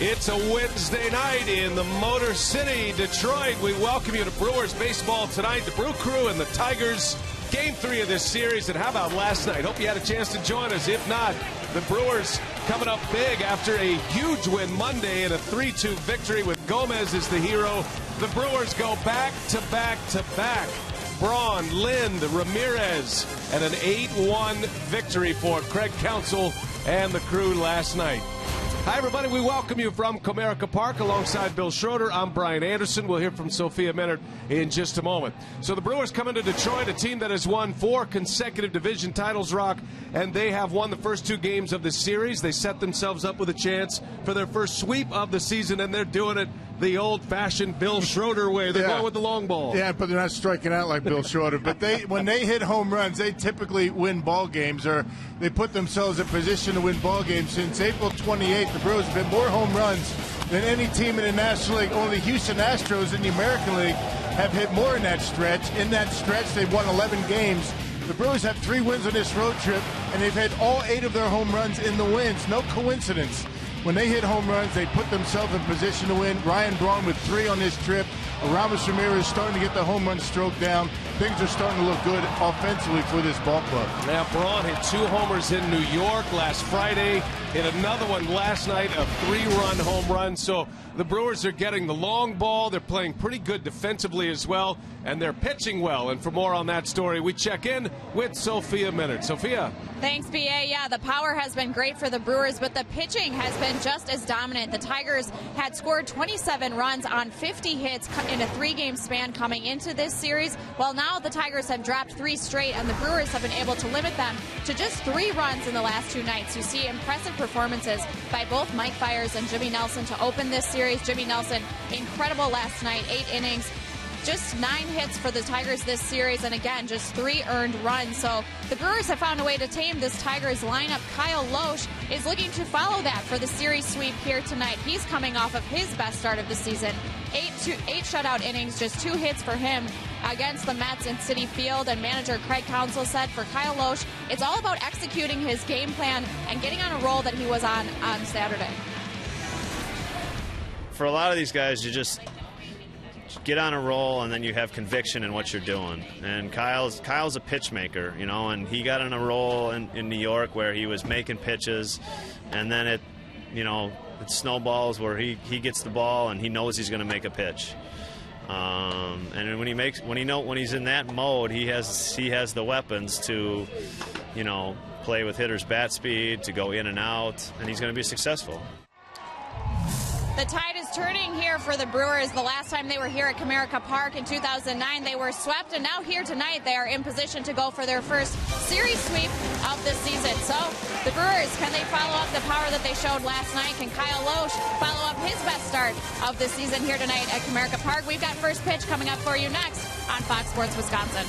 It's a Wednesday night in the Motor City, Detroit. We welcome you to Brewers baseball tonight. The Brew Crew and the Tigers, Game 3 of this series. And how about last night? Hope you had a chance to join us. If not, the Brewers coming up big after a huge win Monday in a 3-2 victory with Gomez as the hero. The Brewers go back to back to back. Braun, Lind, Ramirez, and an 8-1 victory for Craig Counsell and the crew last night. Hi, everybody. We welcome you from Comerica Park alongside Bill Schroeder. I'm Brian Anderson. We'll hear from Sophia Minard in just a moment. So the Brewers come into Detroit, a team that has won 4 consecutive division titles, Rock, and they have won the first 2 games of the series. They set themselves up with a chance for their first sweep of the season, and they're doing it the old-fashioned Bill Schroeder way. They're going with the long ball. Yeah, but they're not striking out like Bill Schroeder. But when they hit home runs, they typically win ball games, or they put themselves in position to win ball games. Since April 28th, the Brewers have hit more home runs than any team in the National League. Only Houston Astros in the American League have hit more in that stretch. In that stretch, they've won 11 games. The Brewers have 3 wins on this road trip, and they've hit all 8 of their home runs in the wins. No coincidence. When they hit home runs, they put themselves in position to win. Ryan Braun with 3 on this trip. Ramos Ramirez starting to get the home run stroke down. Things are starting to look good offensively for this ball club. Now, Braun hit 2 homers in New York last Friday. Hit another one last night, a 3-run home run. So the Brewers are getting the long ball. They're playing pretty good defensively as well, and they're pitching well. And for more on that story, we check in with Sophia Minard. Sophia. Thanks, B.A. Yeah, the power has been great for the Brewers, but the pitching has been just as dominant. The Tigers had scored 27 runs on 50 hits in a 3-game span coming into this series. Well, now the Tigers have dropped 3 straight, and the Brewers have been able to limit them to just 3 runs in the last 2 nights. You see impressive performances by both Mike Fiers and Jimmy Nelson to open this series. Jimmy Nelson, incredible last night, 8 innings. Just 9 hits for the Tigers this series, and again, just 3 earned runs. So the Brewers have found a way to tame this Tigers lineup. Kyle Loesch is looking to follow that for the series sweep here tonight. He's coming off of his best start of the season. 8 shutout innings, just 2 hits for him against the Mets in Citi Field. And manager Craig Counsell said for Kyle Loesch, it's all about executing his game plan and getting on a roll that he was on Saturday. For a lot of these guys, you just get on a roll, and then you have conviction in what you're doing. And Kyle's a pitch maker, you know, and he got on a roll in New York where he was making pitches, and then it snowballs where he gets the ball and he knows he's going to make a pitch. And when he's in that mode, he has the weapons to, play with hitters' bat speed, to go in and out, and he's going to be successful. The tide is turning here for the Brewers. The last time they were here at Comerica Park in 2009, they were swept, and now here tonight they are in position to go for their first series sweep of the season. So the Brewers, can they follow up the power that they showed last night? Can Kyle Loesch follow up his best start of the season here tonight at Comerica Park? We've got first pitch coming up for you next on Fox Sports Wisconsin.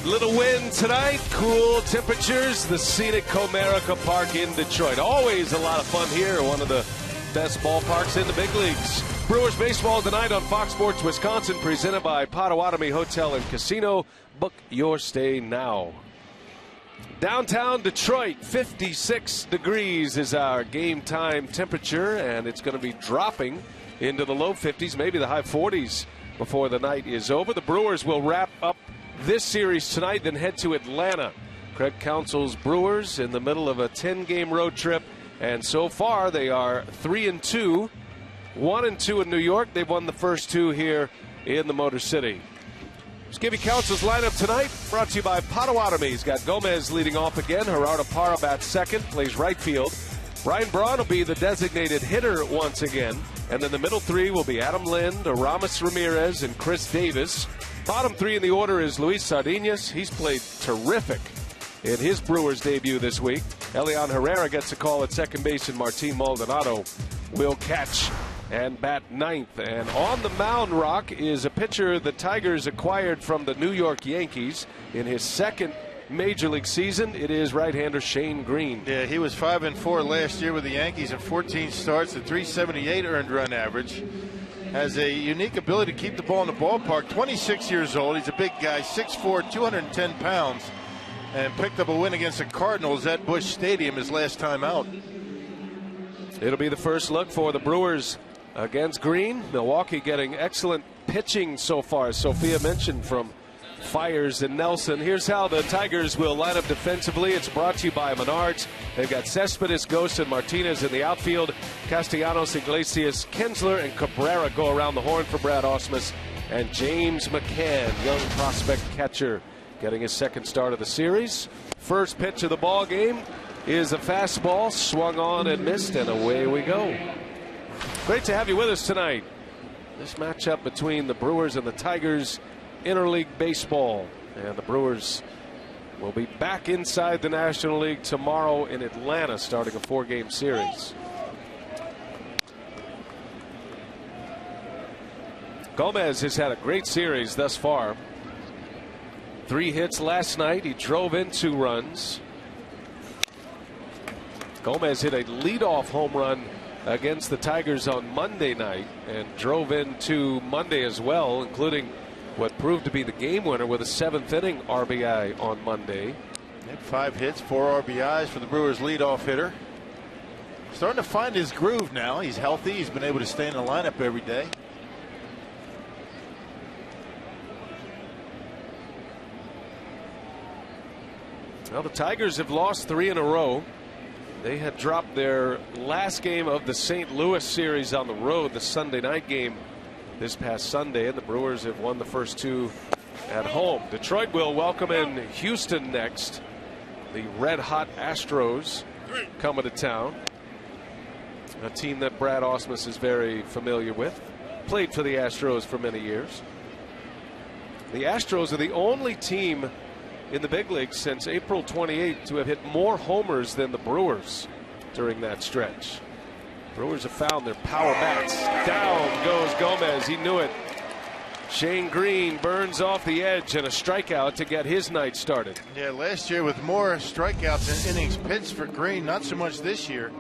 Little wind tonight, cool temperatures, the scenic Comerica Park in Detroit. Always a lot of fun here, one of the best ballparks in the big leagues. Brewers baseball tonight on Fox Sports Wisconsin, presented by Potawatomi Hotel and Casino. Book your stay now. Downtown Detroit, 56 degrees is our game time temperature, and it's going to be dropping into the low 50s, maybe the high 40s before the night is over. The Brewers will wrap up this series tonight, then head to Atlanta. Craig Counsell's Brewers in the middle of a 10-game road trip, and so far they are 3-2, 1-2 in New York. They've won the first two here in the Motor City. Let's give you Counsell's lineup tonight, brought to you by Potawatomi. He's got Gomez leading off again. Gerardo Parra bats second, plays right field. Brian Braun will be the designated hitter once again. And then the middle three will be Adam Lind, Aramis Ramirez, and Chris Davis. Bottom three in the order is Luis Sardinas. He's played terrific in his Brewers debut this week. Elian Herrera gets a call at second base, and Martin Maldonado will catch and bat ninth. And on the mound, Rock, is a pitcher the Tigers acquired from the New York Yankees in his second Major League season. It is right-hander Shane Green. Yeah, he was 5-4 last year with the Yankees in 14 starts, a .378 earned run average. Has a unique ability to keep the ball in the ballpark. 26 years old. He's a big guy, 6'4", 210 pounds, and picked up a win against the Cardinals at Busch Stadium his last time out. It'll be the first look for the Brewers against Green. Milwaukee getting excellent pitching so far, as Sophia mentioned, from Fires and Nelson. Here's how the Tigers will line up defensively. It's brought to you by Menards. They've got Cespedes, Ghost, and Martinez in the outfield. Castellanos, Iglesias, Kinsler, and Cabrera go around the horn for Brad Ausmus. And James McCann, young prospect catcher, getting his second start of the series. First pitch of the ball game is a fastball, swung on and missed, and away we go. Great to have you with us tonight. This matchup between the Brewers and the Tigers, interleague baseball, and the Brewers will be back inside the National League tomorrow in Atlanta, starting a 4-game series. Gomez has had a great series thus far. 3 hits last night. He drove in 2 runs. Gomez hit a leadoff home run against the Tigers on Monday night and drove into Monday as well, including what proved to be the game winner with a 7th inning RBI on Monday. Had 5 hits, 4 RBIs for the Brewers leadoff hitter. Starting to find his groove now. He's healthy. He's been able to stay in the lineup every day. Well, the Tigers have lost 3 in a row. They had dropped their last game of the St. Louis series on the road, the Sunday night game, this past Sunday, and the Brewers have won the first 2 at home. Detroit will welcome in Houston next. The red-hot Astros coming to town. A team that Brad Ausmus is very familiar with. Played for the Astros for many years. The Astros are the only team in the big leagues since April 28th to have hit more homers than the Brewers during that stretch. Brewers have found their power bats. Down goes Gomez. He knew it. Shane Green burns off the edge, and a strikeout to get his night started. Yeah, last year with more strikeouts and innings pitched for Green, not so much this year.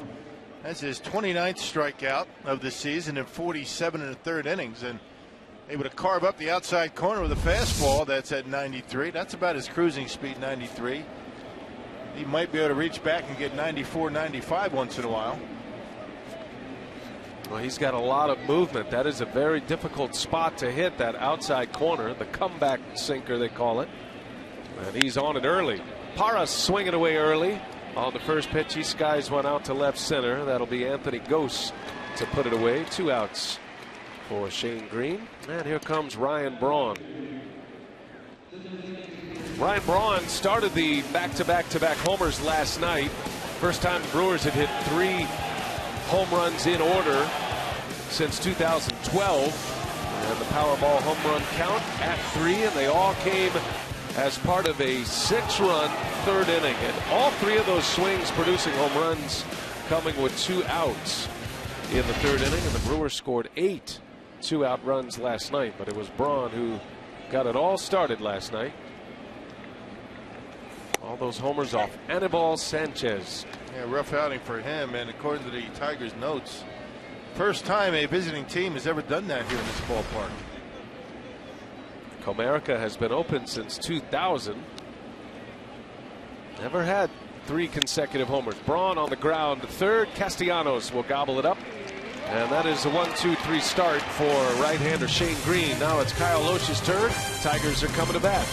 That's his 29th strikeout of the season in 47 1/3 innings, and able to carve up the outside corner with a fastball that's at 93. That's about his cruising speed, 93. He might be able to reach back and get 94, 95 once in a while. Well, he's got a lot of movement. That is a very difficult spot to hit, that outside corner, the comeback sinker they call it. And he's on it early. Parra swinging away early on the first pitch. He skies one out to left center. That'll be Anthony Gose to put it away. 2 outs for Shane Green. And here comes Ryan Braun. Ryan Braun started the back-to-back-to-back homers last night. First time the Brewers had hit 3 home runs in order since 2012. And the Powerball home run count at 3, and they all came as part of a 6-run 3rd inning. And all 3 of those swings producing home runs coming with 2 outs in the 3rd inning. And the Brewers scored 8 2-out runs last night, but it was Braun who got it all started last night. All those homers off Anibal Sanchez. Yeah, rough outing for him, and according to the Tigers notes, first time a visiting team has ever done that here in this ballpark. Comerica has been open since 2000. Never had 3 consecutive homers. Braun on the ground, third. Castellanos will gobble it up. And that is a 1-2-3 start for right-hander Shane Green. Now it's Kyle Loesch's turn. Tigers are coming to bat.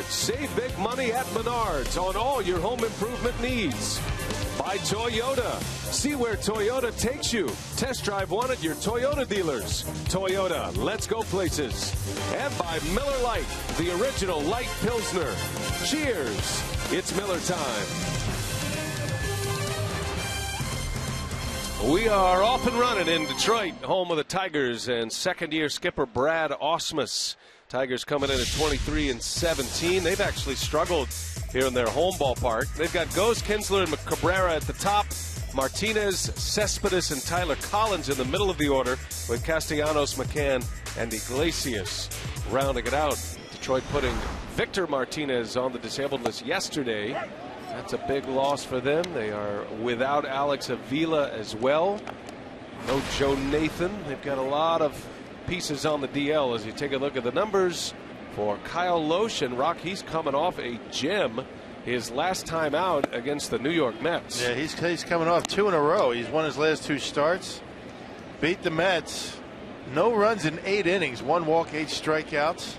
Save big money at Menards on all your home improvement needs. By Toyota. See where Toyota takes you. Test drive one at your Toyota dealers. Toyota, let's go places. And by Miller Lite, the original light Pilsner. Cheers. It's Miller time. We are off and running in Detroit, home of the Tigers, and second-year skipper Brad Ausmus. Tigers coming in at 23-17. They've actually struggled here in their home ballpark. They've got Gose, Kinsler, and Cabrera at the top. Martinez, Cespedes, and Tyler Collins in the middle of the order, with Castellanos, McCann, and Iglesias rounding it out. Detroit putting Victor Martinez on the disabled list yesterday. That's a big loss for them. They are without Alex Avila as well. No Joe Nathan. They've got a lot of pieces on the DL as you take a look at the numbers for Kyle Loesch. And Rock, he's coming off a gem his last time out against the New York Mets. Yeah, he's coming off 2 in a row. He's won his last 2 starts. Beat the Mets. No runs in 8 innings. 1 walk, 8 strikeouts.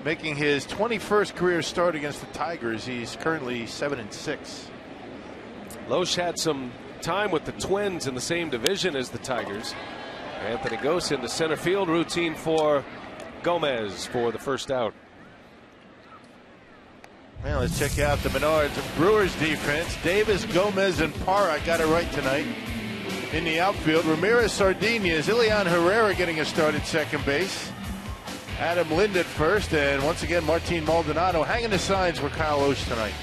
Making his 21st career start against the Tigers. He's currently 7-6. Loesch had some time with the Twins in the same division as the Tigers. Anthony Gose in the center field, routine for Gomez for the first out. Well, let's check out the Menards Brewers defense. Davis, Gomez, and Parra got it right tonight. In the outfield, Ramirez, Sardinez, Ilian Herrera getting a start at second base. Adam Lind at first, and once again Martin Maldonado hanging the signs for Kyle Loesch tonight.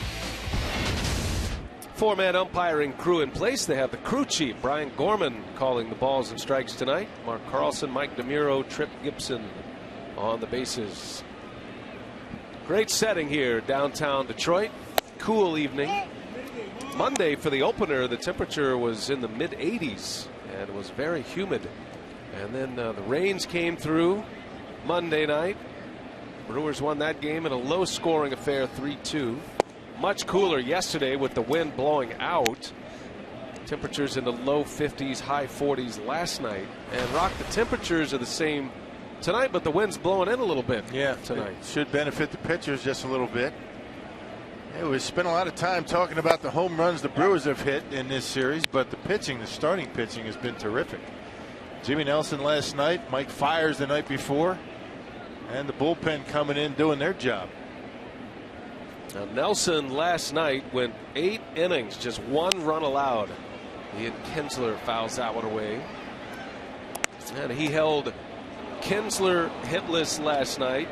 4-man umpiring crew in place. They have the crew chief, Brian Gorman, calling the balls and strikes tonight. Mark Carlson, Mike DeMuro, Trip Gibson on the bases. Great setting here downtown Detroit. Cool evening. Monday for the opener, the temperature was in the mid-80s and it was very humid. And then the rains came through Monday night. Brewers won that game in a low-scoring affair, 3-2. Much cooler yesterday with the wind blowing out. Temperatures in the low 50s, high 40s last night. And Rock, the temperatures are the same tonight, but the wind's blowing in a little bit tonight. It should benefit the pitchers just a little bit. Hey, we spent a lot of time talking about the home runs the Brewers have hit in this series, but the pitching, the starting pitching, has been terrific. Jimmy Nelson last night, Mike Fiers the night before, and the bullpen coming in doing their job. Now, Nelson last night went 8 innings, just 1 run allowed. Ian Kinsler fouls that one away. And he held Kinsler hitless last night.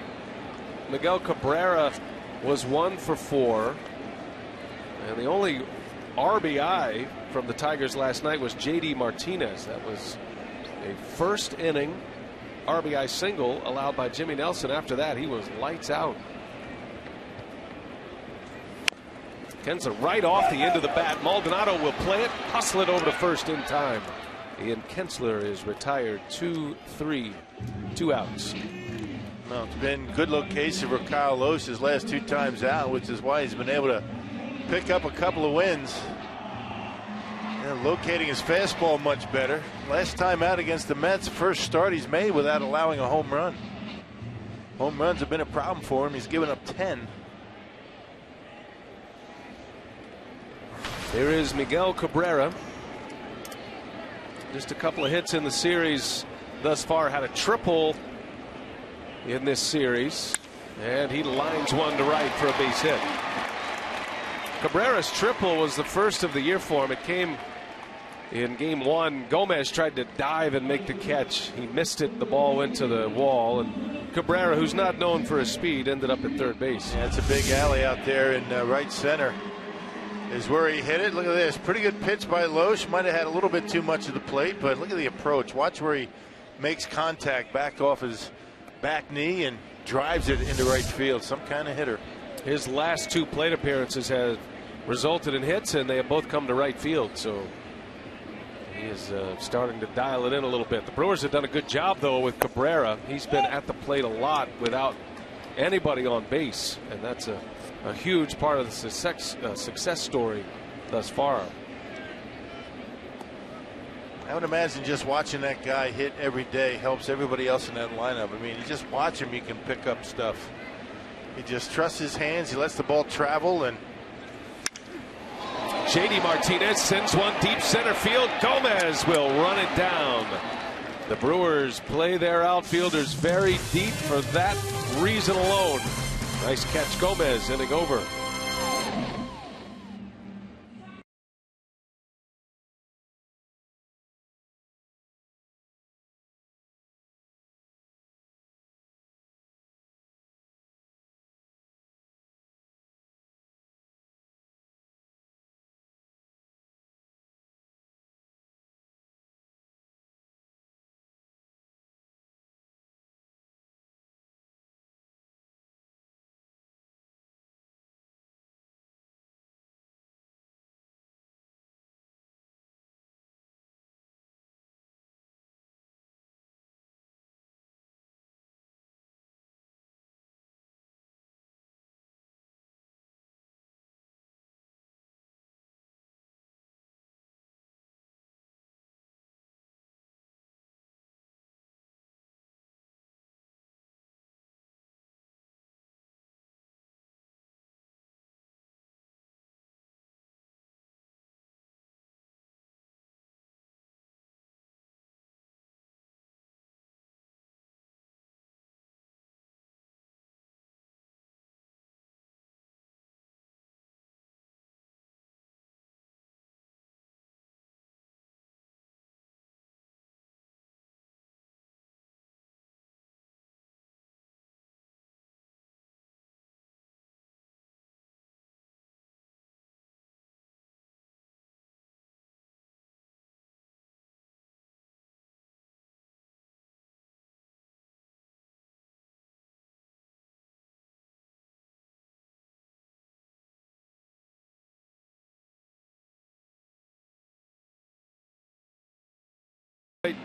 Miguel Cabrera was 1 for 4. And the only RBI from the Tigers last night was J.D. Martinez. That was a first inning RBI single allowed by Jimmy Nelson. After that, he was lights out. Kinsler right off the end of the bat. Maldonado will play it, hustle it over to first in time. Ian Kinsler is retired. 2-3, 2 outs. No, it's been good location for Kyle Lohse his last 2 times out, which is why he's been able to pick up a couple of wins. And locating his fastball much better. Last time out against the Mets, first start he's made without allowing a home run. Home runs have been a problem for him. He's given up 10. There is Miguel Cabrera. Just a couple of hits in the series thus far. Had a triple in this series. And he lines one to right for a base hit. Cabrera's triple was the first of the year for him. It came in game 1. Gomez tried to dive and make the catch. He missed it. The ball went to the wall. And Cabrera, who's not known for his speed, ended up at third base. Yeah, it's a big alley out there in right center. Is where he hit it. Look at this. Pretty good pitch by Lohse. Might have had a little bit too much of the plate, but look at the approach. Watch where he makes contact back off his back knee and drives it into right field. Some kind of hitter. His last 2 plate appearances have resulted in hits, and they have both come to right field. So he is starting to dial it in a little bit. The Brewers have done a good job, though, with Cabrera. He's been at the plate a lot without anybody on base, and that's a huge part of the success story thus far. I would imagine just watching that guy hit every day helps everybody else in that lineup. I mean, you just watch him, you can pick up stuff. He just trusts his hands. He lets the ball travel. And J.D. Martinez sends one deep center field. Gomez will run it down. The Brewers play their outfielders very deep for that reason alone. Nice catch, Gomez, inning over.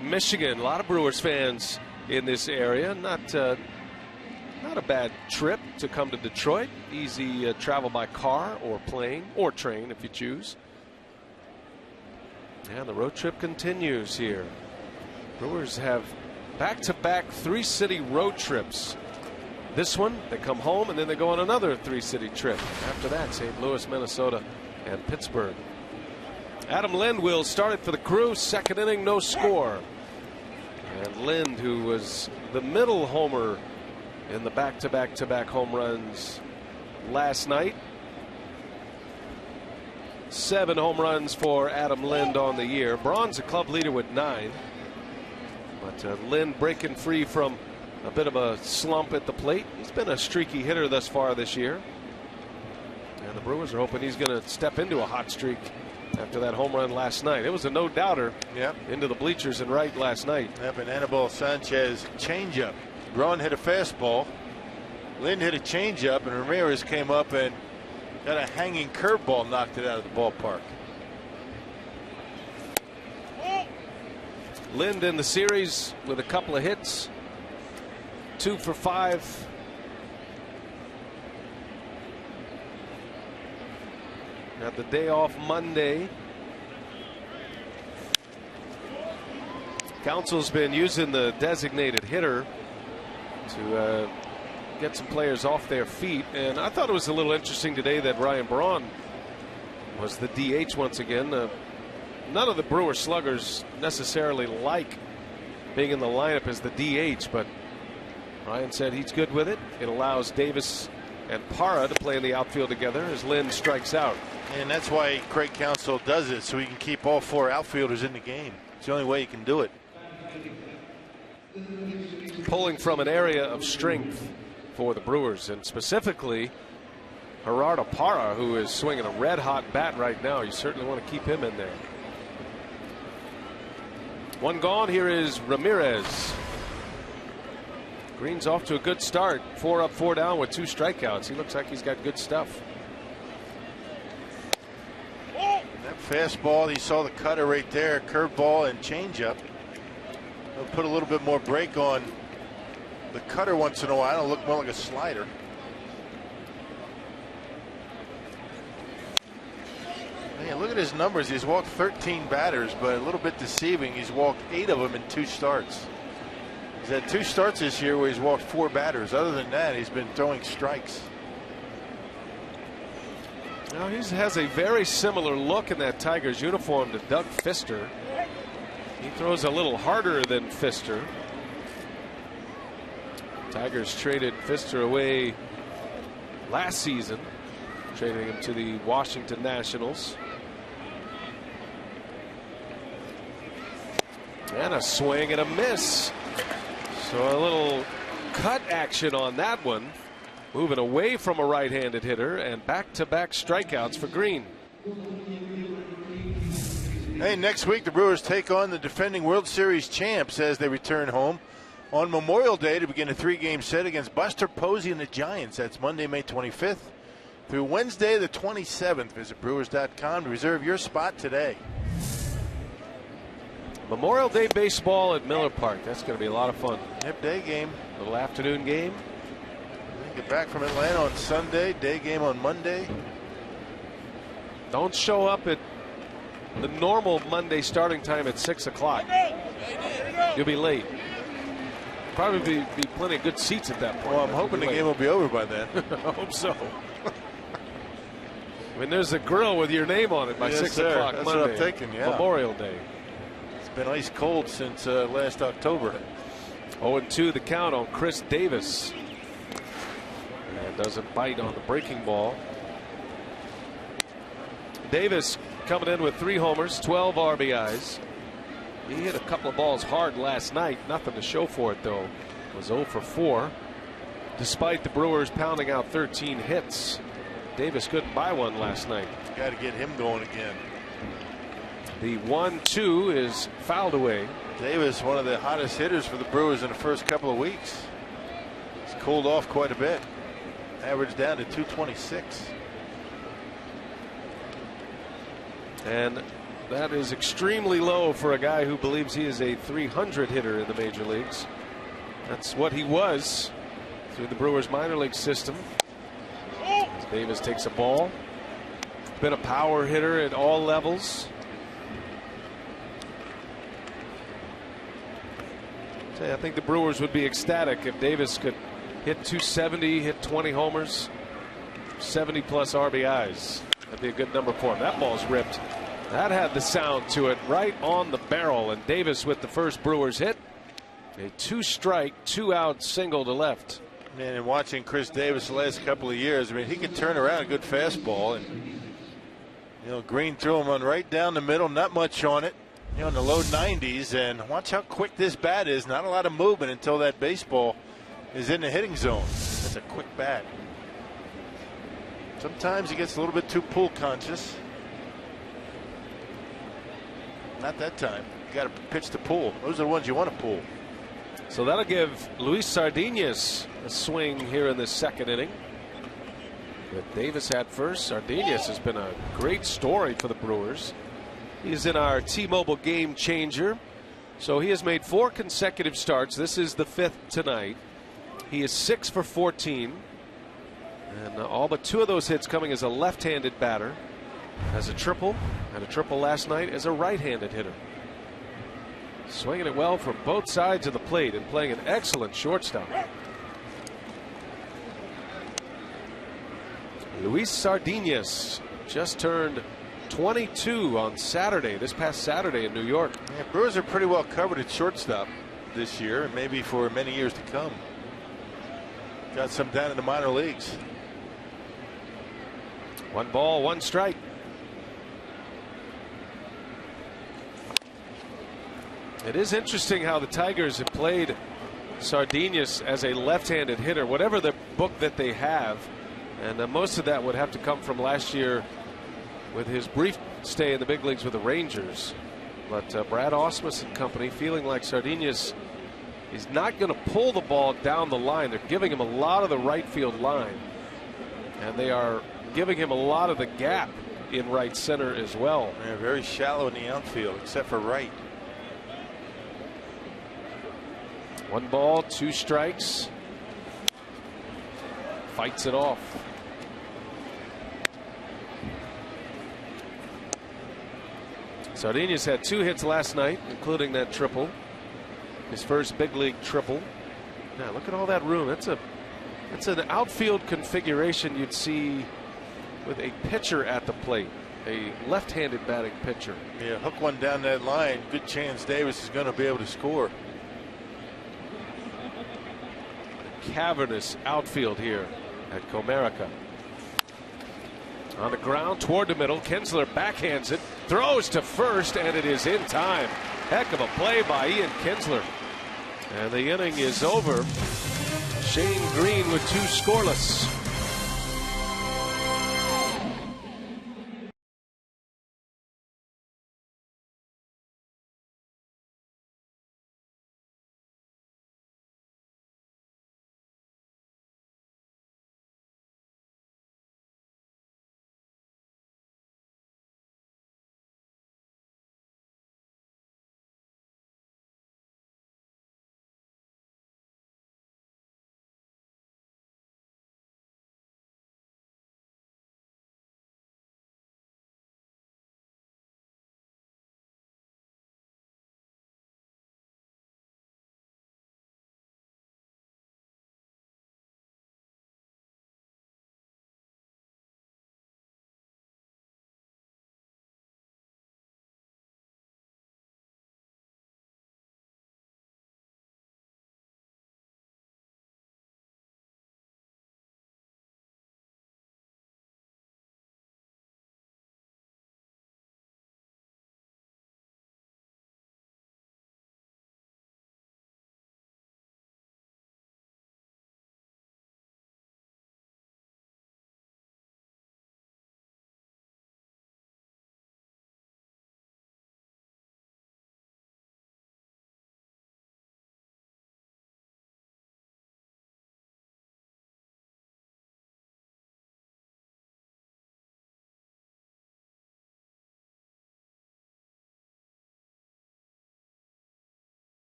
Michigan, a lot of Brewers fans in this area. Not a bad trip to come to Detroit. Easy travel by car or plane or train if you choose. And the road trip continues here. Brewers have back-to-back 3-city road trips. This one, they come home and then they go on another 3-city trip. After that, St. Louis, Minnesota, and Pittsburgh. Adam Lind will start it for the Crew. Second inning, no score. And Lind, who was the middle homer in the back-to-back home runs last night, 7 home runs for Adam Lind on the year. Braun's a club leader with 9. But Lind breaking free from a bit of a slump at the plate. He's been a streaky hitter thus far this year. And the Brewers are hoping he's going to step into a hot streak after that home run last night. It was a no-doubter into the bleachers and right last night. Yep, and Anibal Sanchez changeup. Braun hit a fastball. Lind hit a changeup, and Ramirez came up and got a hanging curveball, knocked it out of the ballpark. Lind in the series with a couple of hits. 2 for 5. Got the day off Monday. Council's been using the designated hitter to get some players off their feet, and I thought it was a little interesting today that Ryan Braun was the DH once again. None of the Brewer sluggers necessarily like being in the lineup as the DH, but Ryan said he's good with it. It allows Davis and Parra to play in the outfield together as Lind strikes out. And that's why Craig Counsell does it, so he can keep all 4 outfielders in the game. It's the only way he can do it. Pulling from an area of strength for the Brewers, and specifically Gerardo Parra, who is swinging a red-hot bat right now. You certainly want to keep him in there. 1 gone. Here is Ramirez. Green's off to a good start. 4 up, 4 down with 2 strikeouts. He looks like he's got good stuff. That fastball, you saw the cutter right there, curveball and changeup. They'll put a little bit more break on the cutter once in a while. It'll look more like a slider. Man, look at his numbers. He's walked 13 batters, but a little bit deceiving. He's walked 8 of them in 2 starts. He's had 2 starts this year where he's walked 4 batters. Other than that, he's been throwing strikes. Now he has a very similar look in that Tigers uniform to Doug Fister. He throws a little harder than Fister. Tigers traded Fister away last season, trading him to the Washington Nationals. And a swing and a miss. So a little cut action on that one. Moving away from a right-handed hitter, and back-to-back strikeouts for Green. Hey, next week the Brewers take on the defending World Series champs as they return home on Memorial Day to begin a 3-game set against Buster Posey and the Giants. That's Monday, May 25th through Wednesday the 27th. Visit Brewers.com to reserve your spot today. Memorial Day baseball at Miller Park. That's going to be a lot of fun. Yep, day game. Little afternoon game. Get back from Atlanta on Sunday, day game on Monday. Don't show up at the normal Monday starting time at 6 o'clock. You'll be late. Probably be plenty of good seats at that point. Well, I'm hoping the game will be over by then. I hope so. I mean, there's a grill with your name on it by 6 o'clock That's Monday. what I'm thinking, yeah. Memorial Day. It's been ice cold since last October. 0-2 the count on Chris Davis. And doesn't bite on the breaking ball. Davis coming in with 3 homers, 12 RBIs. He hit a couple of balls hard last night. Nothing to show for it, though. Was 0 for 4. Despite the Brewers pounding out 13 hits, Davis couldn't buy one last night. Got to get him going again. The 1-2 is fouled away. Davis, one of the hottest hitters for the Brewers in the first couple of weeks. He's cooled off quite a bit. Average down to 226. And that is extremely low for a guy who believes he is a 300 hitter in the major leagues. That's what he was through the Brewers minor league system. As Davis takes a ball. Been a power hitter at all levels. I think the Brewers would be ecstatic if Davis could hit 270, hit 20 homers, 70 plus RBIs. That'd be a good number for him. That ball's ripped. That had the sound to it, right on the barrel. And Davis with the first Brewers hit. A 2-strike, 2-out single to left. Man, and watching Chris Davis the last couple of years, I mean, he could turn around a good fastball, and Green threw him on right down the middle, not much on it. In the low 90s, and watch how quick this bat is. Not a lot of movement until that baseball is in the hitting zone. That's a quick bat. Sometimes he gets a little bit too pull conscious. Not that time. You got to pitch to pull. Those are the ones you want to pull. So that'll give Luis Sardinas a swing here in this second inning. With Davis at first, Sardinas has been a great story for the Brewers. He's in our T-Mobile game changer. So he has made 4 consecutive starts. This is the 5th tonight. He is 6 for 14. And all but 2 of those hits coming as a left-handed batter. Has a triple. Had a triple last night as a right-handed hitter. Swinging it well from both sides of the plate and playing an excellent shortstop. Luis Sardinas just turned 22 on Saturday, this past Saturday in New York. Yeah, Brewers are pretty well covered at shortstop this year, and maybe for many years to come. Got some down in the minor leagues. 1 ball, 1 strike. It is interesting how the Tigers have played Sardinas as a left-handed hitter, whatever the book that they have. And most of that would have to come from last year with his brief stay in the big leagues with the Rangers. But Brad Ausmus and company feeling like Sardinas is not going to pull the ball down the line. They're giving him a lot of the right field line. And they are giving him a lot of the gap in right center as well. Yeah, very shallow in the outfield, except for right. 1 ball, 2 strikes. Fights it off. Sardinas had 2 hits last night, including that triple. His first big league triple. Now look at all that room. That's an outfield configuration you'd see with a pitcher at the plate, a left-handed batting pitcher. Yeah, hook one down that line. Good chance Davis is going to be able to score. Cavernous outfield here at Comerica. On the ground toward the middle, Kinsler backhands it, throws to first, and it is in time. Heck of a play by Ian Kinsler. And the inning is over. Shane Green with 2 scoreless.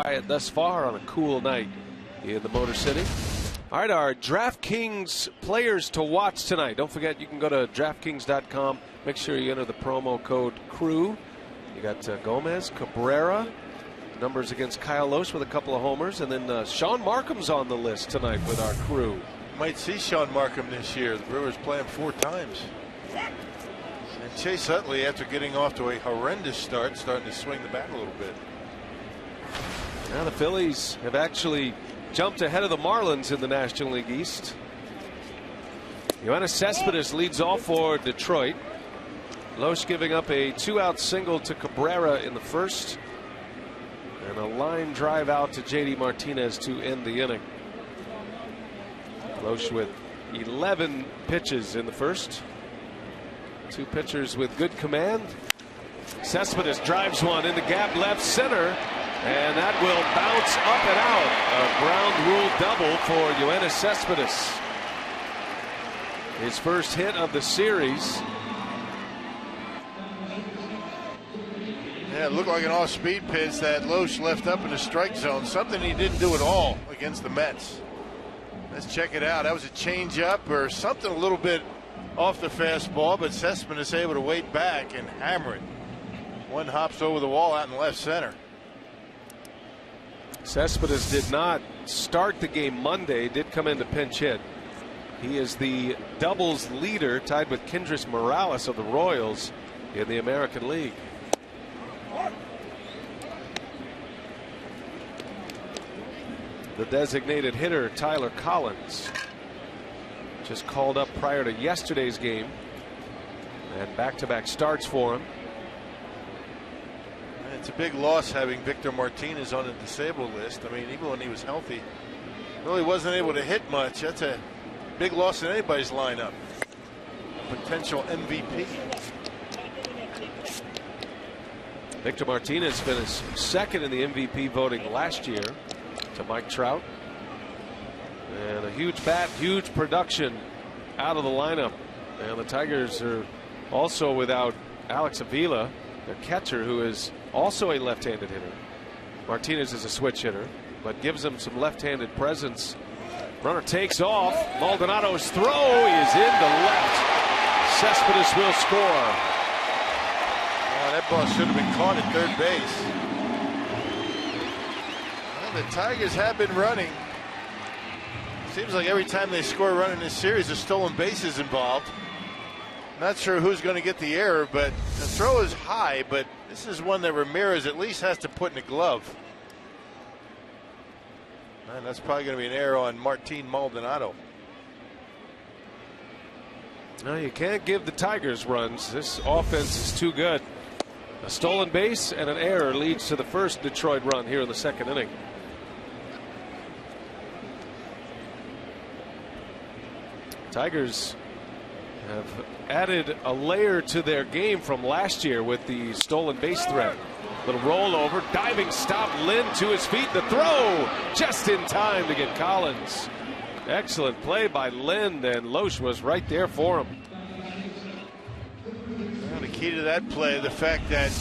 Quiet thus far on a cool night in the Motor City. All right, our DraftKings players to watch tonight. Don't forget, you can go to DraftKings.com. Make sure you enter the promo code CREW. You got Gomez, Cabrera, numbers against Kyle Lohse with a couple of homers, and then Sean Markham's on the list tonight with our crew. Might see Sean Markham this year. The Brewers play him 4 times. And Chase Utley, after getting off to a horrendous start, starting to swing the bat a little bit. Now the Phillies have actually jumped ahead of the Marlins in the National League East. Yoenis Cespedes leads off for Detroit. Loesch giving up a 2-out single to Cabrera in the first, and a line drive out to JD Martinez to end the inning. Loesch with 11 pitches in the first. Two pitchers with good command. Cespedes drives one in the gap left center, and that will bounce up and out. A ground rule double for Yoenis Cespedes. His first hit of the series. Yeah, it looked like an off-speed pitch that Loesch left up in the strike zone. Something he didn't do at all against the Mets. Let's check it out. That was a changeup or something a little bit off the fastball, but Cespedes able to wait back and hammer it. One hops over the wall out in left center. Cespedes did not start the game Monday, did come in to pinch hit. He is the doubles leader, tied with Kendrys Morales of the Royals in the American League. The designated hitter, Tyler Collins, just called up prior to yesterday's game, and back-to-back starts for him. It's a big loss having Victor Martinez on the disabled list. I mean, even when he was healthy, really wasn't able to hit much. That's a big loss in anybody's lineup. Potential MVP. Victor Martinez finished second in the MVP voting last year to Mike Trout. And a huge bat, huge production out of the lineup. And the Tigers are also without Alex Avila, their catcher, who is also a left-handed hitter. Martinez is a switch hitter, but gives them some left-handed presence. Runner takes off. Maldonado's throw is in the left. Cespedes will score. That ball should have been caught at third base. Well, the Tigers have been running. Seems like every time they score a run in this series, a stolen base is involved. Not sure who's going to get the error, but the throw is high, but this is one that Ramirez at least has to put in a glove. And that's probably going to be an error on Martin Maldonado. No, you can't give the Tigers runs. This offense is too good. A stolen base and an error leads to the first Detroit run here in the second inning. Tigers have added a layer to their game from last year with the stolen base threat. Little rollover, diving stop, Lynn to his feet, the throw just in time to get Collins. Excellent play by Lynn, and Loesch was right there for him. Well, the key to that play, the fact that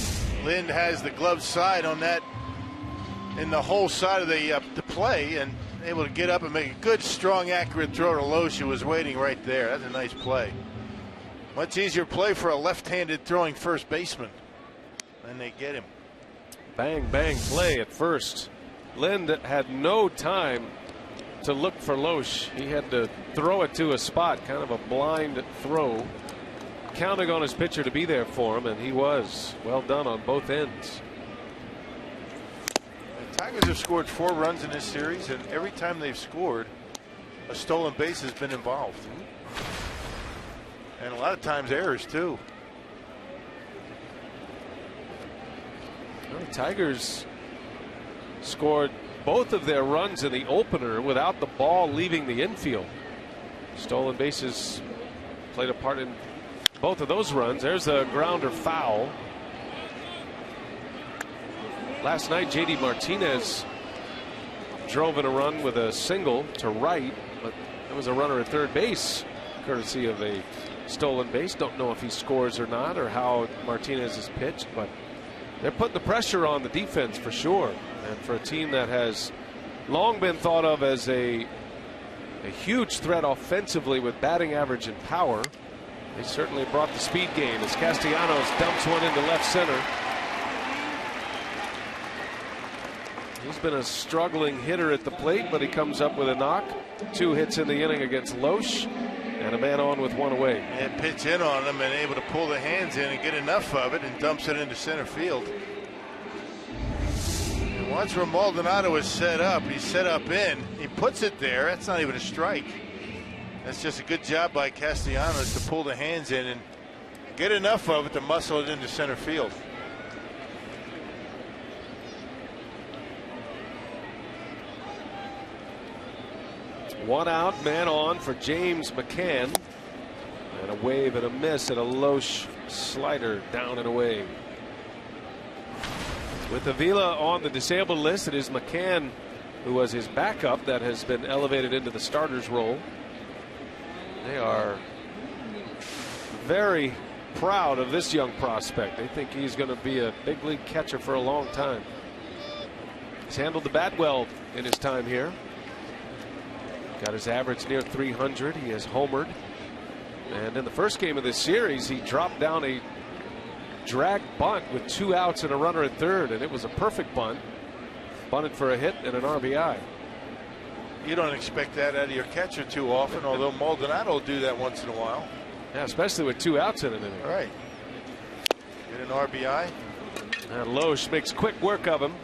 Lynn has the glove side on that, in the whole side of the play, and able to get up and make a good, strong, accurate throw to Loesch, who was waiting right there. That's a nice play. Much easier play for a left-handed throwing first baseman. And they get him. Bang, bang play at first. Lynn had no time to look for Loesch. He had to throw it to a spot, kind of a blind throw, counting on his pitcher to be there for him, and he was. Well done on both ends. The Tigers have scored 4 runs in this series, and every time they've scored, a stolen base has been involved. And a lot of times errors too. Well, the Tigers scored both of their runs in the opener without the ball leaving the infield. Stolen bases played a part in both of those runs. There's a grounder foul. Last night, JD Martinez drove in a run with a single to right, but there was a runner at third base, courtesy of a stolen base. Don't know if he scores or not, or how Martinez is pitched, but they're putting the pressure on the defense for sure. And for a team that has long been thought of as a huge threat offensively with batting average and power, they certainly brought the speed game as Castellanos dumps one into left center. He's been a struggling hitter at the plate, but he comes up with a knock. 2 hits in the inning against Loesch. And a man on with one away. And pitch in on him and able to pull the hands in and get enough of it and dumps it into center field. And watch where Maldonado is set up. He's set up in. He puts it there. That's not even a strike. That's just a good job by Castellanos to pull the hands in and get enough of it to muscle it into center field. One out, man on for James McCann. And a wave and a miss and a Loesch slider down and away. With Avila on the disabled list, it is McCann, who was his backup, that has been elevated into the starter's role. They are very proud of this young prospect. They think he's going to be a big league catcher for a long time. He's handled the bat well in his time here. Got his average near 300. He has homered. And in the first game of this series, he dropped down a drag bunt with 2 outs and a runner at third, and it was a perfect bunt. Bunted for a hit and an RBI. You don't expect that out of your catcher too often, although Maldonado will do that once in a while. Yeah, especially with 2 outs in an inning. All right. Get an RBI. And Loesch makes quick work of him.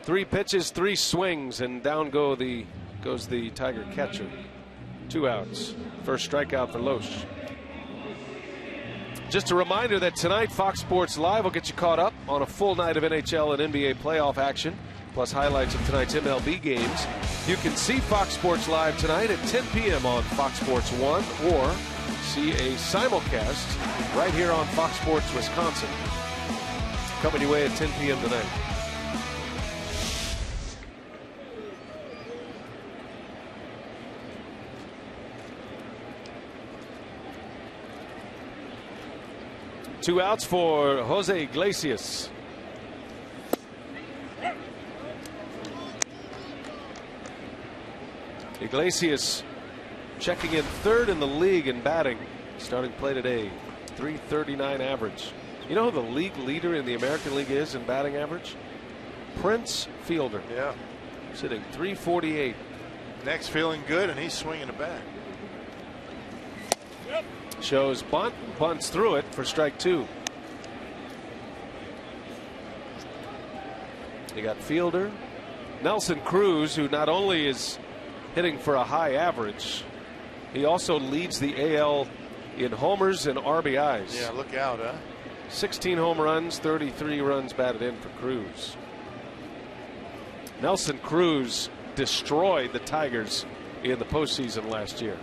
3 pitches, 3 swings, and down goes the Tiger catcher. 2 outs. First strikeout for Loesch. Just a reminder that tonight Fox Sports Live will get you caught up on a full night of NHL and NBA playoff action, plus highlights of tonight's MLB games. You can see Fox Sports Live tonight at 10 p.m. on Fox Sports 1, or see a simulcast right here on Fox Sports Wisconsin. Coming your way at 10 p.m. tonight. Two outs for Jose Iglesias. Iglesias checking in 3rd in the league in batting. Starting play today, .339 average. You know who the league leader in the American League is in batting average? Prince Fielder. Yeah. Sitting .348. Next feeling good, and he's swinging the bat. Shows bunt, bunts through it for strike 2. You got Fielder, Nelson Cruz, who not only is hitting for a high average, he also leads the AL in homers and RBIs. Yeah, look out, huh? 16 home runs, 33 runs batted in for Cruz. Nelson Cruz destroyed the Tigers in the postseason last year,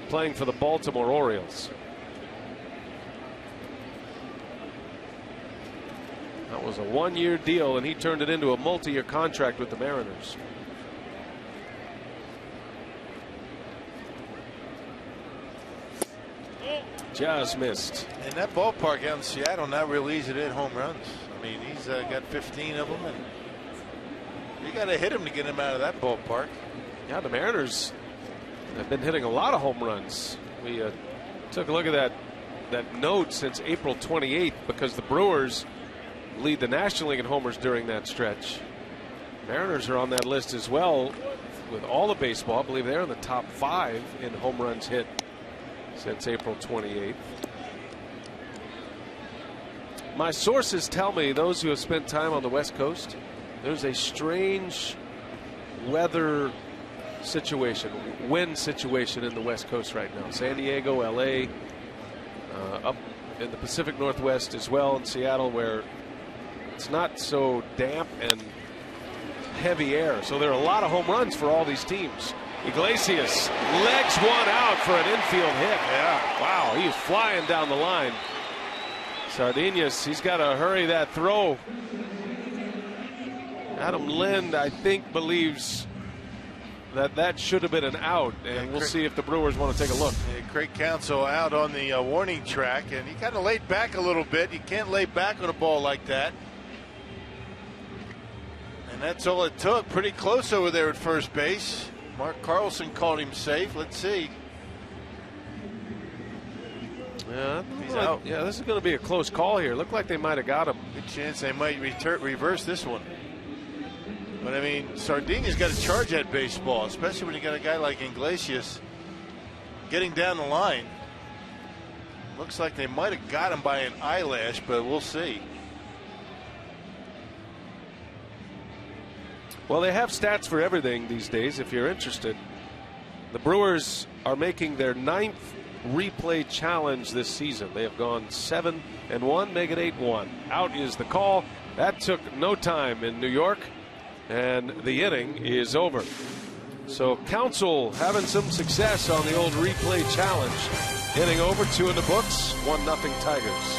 playing for the Baltimore Orioles. That was a 1-year deal, and he turned it into a multi-year contract with the Mariners. Just missed. And that ballpark out in Seattle, not real easy to hit home runs. I mean, he's got 15 of them, and you got to hit him to get him out of that ballpark. Yeah, the Mariners have been hitting a lot of home runs. We took a look at that note since April 28th, because the Brewers lead the National League in homers during that stretch. Mariners are on that list as well with all of baseball. I believe they're in the top 5 in home runs hit since April 28th. My sources tell me, those who have spent time on the West Coast, there's a strange weather situation, wind situation in the West Coast right now. San Diego, LA, up in the Pacific Northwest as well, in Seattle, where it's not so damp and heavy air. So there are a lot of home runs for all these teams. Iglesias legs one out for an infield hit. Yeah, wow, he's flying down the line. Sardinas, he's got to hurry that throw. Adam Lind, I think, believes that should have been an out, and we'll see if the Brewers want to take a look. Craig Counsell out on the warning track, and he kind of laid back a little bit. You can't lay back on a ball like that. And that's all it took. Pretty close over there at first base. Mark Carlson called him safe. Let's see. Yeah, he's out. Yeah, this is going to be a close call here. Looked like they might have got him. Good chance they might reverse this one. But I mean, Sardinia's got to charge at baseball, especially when you got a guy like Iglesias getting down the line. Looks like they might have got him by an eyelash, but we'll see. Well, they have stats for everything these days if you're interested. The Brewers are making their 9th replay challenge this season. They have gone 7-1, make it 8-1. Out is the call. That took no time in New York, and the inning is over. So Council having some success on the old replay challenge. Inning over, 2 in the books, 1-0 Tigers.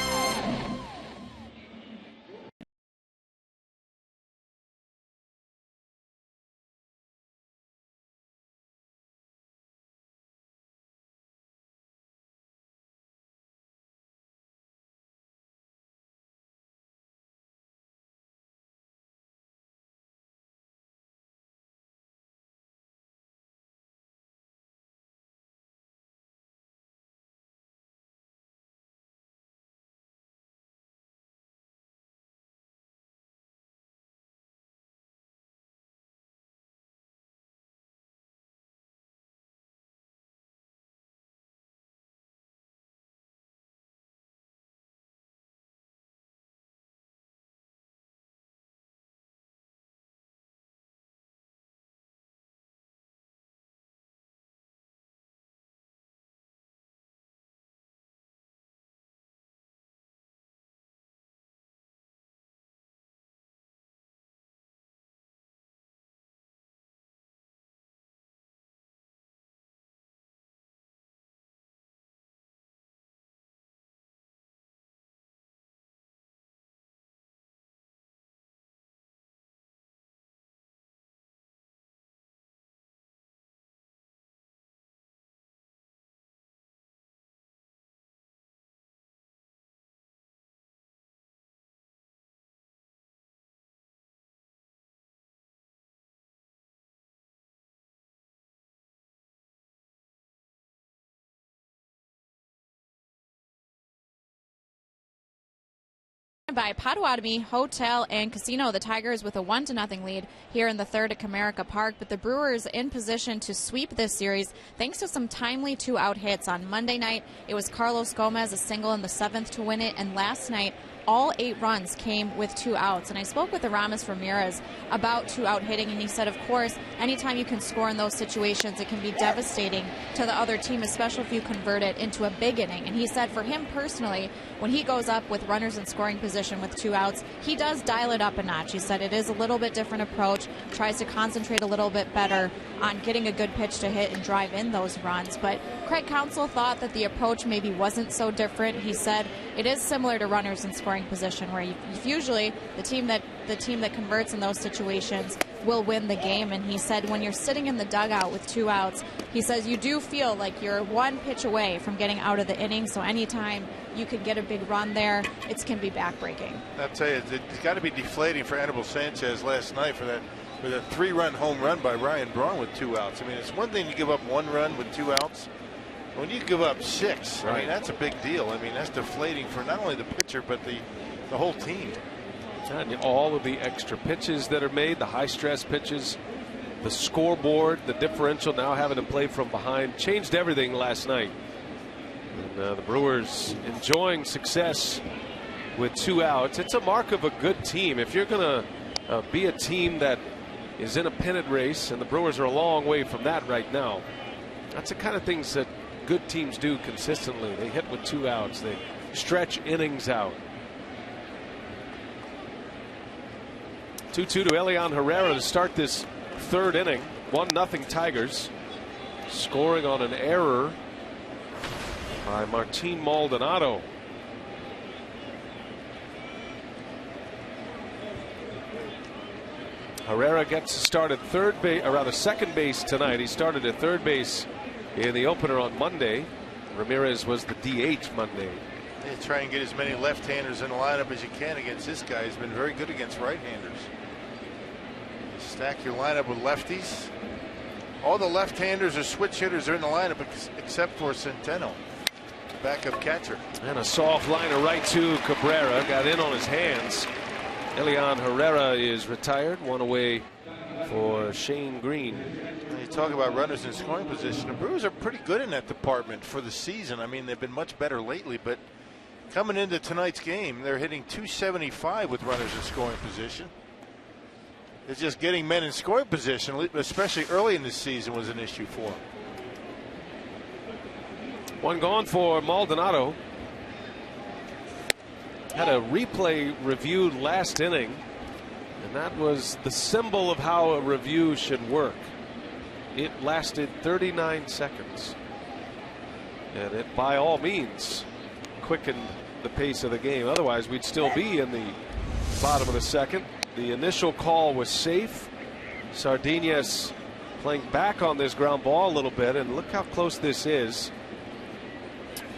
By Potawatomi Hotel and Casino, the Tigers with a 1-0 lead here in the third at Comerica Park, but the Brewers in position to sweep this series thanks to some timely 2-out hits. On Monday night, it was Carlos Gomez, a single in the 7th to win it, and last night all 8 runs came with 2 outs. And I spoke with Aramis Ramirez about 2-out hitting, and he said, of course, anytime you can score in those situations, it can be devastating to the other team, especially if you convert it into a big inning. And he said for him personally, when he goes up with runners in scoring position with 2 outs, he does dial it up a notch. He said it is a little bit different approach, tries to concentrate a little bit better on getting a good pitch to hit and drive in those runs. But Craig Counsell thought that the approach maybe wasn't so different. He said it is similar to runners in scoring position, where usually the team that converts in those situations will win the game. And he said when you're sitting in the dugout with 2 outs, he says you do feel like you're 1 pitch away from getting out of the inning. So anytime you can get a big run there, it can be backbreaking. I'll tell you, it's got to be deflating for Anibal Sanchez last night for that 3-run home run by Ryan Braun with 2 outs. I mean, it's one thing to give up 1 run with 2 outs. When you give up 6, right, I mean, that's a big deal. I mean, that's deflating for not only the pitcher, but the whole team. And all of the extra pitches that are made, the high-stress pitches, the scoreboard, the differential now having to play from behind, changed everything last night. And the Brewers enjoying success with 2 outs. It's a mark of a good team. If you're going to be a team that is in a pennant race, and the Brewers are a long way from that right now, that's the kind of things that good teams do consistently. They hit with 2 outs. They stretch innings out. 2-2 to Elian Herrera to start this 3rd inning. 1-0 Tigers. Scoring on an error by Martin Maldonado. Herrera gets to start at third base, or rather second base tonight. He started at third base in the opener on Monday. Ramirez was the DH Monday. Yeah, try and get as many left-handers in the lineup as you can against this guy. He's been very good against right-handers. Stack your lineup with lefties. All the left-handers or switch hitters are in the lineup except for Centeno, backup catcher. And a soft liner right to Cabrera. Got in on his hands. Elian Herrera is retired. 1 away for Shane Green. You talk about runners in scoring position. The Brewers are pretty good in that department for the season. I mean, they've been much better lately, but coming into tonight's game, they're hitting .275 with runners in scoring position. It's just getting men in scoring position, especially early in the season, was an issue for them. One gone for Maldonado. Had a replay reviewed last inning, and that was the symbol of how a review should work. It lasted 39 seconds, and it by all means quickened the pace of the game. Otherwise, we'd still be in the bottom of the second. The initial call was safe. Sardinez playing back on this ground ball a little bit, and look how close this is.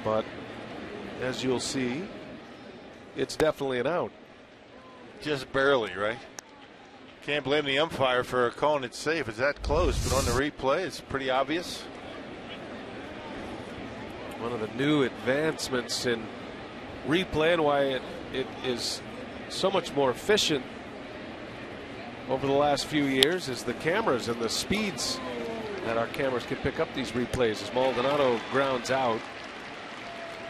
But as you'll see, it's definitely an out. Just barely, right? Can't blame the umpire for calling it safe. It's that close, but on the replay, it's pretty obvious. One of the new advancements in replay and why it is so much more efficient over the last few years is the cameras and the speeds that our cameras can pick up these replays. As Maldonado grounds out.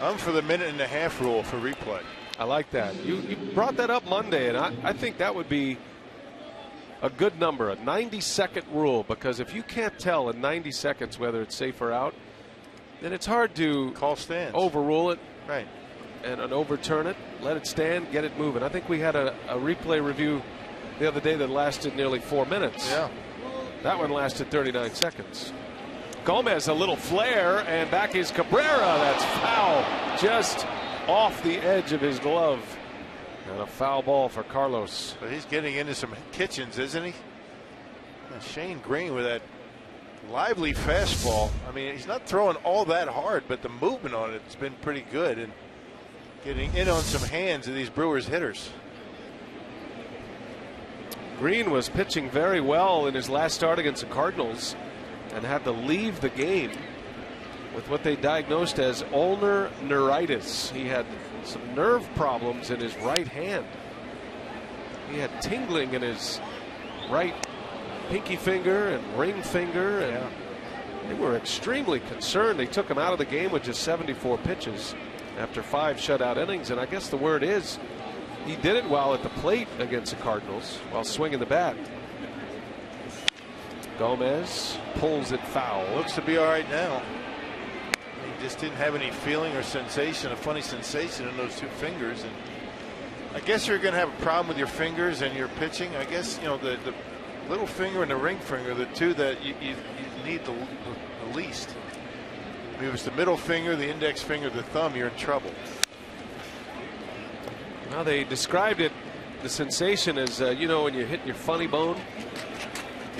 I'm for the minute-and-a-half rule for replay. I like that. You brought that up Monday, and I think that would be a good number, a 90-second rule, because if you can't tell in 90 seconds whether it's safe or out, then it's hard to call stands, overrule it, right, and overturn it, let it stand, get it moving. I think we had a replay review the other day that lasted nearly 4 minutes. Yeah. That one lasted 39 seconds. Gomez, a little flare, and back is Cabrera. That's foul, just off the edge of his glove. And a foul ball for Carlos. But he's getting into some kitchens, isn't he? Shane Green with that lively fastball. I mean, he's not throwing all that hard, but the movement on it has been pretty good, and getting in on some hands of these Brewers hitters. Green was pitching very well in his last start against the Cardinals and had to leave the game with what they diagnosed as ulnar neuritis. He had some nerve problems in his right hand. He had tingling in his right pinky finger and ring finger, and they were extremely concerned. They took him out of the game with just 74 pitches after 5 shutout innings, and I guess the word is he did it while at the plate against the Cardinals while swinging the bat. Gomez pulls it foul. Looks to be all right now. He just didn't have any feeling or sensation, a funny sensation in those 2 fingers. And I guess you're going to have a problem with your fingers and your pitching. I guess, you know, the little finger and the ring finger are the 2 that you need the least. If it was the middle finger, the index finger, the thumb, you're in trouble. Well, they described it, the sensation, as you know, when you hit your funny bone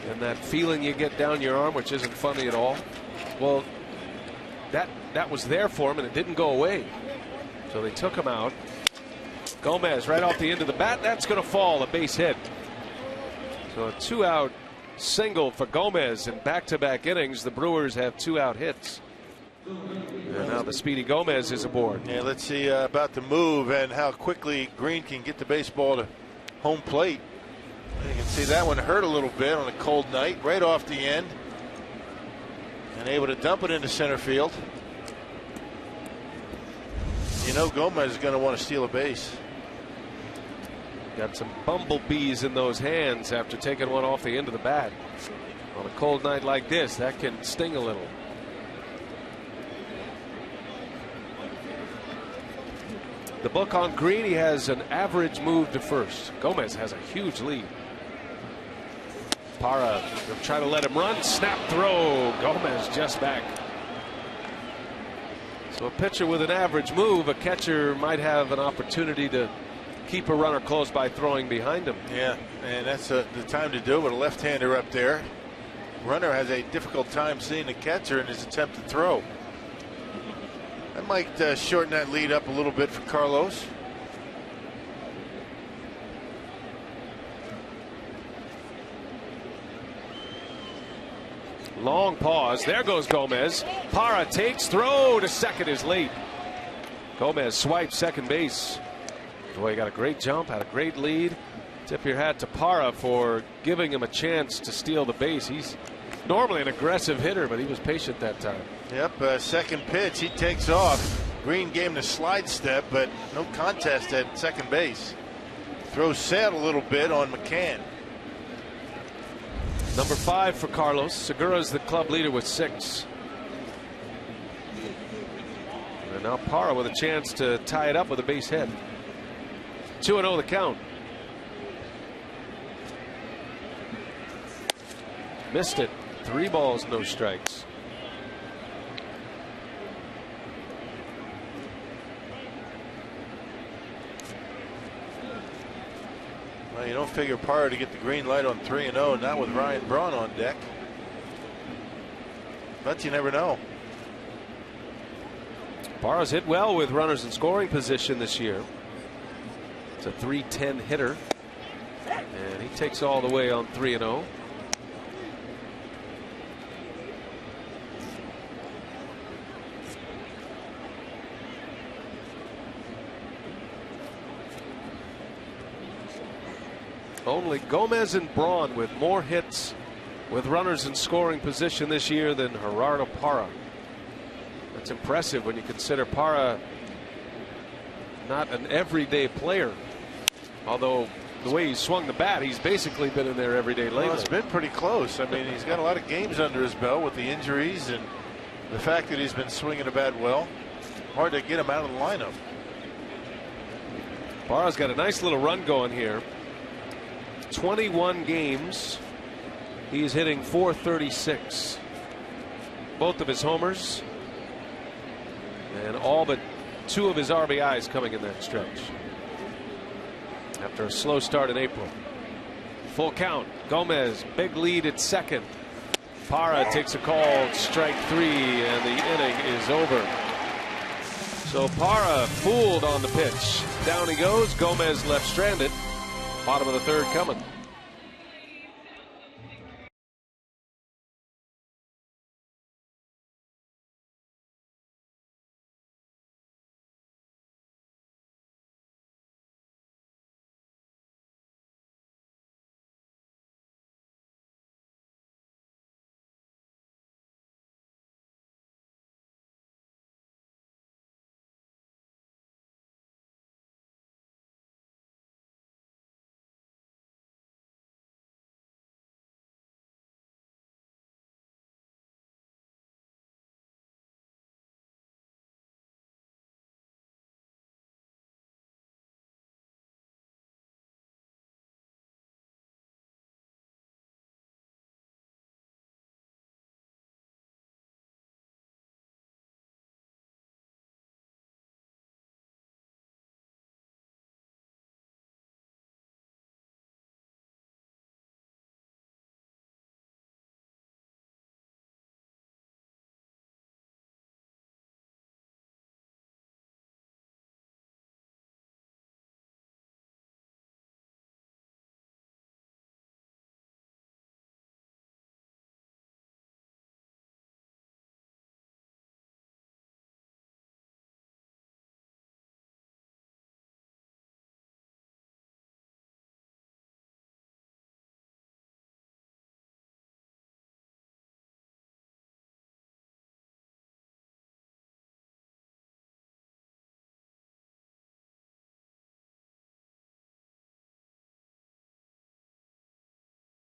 and that feeling you get down your arm, which isn't funny at all. Well, that was there for him, and it didn't go away. So they took him out. Gomez right off the end of the bat. That's going to fall, a base hit. So a 2-out single for Gomez in back-to-back innings. The Brewers have 2-out hits. And now the speedy Gomez is aboard. Yeah, let's see about the move and how quickly Green can get the baseball to home plate. You can see that one hurt a little bit on a cold night, right off the end, and able to dump it into center field. You know, Gomez is going to want to steal a base. Got some bumblebees in those hands after taking one off the end of the bat. On a cold night like this, that can sting a little. The book on Green, he has an average move to first. Gomez has a huge lead. Parra trying to let him run. Snap throw. Gomez just back. So a pitcher with an average move, a catcher might have an opportunity to keep a runner close by throwing behind him. Yeah, and that's the time to do it with a left-hander up there. Runner has a difficult time seeing the catcher in his attempt to throw. That might shorten that lead up a little bit for Carlos. Long pause. There goes Gomez. Parra takes, throw to second is late. Gomez swipes second base. Boy, he got a great jump, had a great lead. Tip your hat to Parra for giving him a chance to steal the base. He's normally an aggressive hitter, but he was patient that time. Yep, second pitch, he takes off. Green gave him the slide step, but no contest at second base. Throws sail a little bit on McCann. Number 5 for Carlos. Segura's the club leader with 6. And now Parra with a chance to tie it up with a base hit. 2-0 the count. Missed it. 3 balls, no strikes. Well, you don't figure Parra to get the green light on 3-0, not with Ryan Braun on deck. But you never know. Parra's hit well with runners in scoring position this year. It's a .310 hitter. And he takes all the way on 3-0. Only Gomez and Braun with more hits with runners in scoring position this year than Gerardo Parra. That's impressive when you consider Parra not an everyday player. Although the way he swung the bat, he's basically been in there every day lately. Well, it's been pretty close. I mean, he's got a lot of games under his belt with the injuries and the fact that he's been swinging the bat well. Hard to get him out of the lineup. Parra's got a nice little run going here. 21 games. He's hitting .436. Both of his homers and all but 2 of his RBIs coming in that stretch. After a slow start in April. Full count. Gomez, big lead at second. Parra takes a call, strike 3, and the inning is over. So Parra fooled on the pitch. Down he goes. Gomez left stranded. Bottom of the 3rd coming.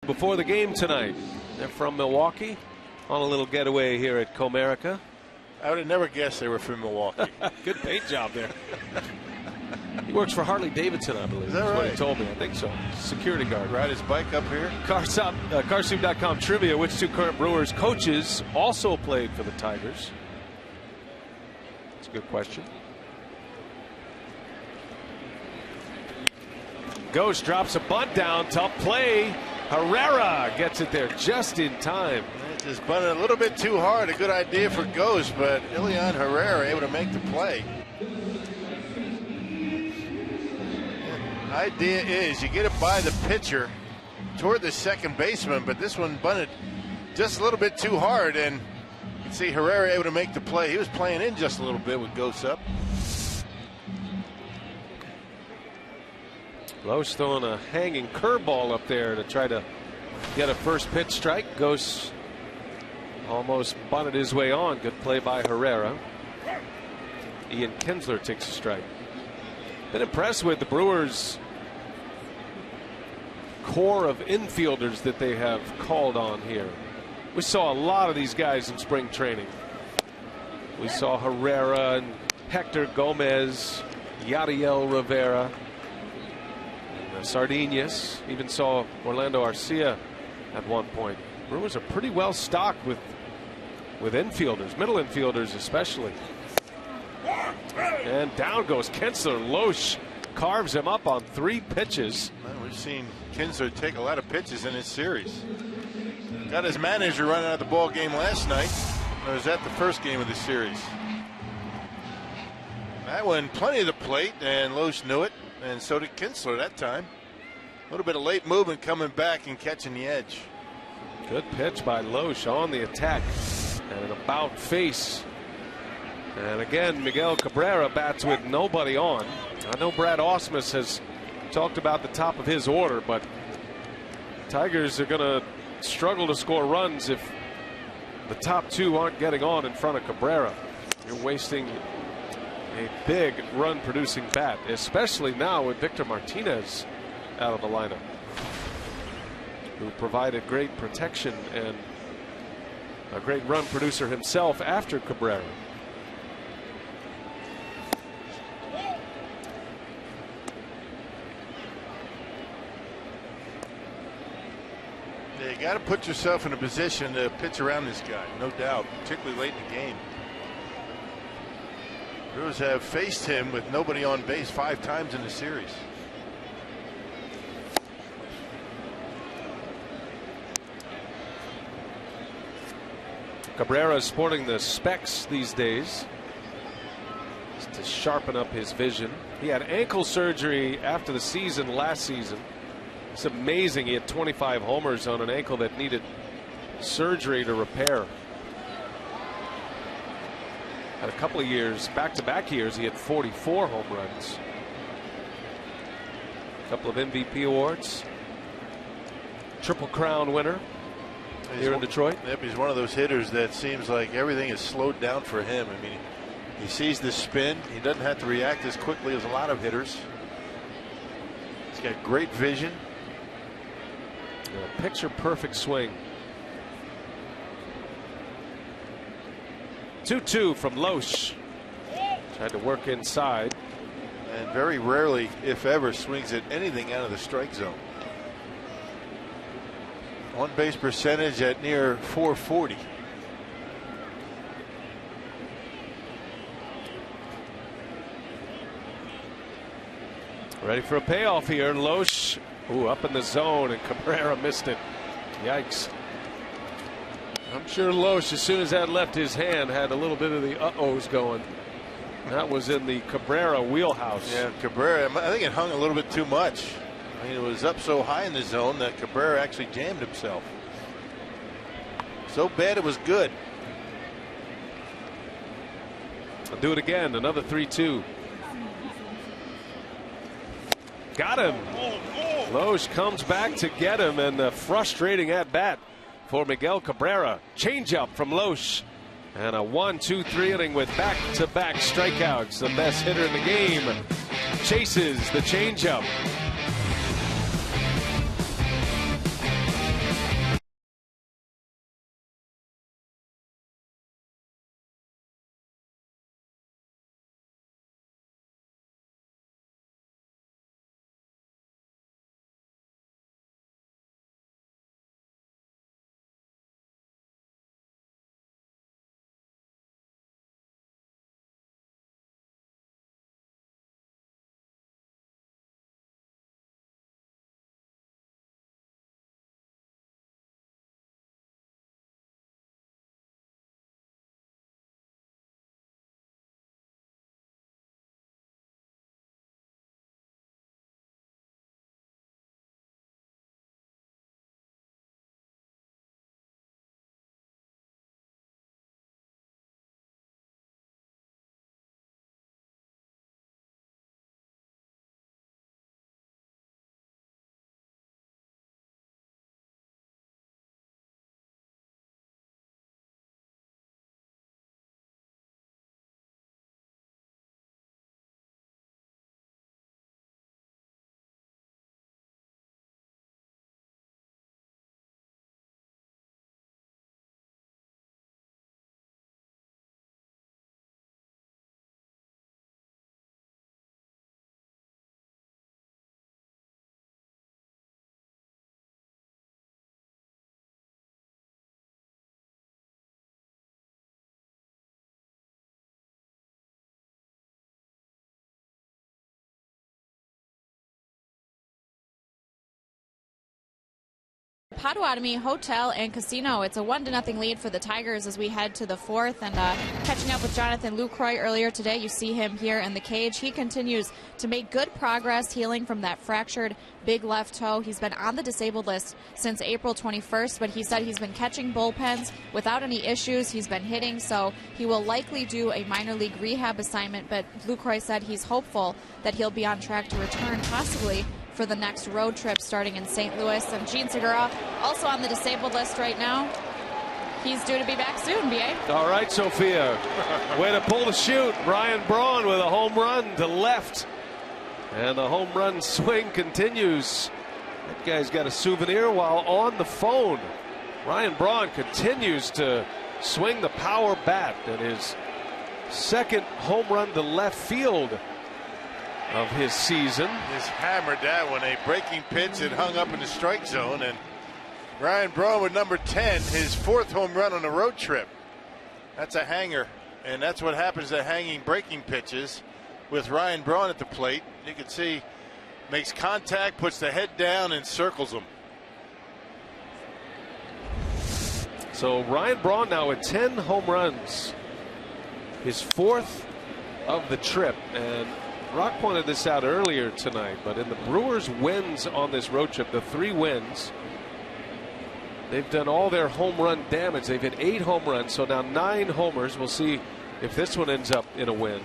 Before the game tonight. They're from Milwaukee on a little getaway here at Comerica. I would have never guessed they were from Milwaukee. Good paint job there. He works for Harley Davidson, I believe. Is that right? What he told me. I think so. Security guard. Ride his bike up here. Carsoup.com trivia. Which 2 current Brewers coaches also played for the Tigers? That's a good question. Ghost drops a bunt down. Tough play. Herrera gets it there just in time. Just bunted a little bit too hard. A good idea for Ghost, but Ilian Herrera able to make the play. The idea is you get it by the pitcher toward the second baseman, but this one bunted just a little bit too hard, and you can see Herrera able to make the play. He was playing in just a little bit with Ghost up. Loesch throwing a hanging curveball up there to try to get a first pitch strike. Ghost almost bunted his way on. Good play by Herrera. Ian Kinsler takes a strike. Been impressed with the Brewers' core of infielders that they have called on here. We saw a lot of these guys in spring training. We saw Herrera and Hector Gomez, Yadiel Rivera, and Sardinas. Even saw Orlando Arcia at one point. Brewers are pretty well stocked with infielders, middle infielders especially. And down goes Kinsler. Loesch carves him up on 3 pitches. Well, we've seen Kinsler take a lot of pitches in this series. Got his manager running out of the ball game last night. Or was that the first game of the series? That one, plenty of the plate, and Loesch knew it, and so did Kinsler that time. A little bit of late movement coming back and catching the edge. Good pitch by Loesch on the attack, and an about face. And again, Miguel Cabrera bats with nobody on. I know Brad Ausmus has talked about the top of his order, but Tigers are going to struggle to score runs if the top 2 aren't getting on in front of Cabrera. You're wasting a big run producing bat, especially now with Victor Martinez out of the lineup, who provided great protection and a great run producer himself after Cabrera. You got to put yourself in a position to pitch around this guy, no doubt, particularly late in the game. Brewers have faced him with nobody on base 5 times in the series. Cabrera is sporting the specs these days just to sharpen up his vision. He had ankle surgery after the season last season. It's amazing. He had 25 homers on an ankle that needed surgery to repair. Had a couple of years, back-to-back years, he had 44 home runs. A couple of MVP awards. Triple Crown winner here in Detroit. Yep, he's one of those hitters that seems like everything is slowed down for him. I mean, he sees the spin. He doesn't have to react as quickly as a lot of hitters. He's got great vision. A picture perfect swing. 2-2 from Loesch. Tried to work inside. And very rarely, if ever, swings at anything out of the strike zone. On base percentage at near .440. Ready for a payoff here. Loesch, up in the zone, and Cabrera missed it. Yikes. I'm sure Loesch, as soon as that left his hand, had a little bit of the uh-ohs going. That was in the Cabrera wheelhouse. Yeah, Cabrera, I think it hung a little bit too much. I mean, it was up so high in the zone that Cabrera actually jammed himself. So bad it was good. I'll do it again. Another 3-2. Got him. Loesch comes back to get him, and a frustrating at bat for Miguel Cabrera. Changeup from Loesch, and a 1-2-3 inning with back-to-back strikeouts. The best hitter in the game chases the changeup. Potawatomi Hotel and Casino. It's a 1-0 lead for the Tigers as we head to the 4th. And catching up with Jonathan Lucroy earlier today, you see him here in the cage. He continues to make good progress healing from that fractured big left toe. He's been on the disabled list since April 21st, but he said he's been catching bullpens without any issues. He's been hitting, so he will likely do a minor league rehab assignment. But Lucroy said he's hopeful that he'll be on track to return possibly for the next road trip starting in St. Louis. And Gene Segura also on the disabled list right now. He's due to be back soon, B.A. All right, Sophia. Way to pull the chute. Ryan Braun with a home run to left. And the home run swing continues. That guy's got a souvenir while on the phone. Ryan Braun continues to swing the power bat, and his second home run to left field of his season. Just hammered that one, a breaking pitch that hung up in the strike zone, and Ryan Braun with number 10, his 4th home run on a road trip. That's a hanger, and that's what happens to hanging breaking pitches with Ryan Braun at the plate. You can see makes contact, puts the head down, and circles him. So Ryan Braun now with 10 home runs, his 4th of the trip. And Rock pointed this out earlier tonight, but in the Brewers' wins on this road trip, the 3 wins, they've done all their home run damage. They've hit 8 home runs, so now 9 homers. We'll see if this one ends up in a win.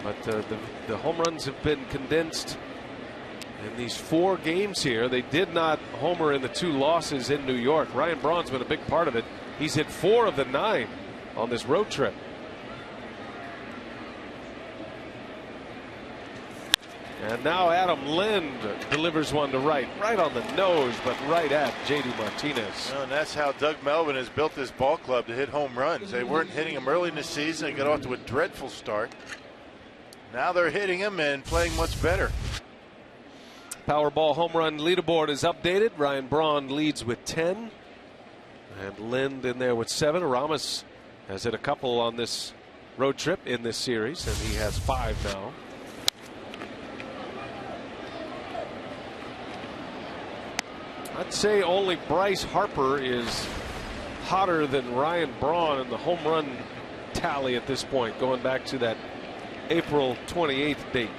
But the home runs have been condensed in these 4 games here. They did not homer in the 2 losses in New York. Ryan Braun's been a big part of it. He's hit 4 of the 9 on this road trip. And now Adam Lind delivers one to right on the nose, but right at J.D. Martinez. And that's how Doug Melvin has built this ball club to hit home runs. They weren't hitting them early in the season. They got off to a dreadful start. Now they're hitting him and playing much better. Powerball home run leaderboard is updated. Ryan Braun leads with 10. And Lind in there with 7. Ramos has hit a couple on this road trip in this series, and he has 5 now. I'd say only Bryce Harper is hotter than Ryan Braun in the home run tally at this point, going back to that April 28th date.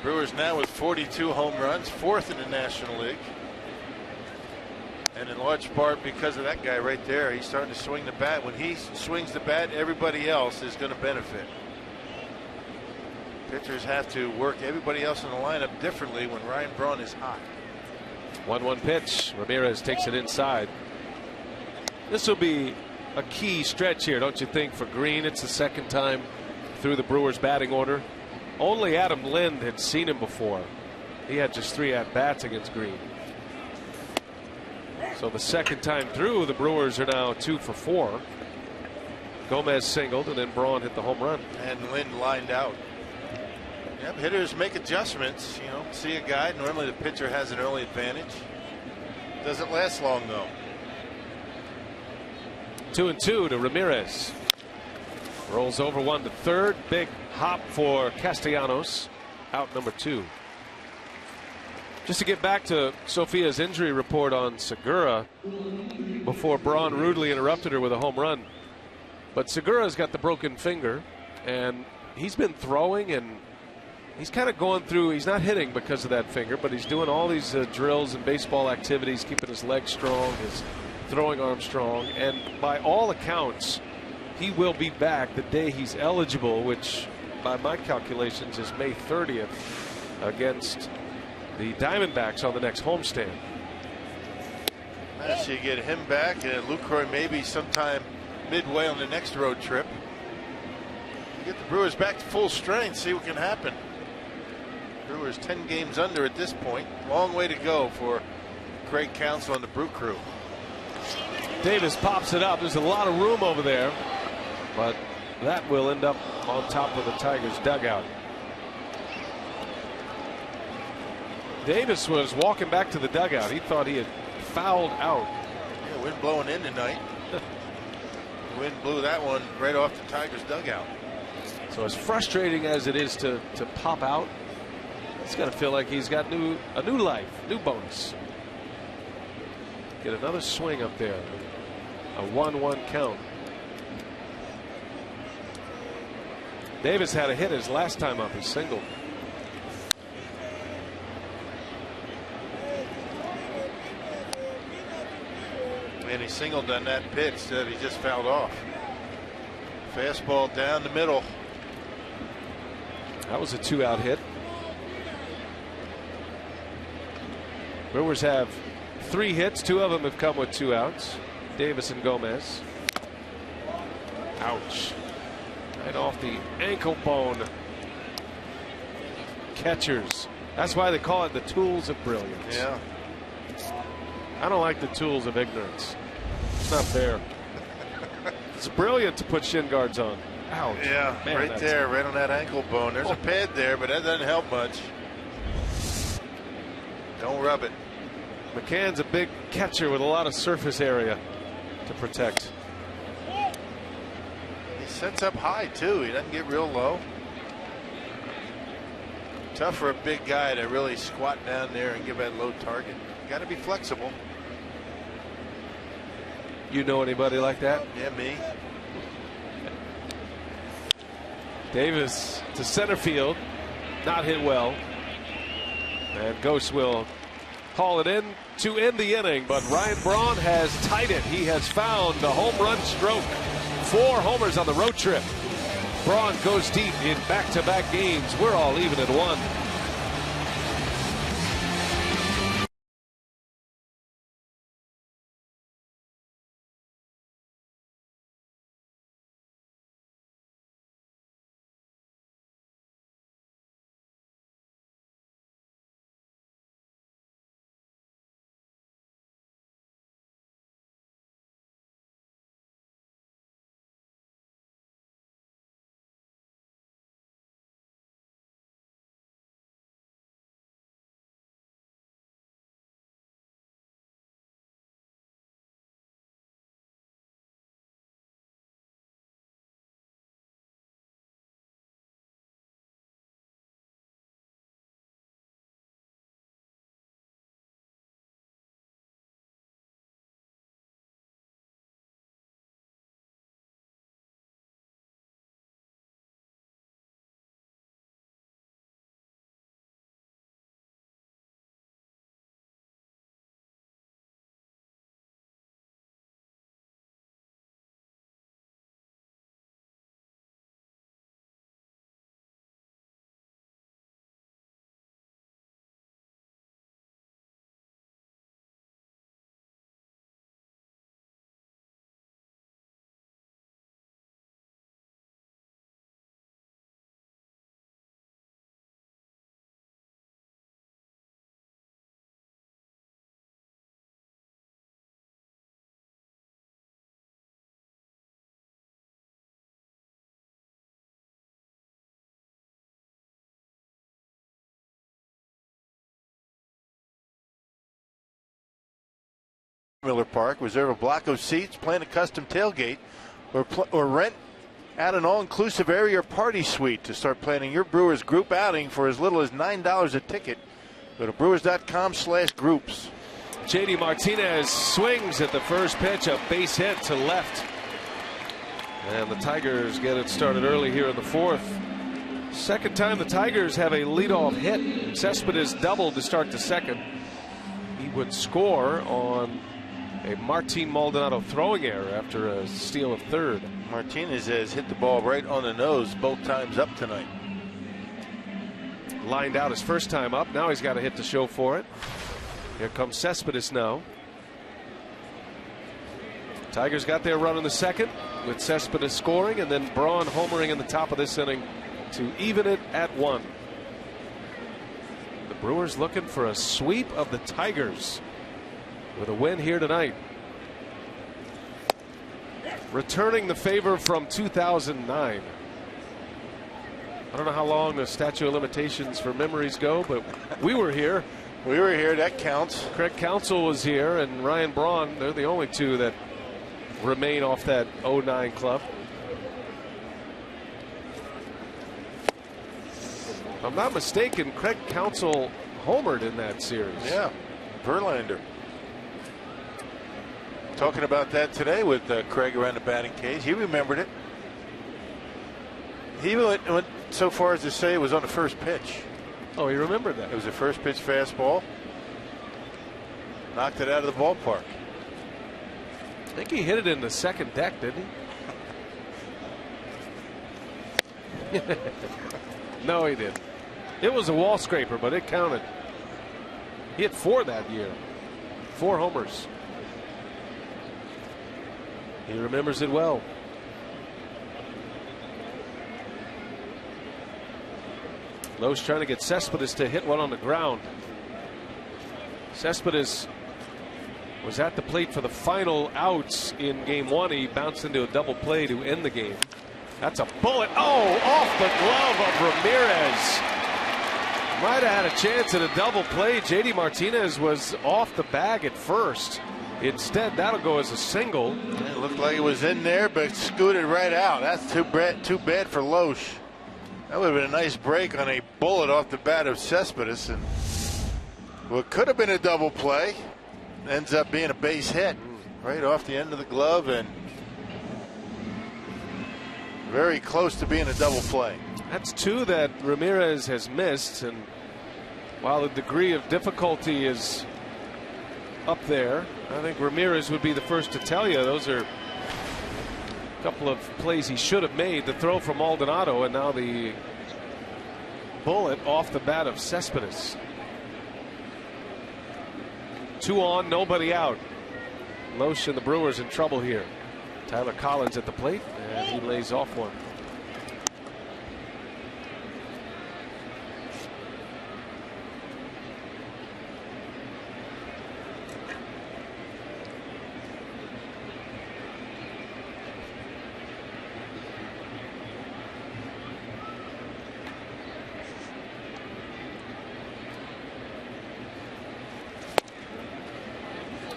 Brewers now with 42 home runs, 4th in the National League. And in large part because of that guy right there. He's starting to swing the bat. When he swings the bat, everybody else is going to benefit. Pitchers have to work everybody else in the lineup differently when Ryan Braun is hot. 1-1 pitch. Ramirez takes it inside. This will be a key stretch here, don't you think, for Green? It's the 2nd time through the Brewers batting order. Only Adam Lind had seen him before. He had just 3 at-bats against Green. So the 2nd time through, the Brewers are now 2 for 4. Gomez singled, and then Braun hit the home run. And Lind lined out. Yep, hitters make adjustments. You know, see a guy. Normally the pitcher has an early advantage. Doesn't last long though. 2-2 to Ramirez. Rolls over 1 to 3rd. Big hop for Castellanos. Out number 2. Just to get back to Sophia's injury report on Segura before Braun rudely interrupted her with a home run. But Segura's got the broken finger, and he's been throwing, and he's kind of going through. He's not hitting because of that finger, but he's doing all these drills and baseball activities, keeping his legs strong, his throwing arm strong, and by all accounts, he will be back the day he's eligible, which by my calculations is May 30th against the Diamondbacks on the next homestand. So you get him back, and Lucroy maybe sometime midway on the next road trip. You get the Brewers back to full strength, see what can happen. Brewers 10 games under at this point. Long way to go for Craig Counsell and the Brew Crew. Davis pops it up. There's a lot of room over there, but that will end up on top of the Tigers dugout. Davis was walking back to the dugout. He thought he had fouled out. Yeah, wind blowing in tonight. The wind blew that one right off the Tigers dugout. So as frustrating as it is to pop out, He's got to feel like he's got a new life, new bonus. Get another swing up there. A 1-1 count. Davis had a hit his last time up. He singled. And he singled on that pitch that he just fouled off. Fastball down the middle. That was a 2-out hit. Brewers have 3 hits. 2 of them have come with 2 outs. Davis and Gomez. Ouch. Right off the ankle bone. Catchers. That's why they call it the tools of brilliance. Yeah. I don't like the tools of ignorance. It's not fair. It's brilliant to put shin guards on. Ouch. Yeah, man, right there, right on that ankle bone. There's a pad there, but that doesn't help much. Don't rub it. McCann's a big catcher with a lot of surface area to protect. He sets up high, too. He doesn't get real low. Tough for a big guy to really squat down there and give that low target. Got to be flexible. You know anybody like that? Yeah, me. Davis to center field. Not hit well. And Ghost will haul it in to end the inning. But Ryan Braun has tied it. He has found the home run stroke. 4 homers on the road trip. Braun goes deep in back-to-back games. We're all even at 1. Miller Park. Reserve a block of seats, plan a custom tailgate, or rent out an all-inclusive area or party suite to start planning your Brewers group outing for as little as $9 a ticket. Go to brewers.com/groups. JD Martinez swings at the first pitch, a base hit to left. And the Tigers get it started early here in the 4th. Second time the Tigers have a leadoff hit. Cespedes doubled to start the 2nd. He would score on a Martin Maldonado throwing error after a steal of 3rd. Martinez has hit the ball right on the nose both times up tonight. Lined out his first time up. Now he's got a hit to show for it. Here comes Cespedes now. Tigers got their run in the 2nd with Cespedes scoring, and then Braun homering in the top of this inning to even it at 1. The Brewers looking for a sweep of the Tigers with a win here tonight. Returning the favor from 2009. I don't know how long the statute of limitations for memories go, but we were here. We were here. That counts. Craig Counsell was here, and Ryan Braun. They're the only 2 that remain off that 09 club. If I'm not mistaken, Craig Counsell homered in that series. Yeah, Verlander. Talking about that today with Craig around the batting cage. He remembered it. He went so far as to say it was on the first pitch. Oh, he remembered that. It was a first pitch fastball. Knocked it out of the ballpark. I think he hit it in the second deck, didn't he? No, he didn't. It was a wall scraper, but it counted. He hit 4 that year. 4 homers. He remembers it well. Lowe's trying to get Cespedes to hit one on the ground. Cespedes was at the plate for the final outs in game 1. He bounced into a double play to end the game. That's a bullet. Oh, off the glove of Ramirez. Might have had a chance at a double play. JD Martinez was off the bag at first. Instead, that'll go as a single. It looked like it was in there, but scooted right out. That's too bad for Loesch. That would have been a nice break on a bullet off the bat of Cespedes. And what could have been a double play ends up being a base hit right off the end of the glove and very close to being a double play. That's 2 that Ramirez has missed, and while the degree of difficulty is up there, I think Ramirez would be the first to tell you those are a couple of plays he should have made. The throw from Maldonado and now the bullet off the bat of Cespedes. 2 on, nobody out. Loesch and the Brewers in trouble here. Tyler Collins at the plate, and he lays off one.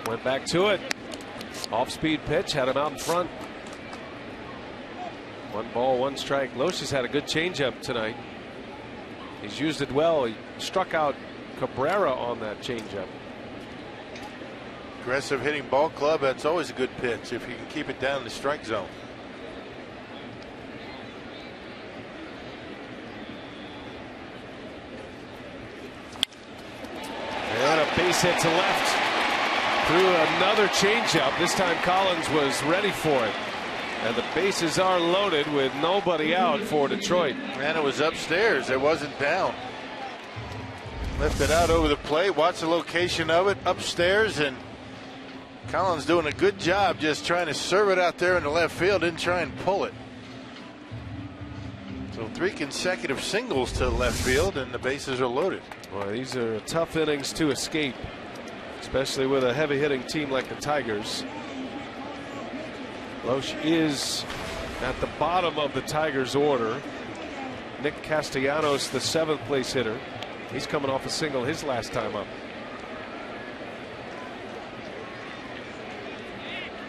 Went back to it. Off-speed pitch, had him out in front. 1 ball, 1 strike. Loesch has had a good changeup tonight. He's used it well. He struck out Cabrera on that changeup. Aggressive hitting ball club, that's always a good pitch if you can keep it down in the strike zone. And a base hit to left. Threw another changeup. This time Collins was ready for it. And the bases are loaded with nobody out for Detroit. And it was upstairs. It wasn't down. Lifted out over the plate. Watch the location of it. Upstairs. And Collins doing a good job just trying to serve it out there in the left field. Didn't try and pull it. So 3 consecutive singles to left field. And the bases are loaded. Well, these are tough innings to escape, especially with a heavy hitting team like the Tigers. Loesch is at the bottom of the Tigers order. Nick Castellanos, the 7th place hitter. He's coming off a single his last time up.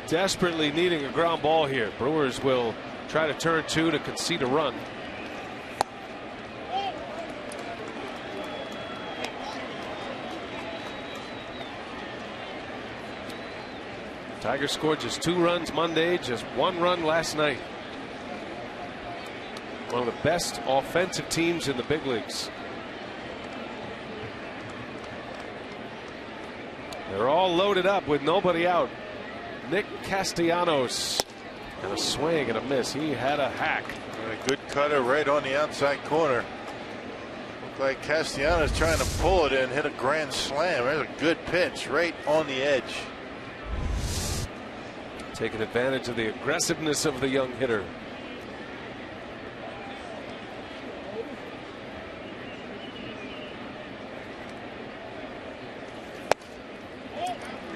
Desperately needing a ground ball here. Brewers will try to turn 2 to concede a run. Tigers scored just 2 runs Monday, just 1 run last night. One of the best offensive teams in the big leagues. They're all loaded up with nobody out. Nick Castellanos, and a swing and a miss. He had a hack. A good cutter right on the outside corner. Looked like Castellanos trying to pull it in, hit a grand slam. There's a good pitch right on the edge. Taking advantage of the aggressiveness of the young hitter.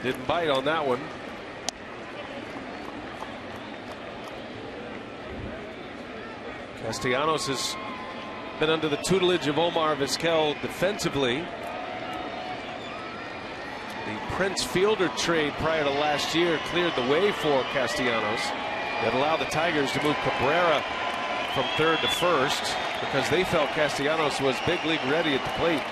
Didn't bite on that one. Castellanos has been under the tutelage of Omar Vizquel defensively. The Prince Fielder trade prior to last year cleared the way for Castellanos. That allowed the Tigers to move Cabrera from third to first because they felt Castellanos was big league ready at the plate.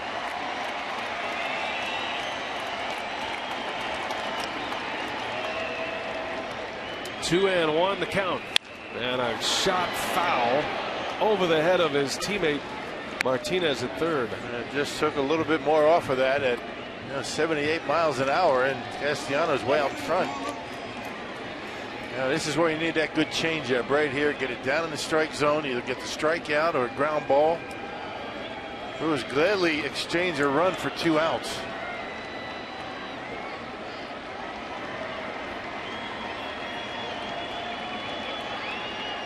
Two and one the count, and a shot foul over the head of his teammate Martinez at third. And it just took a little bit more off of that at 78 miles an hour, and Castellanos way out front. Now this is where you need that good changeup right here. Get it down in the strike zone, either get the strikeout or a ground ball. Brewers gladly exchange a run for 2 outs.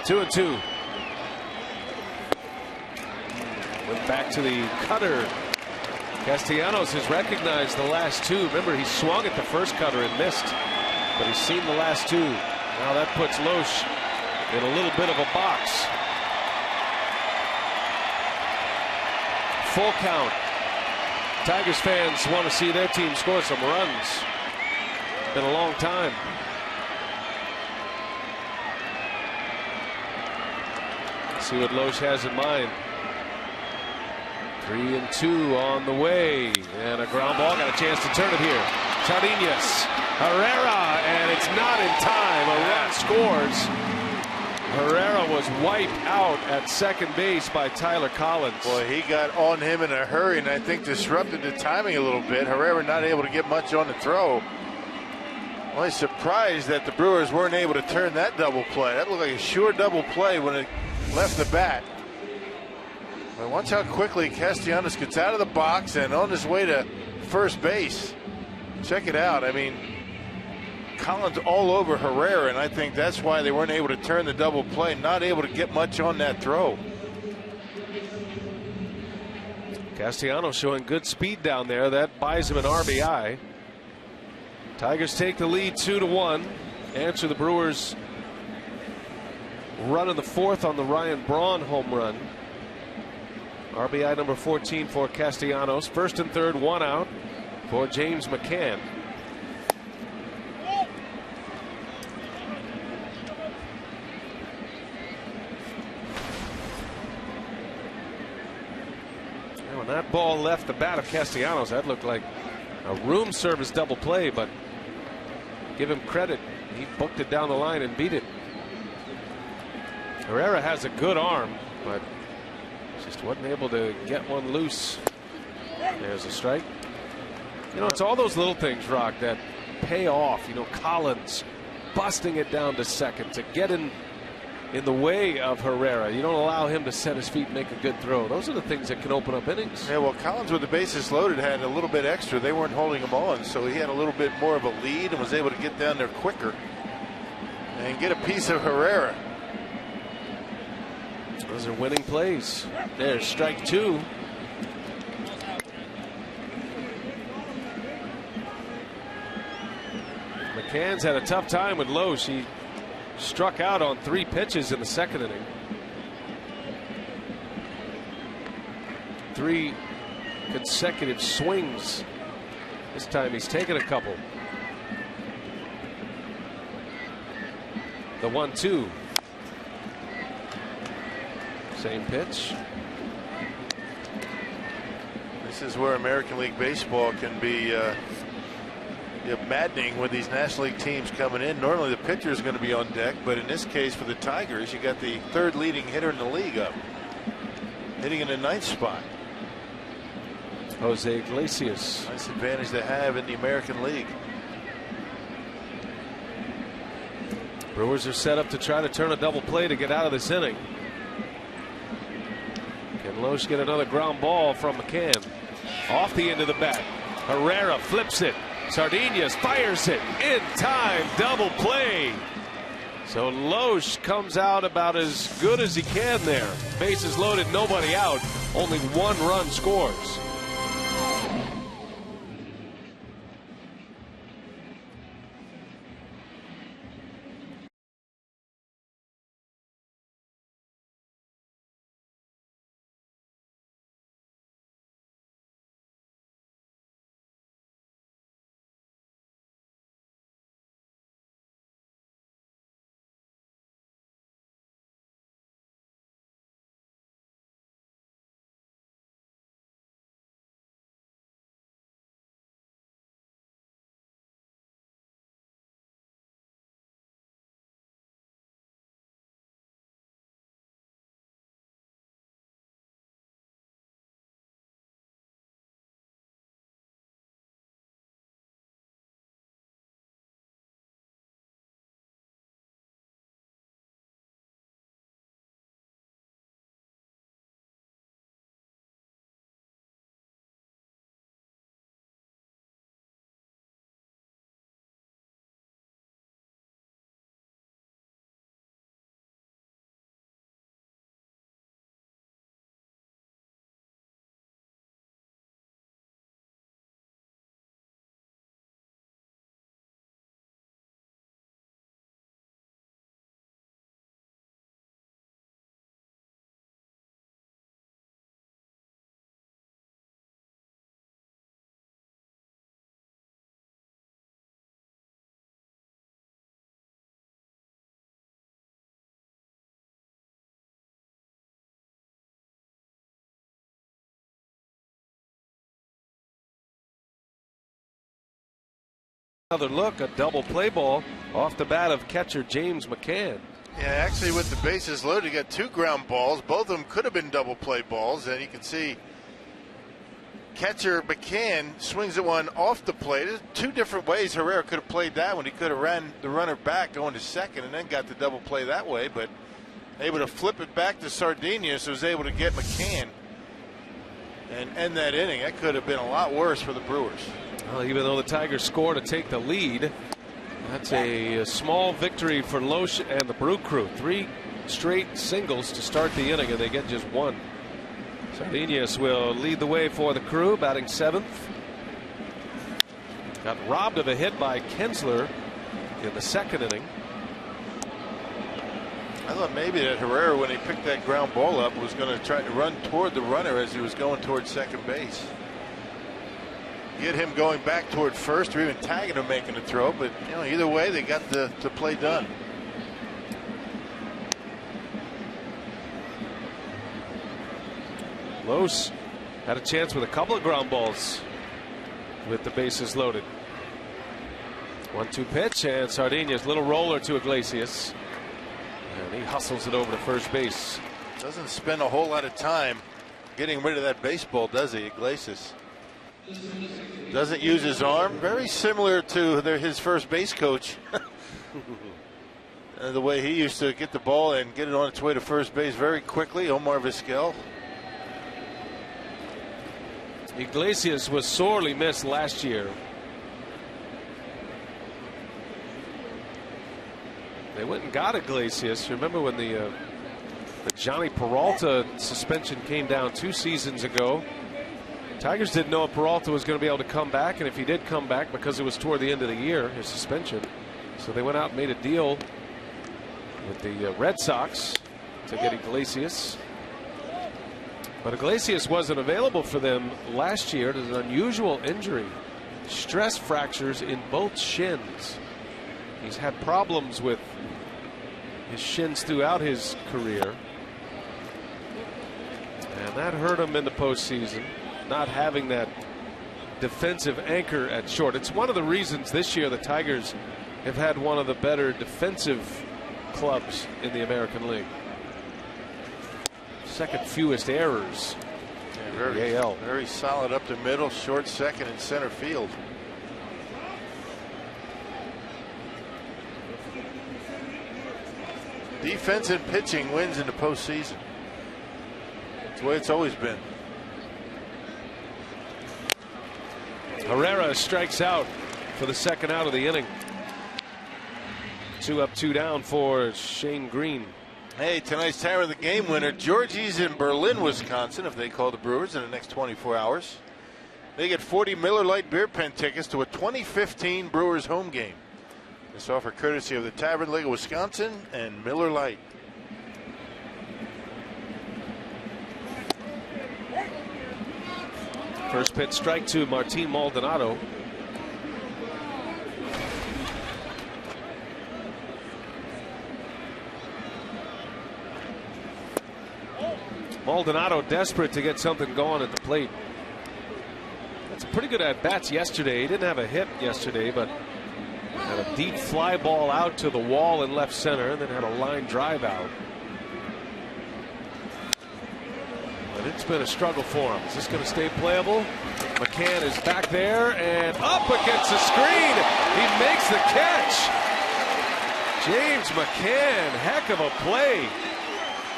Two and two. Went back to the cutter. Castellanos has recognized the last two. Remember, he swung at the first cutter and missed, but he's seen the last two. Now that puts Loesch in a little bit of a box. Full count. Tigers fans want to see their team score some runs. Been a long time. See what Loesch has in mind. 3 and 2 on the way, and a ground ball. Got a chance to turn it here. Sardinas, Herrera, and it's not in time. A run scores. Herrera was wiped out at second base by Tyler Collins. Boy, he got on him in a hurry, and I think disrupted the timing a little bit. Herrera not able to get much on the throw. Well, he's surprised that the Brewers weren't able to turn that double play. That looked like a sure double play when it left the bat. But watch how quickly Castellanos gets out of the box and on his way to first base. Check it out. I mean, Collins all over Herrera, and I think that's why they weren't able to turn the double play. Not able to get much on that throw. Castellanos showing good speed down there. That buys him an RBI. Tigers take the lead 2-1. Answer the Brewers' run in the fourth on the Ryan Braun home run. RBI number 14 for Castellanos. First and third, 1 out for James McCann. And when that ball left the bat of Castellanos, that looked like a room service double play, but give him credit. He booked it down the line and beat it. Herrera has a good arm, but just wasn't able to get one loose. There's a strike. You know, it's all those little things, Rock, that pay off. You know, Collins busting it down to second to get in the way of Herrera. You don't allow him to set his feet and make a good throw. Those are the things that can open up innings. Yeah, well, Collins with the bases loaded had a little bit extra. They weren't holding him on, so he had a little bit more of a lead and was able to get down there quicker and get a piece of Herrera. Those are winning plays. There's strike two. McCann's had a tough time with Loesch. He struck out on 3 pitches in the second inning. 3 consecutive swings. This time he's taken a couple. The 1-2. Same pitch. This is where American League Baseball can be maddening with these National League teams coming in. Normally the pitcher is going to be on deck, but in this case for the Tigers, you got the 3rd leading hitter in the league up, hitting in the 9th spot. Jose Iglesias. Nice advantage to have in the American League. Brewers are set up to try to turn a double play to get out of this inning. Can Loesch get another ground ball from McCann? Off the end of the bat. Herrera flips it. Sardinas fires it in time. Double play. So Loesch comes out about as good as he can there. Bases loaded, nobody out. Only 1 run scores. Another look, a double play ball off the bat of catcher James McCann. Yeah, actually with the bases loaded, you got 2 ground balls. Both of them could have been double play balls, and you can see catcher McCann swings at one off the plate. There's 2 different ways Herrera could have played that one. He could have ran the runner back going to second and then got the double play that way, but able to flip it back to Sardinha, so was able to get McCann and end that inning. That could have been a lot worse for the Brewers. Well, even though the Tigers score to take the lead, that's a small victory for Loesch and the Brew Crew. 3 straight singles to start the inning, and they get just 1. Sardinha will lead the way for the Crew, batting 7th. Got robbed of a hit by Kinsler in the 2nd inning. I thought maybe that Herrera, when he picked that ground ball up, was going to try to run toward the runner as he was going toward second base. Get him going back toward first, or even tagging him making the throw, but you know, either way they got the play done. Loesch had a chance with a couple of ground balls with the bases loaded. 1-2 pitch, and Sardinha's little roller to Iglesias, and he hustles it over to first base. Doesn't spend a whole lot of time getting rid of that baseball, does he, Iglesias? Doesn't use his arm. Very similar to his first base coach. The way he used to get the ball and get it on its way to first base very quickly, Omar Vizquel. Iglesias was sorely missed last year. They went and got Iglesias. Remember when the Johnny Peralta suspension came down 2 seasons ago? Tigers didn't know if Peralta was going to be able to come back, and if he did come back, because it was toward the end of the year, his suspension. So they went out and made a deal with the Red Sox to get Iglesias. But Iglesias wasn't available for them last year. It was an unusual injury. Stress fractures in both shins. He's had problems with his shins throughout his career, and that hurt him in the postseason, not having that defensive anchor at short. It's one of the reasons this year the Tigers have had one of the better defensive clubs in the American League. 2nd fewest errors in the AL. Very solid up the middle, short, second, and center field. Defense and pitching wins in the postseason. That's the way it's always been. Herrera strikes out for the 2nd out of the inning. 2 up, 2 down for Shane Green. Hey, tonight's tower of the game winner, Georgie's in Berlin, Wisconsin, if they call the Brewers in the next 24 hours. They get 40 Miller Lite beer pen tickets to a 2015 Brewers home game. This offer courtesy of the Tavern League of Wisconsin and Miller Lite. First pitch strike to Martin Maldonado. Maldonado desperate to get something going at the plate. That's a pretty good at bats yesterday. He didn't have a hit yesterday, but had a deep fly ball out to the wall in left center, and then had a line drive out. But it's been a struggle for him. Is this going to stay playable? McCann is back there and up against the screen. He makes the catch. James McCann, heck of a play.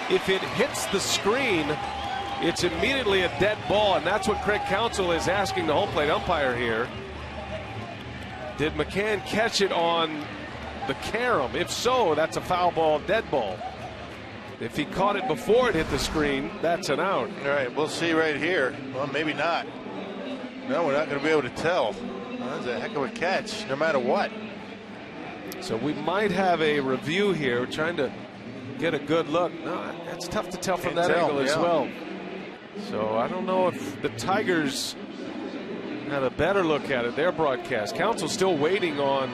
If it hits the screen, it's immediately a dead ball, and that's what Craig Counsell is asking the home plate umpire here. Did McCann catch it on the carom? If so, that's a foul ball, dead ball. If he caught it before it hit the screen, that's an out. All right, we'll see right here. Well, maybe not. No, we're not going to be able to tell. That's a heck of a catch, no matter what. So we might have a review here. We're trying to get a good look. No, that's tough to tell from that angle as well. So I don't know if the Tigers had a better look at it, their broadcast. Counsell's still waiting on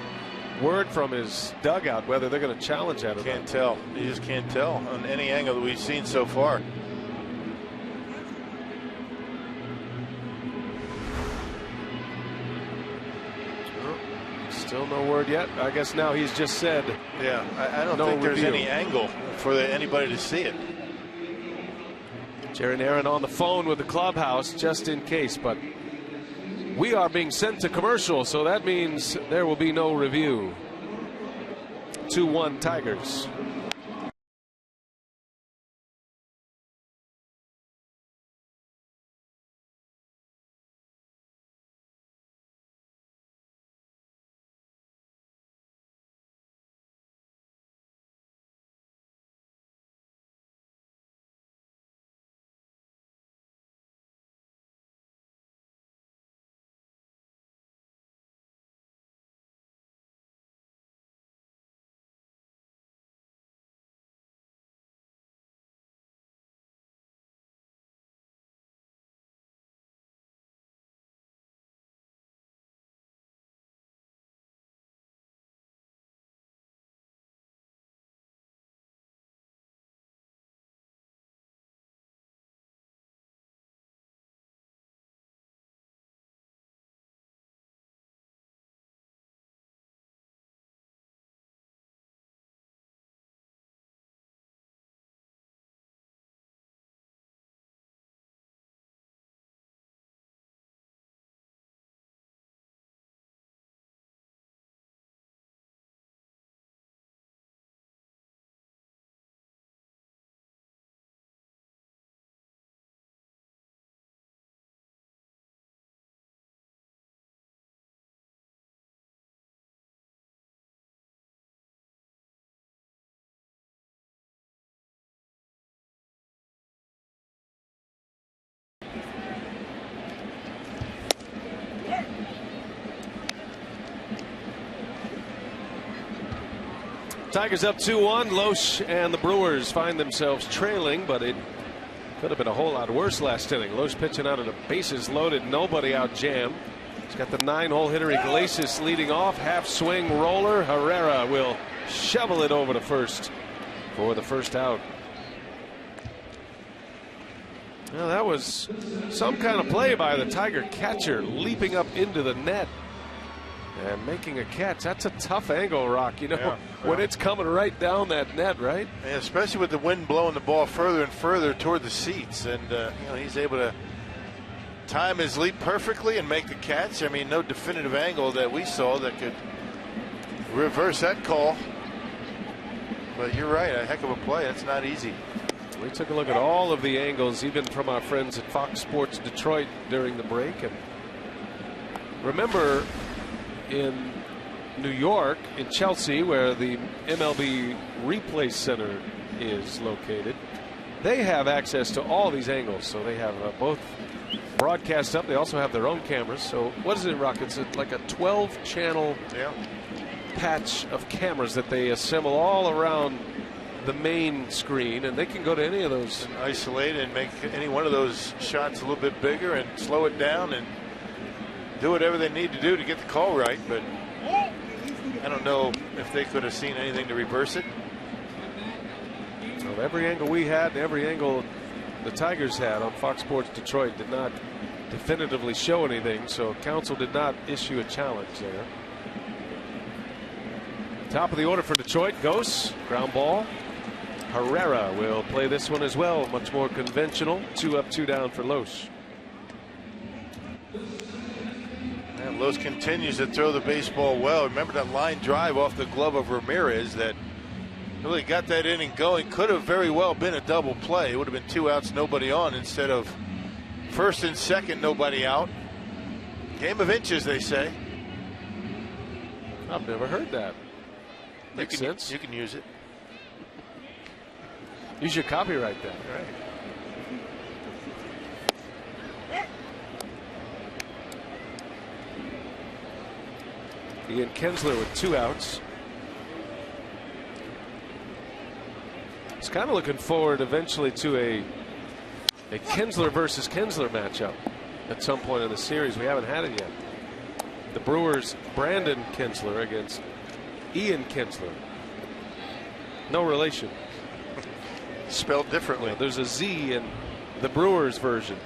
word from his dugout whether they're going to challenge that or not. Can't tell. You just can't tell on any angle that we've seen so far. Still no word yet. I guess now he's just said. Yeah, I don't no think there's review. any angle for anybody to see it. Jaron Aaron on the phone with the clubhouse just in case, but we are being sent to commercial, so that means there will be no review. 2-1 Tigers. Tigers up 2-1. Loesch and the Brewers find themselves trailing, but it could have been a whole lot worse last inning. Loesch pitching out of the bases loaded, nobody out jam. He's got the 9-hole hitter Iglesias leading off. Half swing roller. Herrera will shovel it over to first for the first out. Well, that was some kind of play by the Tiger catcher, leaping up into the net and making a catch. That's a tough angle, Rock, you know, when it's coming right down that net, right? Yeah, especially with the wind blowing the ball further and further toward the seats. And, you know, he's able to time his leap perfectly and make the catch. I mean, no definitive angle that we saw that could reverse that call. But you're right, a heck of a play. That's not easy. We took a look at all of the angles, even from our friends at Fox Sports Detroit during the break. And remember, in New York, in Chelsea, where the MLB Replay Center is located, they have access to all these angles. So they have both broadcast up. They also have their own cameras. So what is it, Rock? It's like a 12-channel patch of cameras that they assemble all around the main screen, and they can go to any of those and isolate and make any one of those shots a little bit bigger and slow it down and do whatever they need to do to get the call right. But I don't know if they could have seen anything to reverse it. Well, every angle we had, every angle the Tigers had on Fox Sports Detroit did not definitively show anything, so counsel did not issue a challenge there. Top of the order for Detroit goes ground ball. Herrera will play this one as well, much more conventional. 2 up, 2 down for Loesch. And Loesch continues to throw the baseball well. Remember that line drive off the glove of Ramirez that really got that inning going. Could have very well been a double play. It would have been 2 outs, nobody on, instead of first and second, nobody out. Game of inches, they say. I've never heard that. Makes sense. You can use it. Use your copyright that. Right. Ian Kinsler with 2 outs. He's kind of looking forward eventually to a Kinsler versus Kinsler matchup at some point in the series. We haven't had it yet. The Brewers' Brandon Kinsler against Ian Kinsler. No relation. Spelled differently. Yeah, there's a Z in the Brewers version.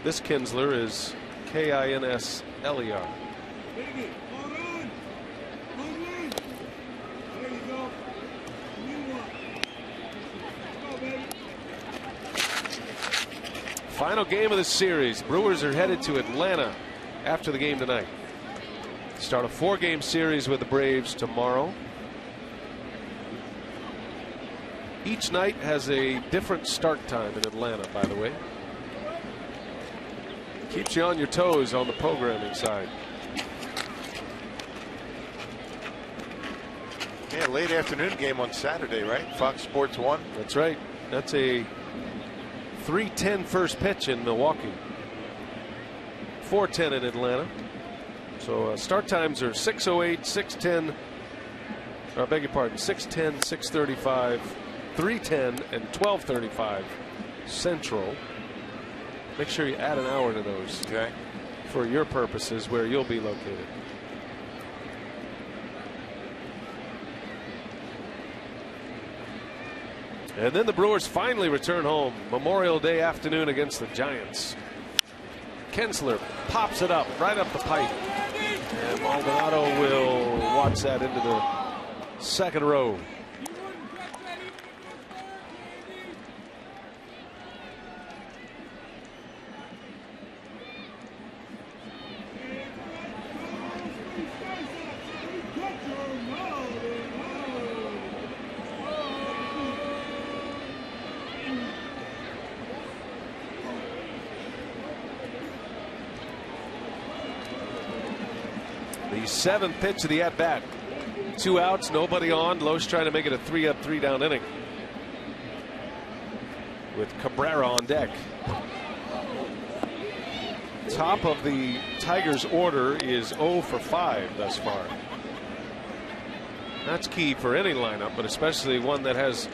This Kinsler is Kinsler. Final game of the series. Brewers are headed to Atlanta after the game tonight. Start a 4-game series with the Braves tomorrow. Each night has a different start time in Atlanta, by the way. Keeps you on your toes on the programming side. Yeah, late afternoon game on Saturday, right? Fox Sports 1. That's right. That's a 3:10 first pitch in Milwaukee. 4:10 in Atlanta. So start times are 6:08, 6:10. I beg your pardon, 6:10, 6:35, 3:10, and 12:35 Central. Make sure you add an hour to those. Okay. For your purposes, where you'll be located. And then the Brewers finally return home Memorial Day afternoon against the Giants. Kinsler pops it up right up the pipe. And Maldonado will watch that into the second row. The 7th pitch of the at-bat. 2 outs, nobody on. Lowe's trying to make it a 3-up, 3-down inning with Cabrera on deck. Top of the Tigers order is 0 for 5 thus far. That's key for any lineup, but especially one that has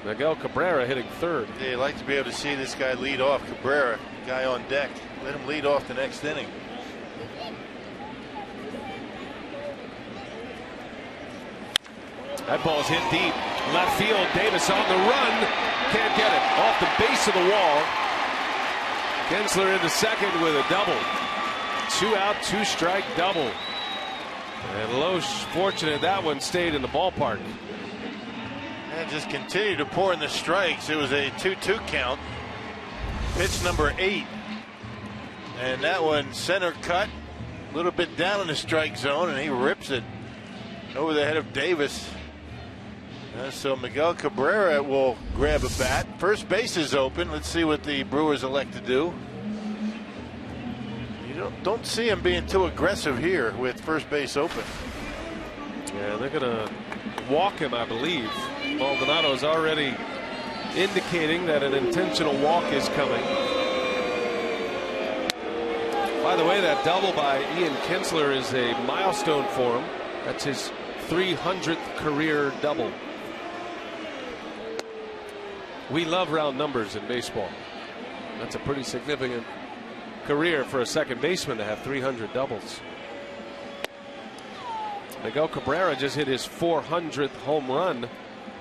Miguel Cabrera hitting third. Yeah, you'd like to be able to see this guy lead off. Cabrera, guy on deck. Let him lead off the next inning. That ball's hit deep. Left field. Davis on the run. Can't get it. Off the base of the wall. Kinsler into second with a double. 2 out, 2 strike double. And Loesch, fortunate that one stayed in the ballpark. And just continued to pour in the strikes. It was a 2-2 count. Pitch number 8. And that one center cut. A little bit down in the strike zone, and he rips it over the head of Davis. So Miguel Cabrera will grab a bat. First base is open. Let's see what the Brewers elect to do. You don't see him being too aggressive here with first base open. Yeah, they're going to walk him, I believe. Maldonado is already indicating that an intentional walk is coming. By the way, that double by Ian Kinsler is a milestone for him. That's his 300th career double. We love round numbers in baseball. That's a pretty significant career for a second baseman to have 300 doubles. Miguel Cabrera just hit his 400th home run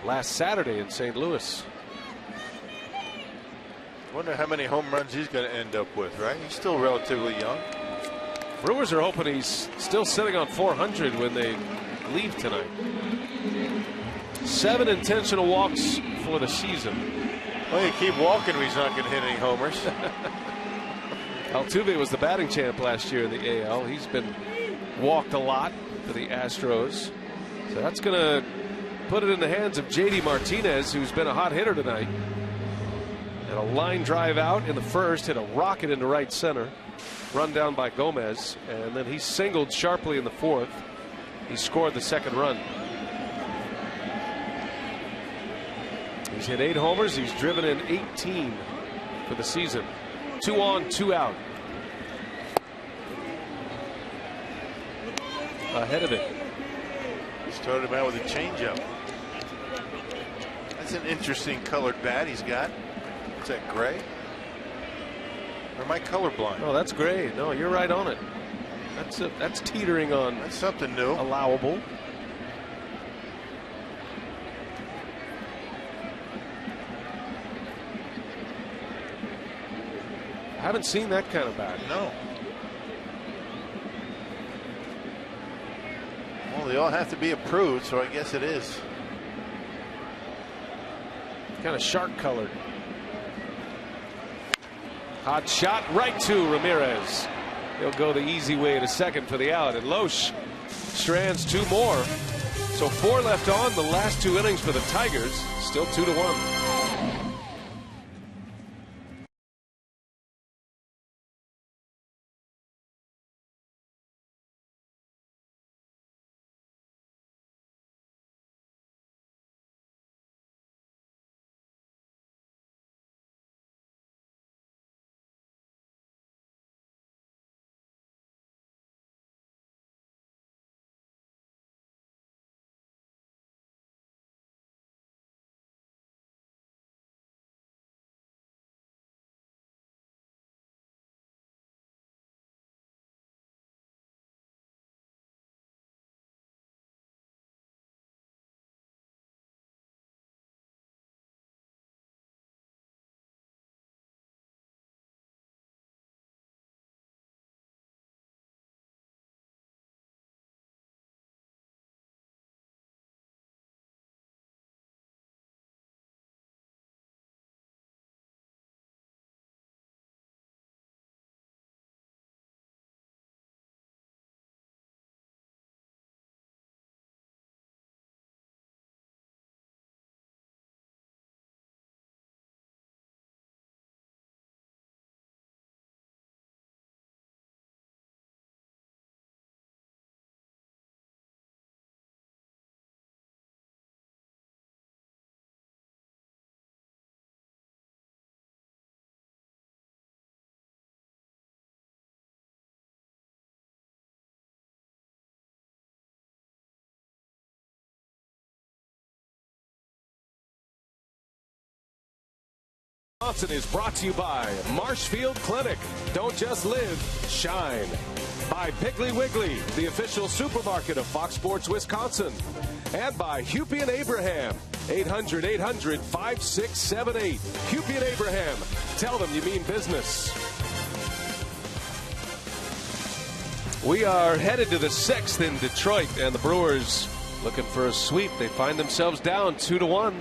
last Saturday in St. Louis. Wonder how many home runs he's going to end up with, right? He's still relatively young. Brewers are hoping he's still sitting on 400 when they leave tonight. 7 intentional walks for the season. Well, you keep walking, he's not going to hit any homers. Altuve was the batting champ last year in the AL. He's been walked a lot for the Astros. So that's going to put it in the hands of JD Martinez, who's been a hot hitter tonight. And a line drive out in the first, hit a rocket into right center. Run down by Gomez, and then he singled sharply in the fourth. He scored the second run. He's hit 8 homers. He's driven in 18 for the season. 2 on, 2 out. Ahead of it. He started him out with a changeup. That's an interesting colored bat he's got. Is that gray? Or am I colorblind? Oh, that's gray. No, you're right on it. That's teetering on. That's something new. Allowable. I haven't seen that kind of bat. No. Well, they all have to be approved, so I guess it is. Kind of shark colored. Hot shot right to Ramirez. He'll go the easy way to second for the out, and Loesch strands 2 more. So 4 left on the last 2 innings for the Tigers. Still 2-1. Johnson is brought to you by Marshfield Clinic. Don't just live, shine. By Piggly Wiggly, the official supermarket of Fox Sports Wisconsin. And by Hupy and Abraham. 800-800-5678. Hupy and Abraham. Tell them you mean business. We are headed to the 6th in Detroit, and the Brewers looking for a sweep. They find themselves down 2-1.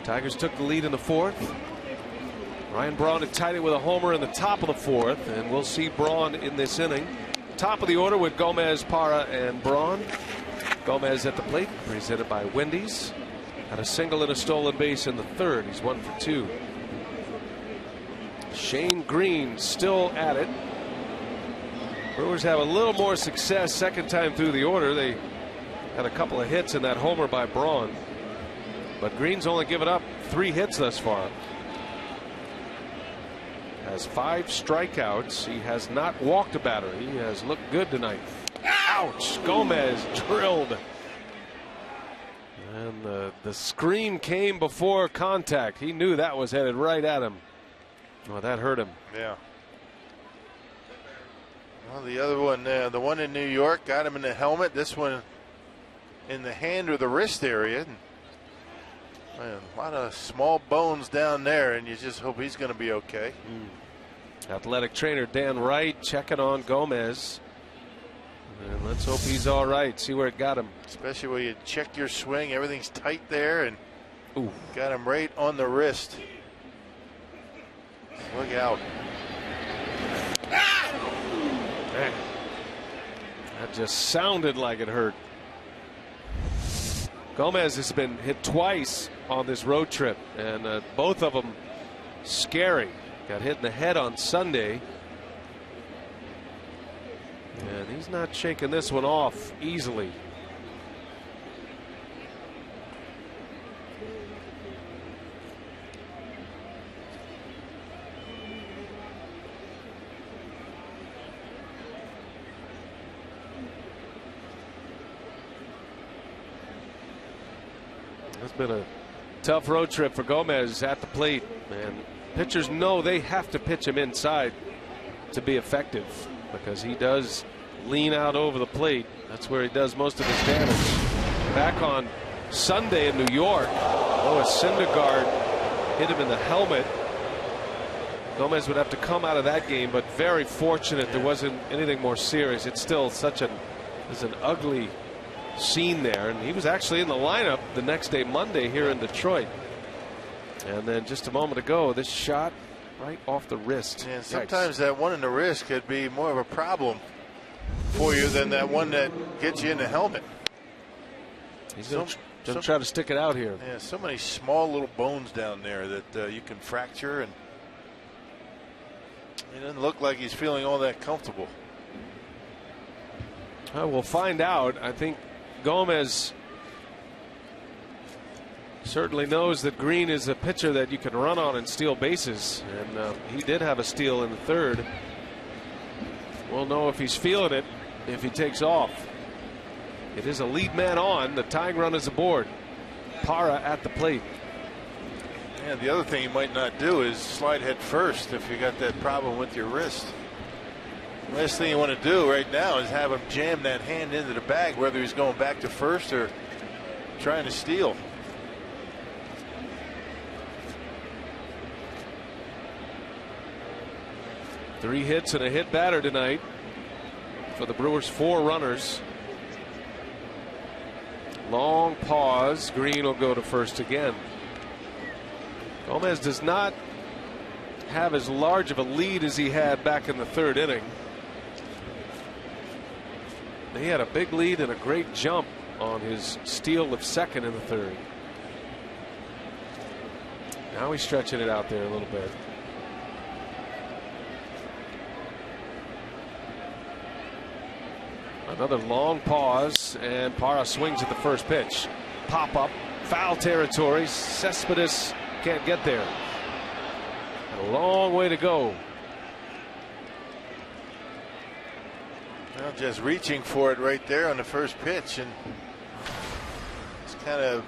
Tigers took the lead in the 4th. Ryan Braun had tied it with a homer in the top of the 4th, and we'll see Braun in this inning. Top of the order with Gomez, Parra, and Braun. Gomez at the plate, presented by Wendy's. Had a single and a stolen base in the 3rd. He's 1 for 2. Shane Green still at it. Brewers have a little more success second time through the order. They had a couple of hits in that homer by Braun, but Green's only given up 3 hits thus far. Has 5 strikeouts. He has not walked a batter. He has looked good tonight. Ouch! Gomez drilled. And the scream came before contact. He knew that was headed right at him. Oh, that hurt him. Yeah. Well, the other one, the one in New York, got him in the helmet. This one in the hand or the wrist area. Man, a lot of small bones down there, and you just hope he's going to be okay. Athletic trainer Dan Wright checking on Gomez. And let's hope he's all right. See where it got him. Especially when you check your swing, everything's tight there, and got him right on the wrist. Look out. Man, that just sounded like it hurt. Gomez has been hit twice on this road trip, and both of them scary. Got hit in the head on Sunday, and he's not shaking this one off easily. It's been a tough road trip for Gomez at the plate, and pitchers know they have to pitch him inside to be effective, because he does lean out over the plate. That's where he does most of his damage. Back on Sunday in New York, Noah Syndergaard hit him in the helmet. Gomez would have to come out of that game, but very fortunate there wasn't anything more serious. It's still such an ugly scene there, and he was actually in the lineup the next day, Monday, here in Detroit. And then just a moment ago, this shot right off the wrist. And sometimes that one in the wrist could be more of a problem for you than that one that gets you in the helmet. He's going to try to stick it out here. Yeah, so many small little bones down there that you can fracture, and it doesn't look like he's feeling all that comfortable. We'll find out. I think Gomez certainly knows that Green is a pitcher that you can run on and steal bases, and he did have a steal in the third. We'll know if he's feeling it if he takes off. It is a lead man on. The tying run is aboard. Parra at the plate. Yeah, the other thing you might not do is slide head first if you got that problem with your wrist. Last thing you want to do right now is have him jam that hand into the bag, whether he's going back to first or trying to steal. Three hits and a hit batter tonight for the Brewers. 4 runners. Long pause. Green will go to first again. Gomez does not have as large of a lead as he had back in the third inning. He had a big lead and a great jump on his steal of second in the third. Now he's stretching it out there a little bit. Another long pause, and Parra swings at the first pitch. Pop up, foul territory. Cespedes can't get there. A long way to go. Well, just reaching for it right there on the first pitch, and just kind of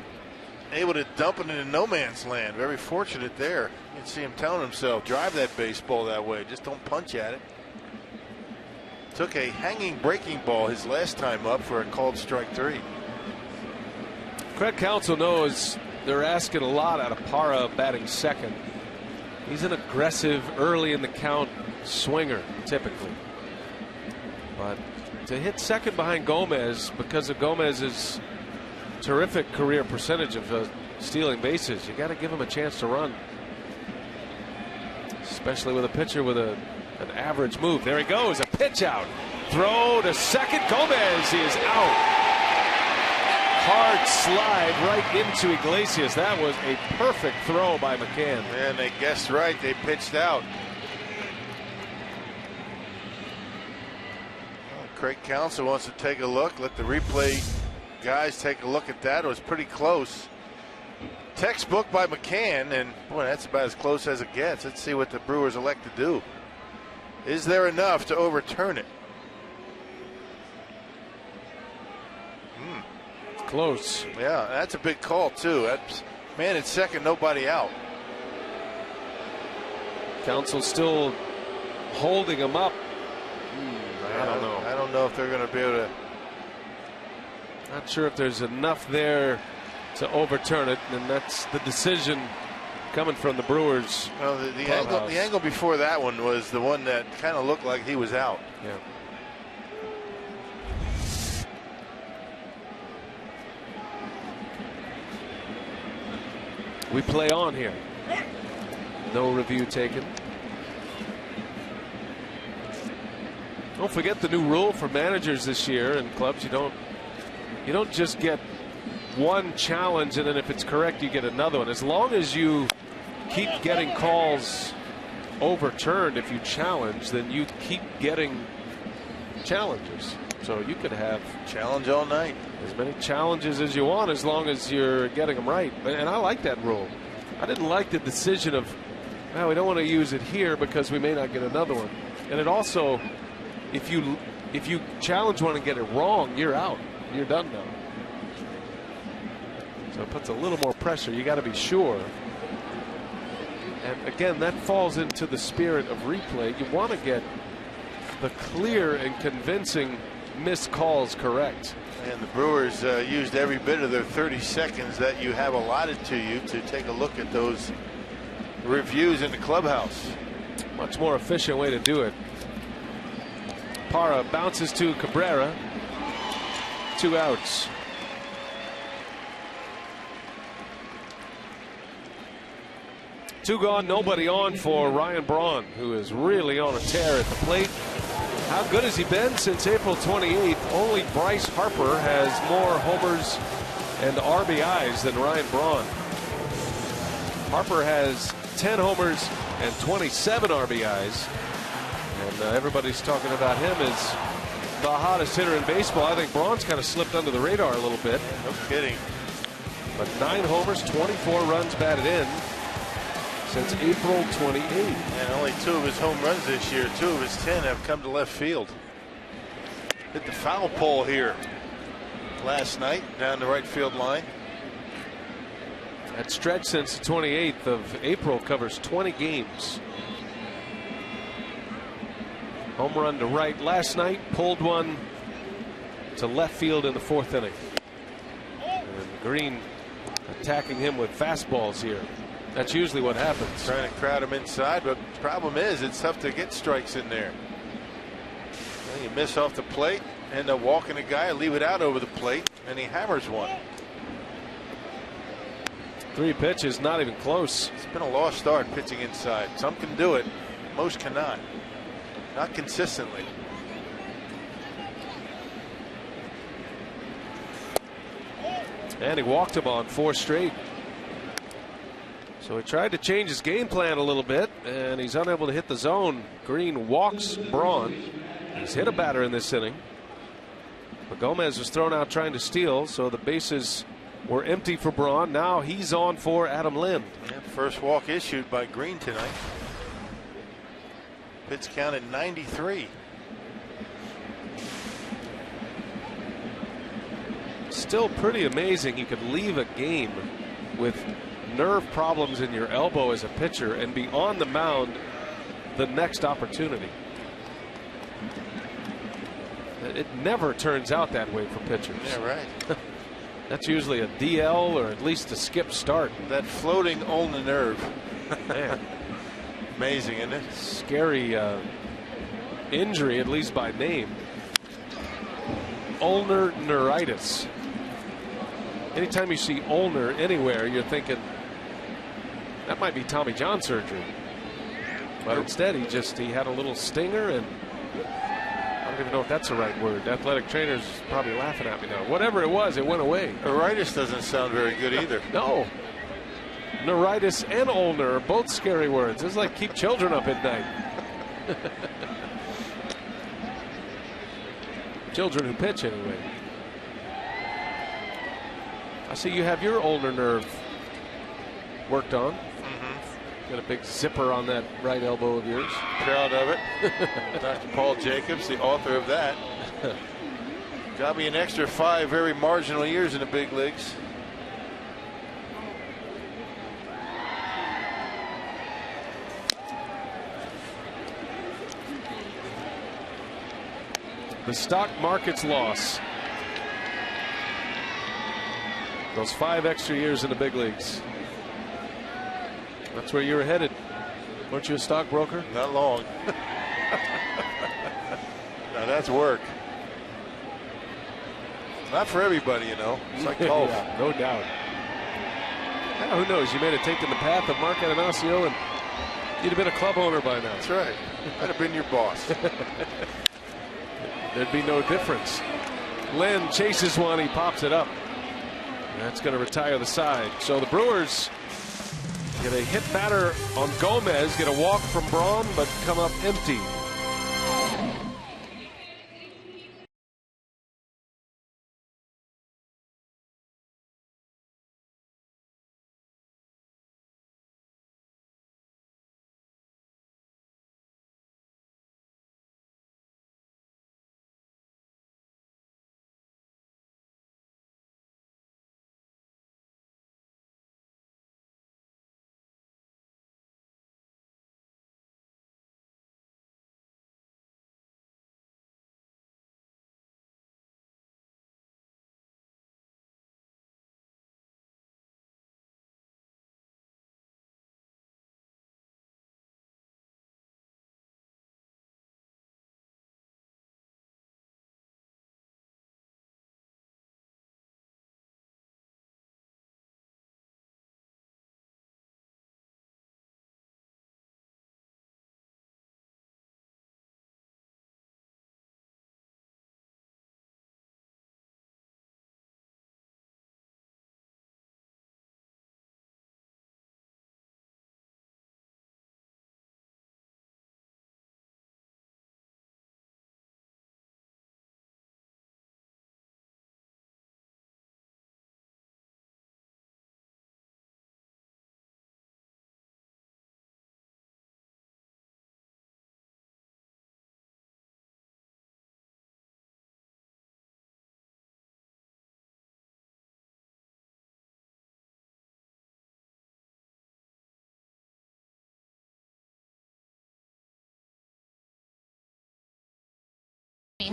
able to dump it into no man's land. Very fortunate there. You can see him telling himself, drive that baseball that way, just don't punch at it. Took a hanging breaking ball his last time up for a called strike 3. Craig Counsell knows they're asking a lot out of Parra batting second. He's an aggressive early in the count swinger typically. But to hit second behind Gomez, because of Gomez's terrific career percentage of stealing bases, you got to give him a chance to run. Especially with a pitcher with an average move. There he goes, a pitch out. Throw to second. Gomez is out. Hard slide right into Iglesias. That was a perfect throw by McCann. And they guessed right. They pitched out. Craig Counsell wants to take a look. Let the replay guys take a look at that. It was pretty close. Textbook by McCann, and boy, that's about as close as it gets. Let's see what the Brewers elect to do. Is there enough to overturn it? Close. Yeah, that's a big call too. That's man at second, nobody out. Counsell still holding him up. I don't know. I don't know if they're going to be able to. Not sure if there's enough there to overturn it, and that's the decision coming from the Brewers. Well, the angle before that one was the one that kind of looked like he was out. Yeah. We play on here. No review taken. Don't forget the new rule for managers this year in clubs. You don't just get one challenge and then if it's correct you get another one. As long as you keep getting calls overturned, if you challenge, then you keep getting challenges. So you could have challenge all night, as many challenges as you want, as long as you're getting them right. And I like that rule. I didn't like the decision of, well, we don't want to use it here because we may not get another one. And it also, if you challenge one and get it wrong, you're out. You're done now. So it puts a little more pressure. You got to be sure. And again, that falls into the spirit of replay. You want to get the clear and convincing missed calls correct. And the Brewers used every bit of their 30 seconds that you have allotted to you to take a look at those reviews in the clubhouse. Much more efficient way to do it. Parra bounces to Cabrera. 2 outs. 2 gone, nobody on for Ryan Braun, who is really on a tear at the plate. How good has he been since April 28th? Only Bryce Harper has more homers and RBIs than Ryan Braun. Harper has 10 homers and 27 RBIs. And everybody's talking about him as the hottest hitter in baseball. I think Braun's kind of slipped under the radar a little bit. No kidding. But 9 homers, 24 runs batted in since April 28th. And only 2 of his home runs this year, 2 of his 10 have come to left field. Hit the foul pole here last night down the right field line. That stretch since the 28th of April covers 20 games. Home run to right last night, pulled one to left field in the 4th inning. And Green attacking him with fastballs here. That's usually what happens. Trying to crowd him inside, but the problem is it's tough to get strikes in there. Well, you miss off the plate, end up walking a guy, leave it out over the plate, and he hammers one. 3 pitches, not even close. It's been a lost start pitching inside. Some can do it, most cannot. Not consistently. And he walked him on 4 straight. So he tried to change his game plan a little bit, and he's unable to hit the zone. Green walks Braun. He's hit a batter in this inning. But Gomez was thrown out trying to steal, so the bases were empty for Braun. Now he's on for Adam Lind. Yeah, first walk issued by Green tonight. Pitch count at 93. Still pretty amazing you could leave a game with nerve problems in your elbow as a pitcher and be on the mound the next opportunity. It never turns out that way for pitchers. Yeah, right. That's usually a DL or at least a skip start. That floating ulnar nerve. Man. Amazing, isn't it? Scary injury, at least by name. Ulnar neuritis. Anytime you see ulnar anywhere, you're thinking that might be Tommy John surgery. But instead, he had a little stinger, and I don't even know if that's the right word. Athletic trainers probably laughing at me now. Whatever it was, it went away. Neuritis doesn't sound very good either. No. Neuritis and ulnar are both scary words. It's like keep children up at night. Children who pitch, anyway. I see you have your ulnar nerve worked on. Got a big zipper on that right elbow of yours. Proud of it. Dr. Paul Jacobs, the author of that. Got me an extra 5 very marginal years in the big leagues. The stock market's loss. Those 5 extra years in the big leagues. That's where you were headed. Weren't you a stockbroker? Not long. Now that's work. Not for everybody, you know. It's like golf. Yeah, no doubt. Now, who knows? You may have taken the path of Mark Ananasio and you'd have been a club owner by now. That's right. I'd have been your boss. There'd be no difference. Lynn chases one. He pops it up. That's going to retire the side. So the Brewers get a hit batter on Gomez, get a walk from Braun, but come up empty.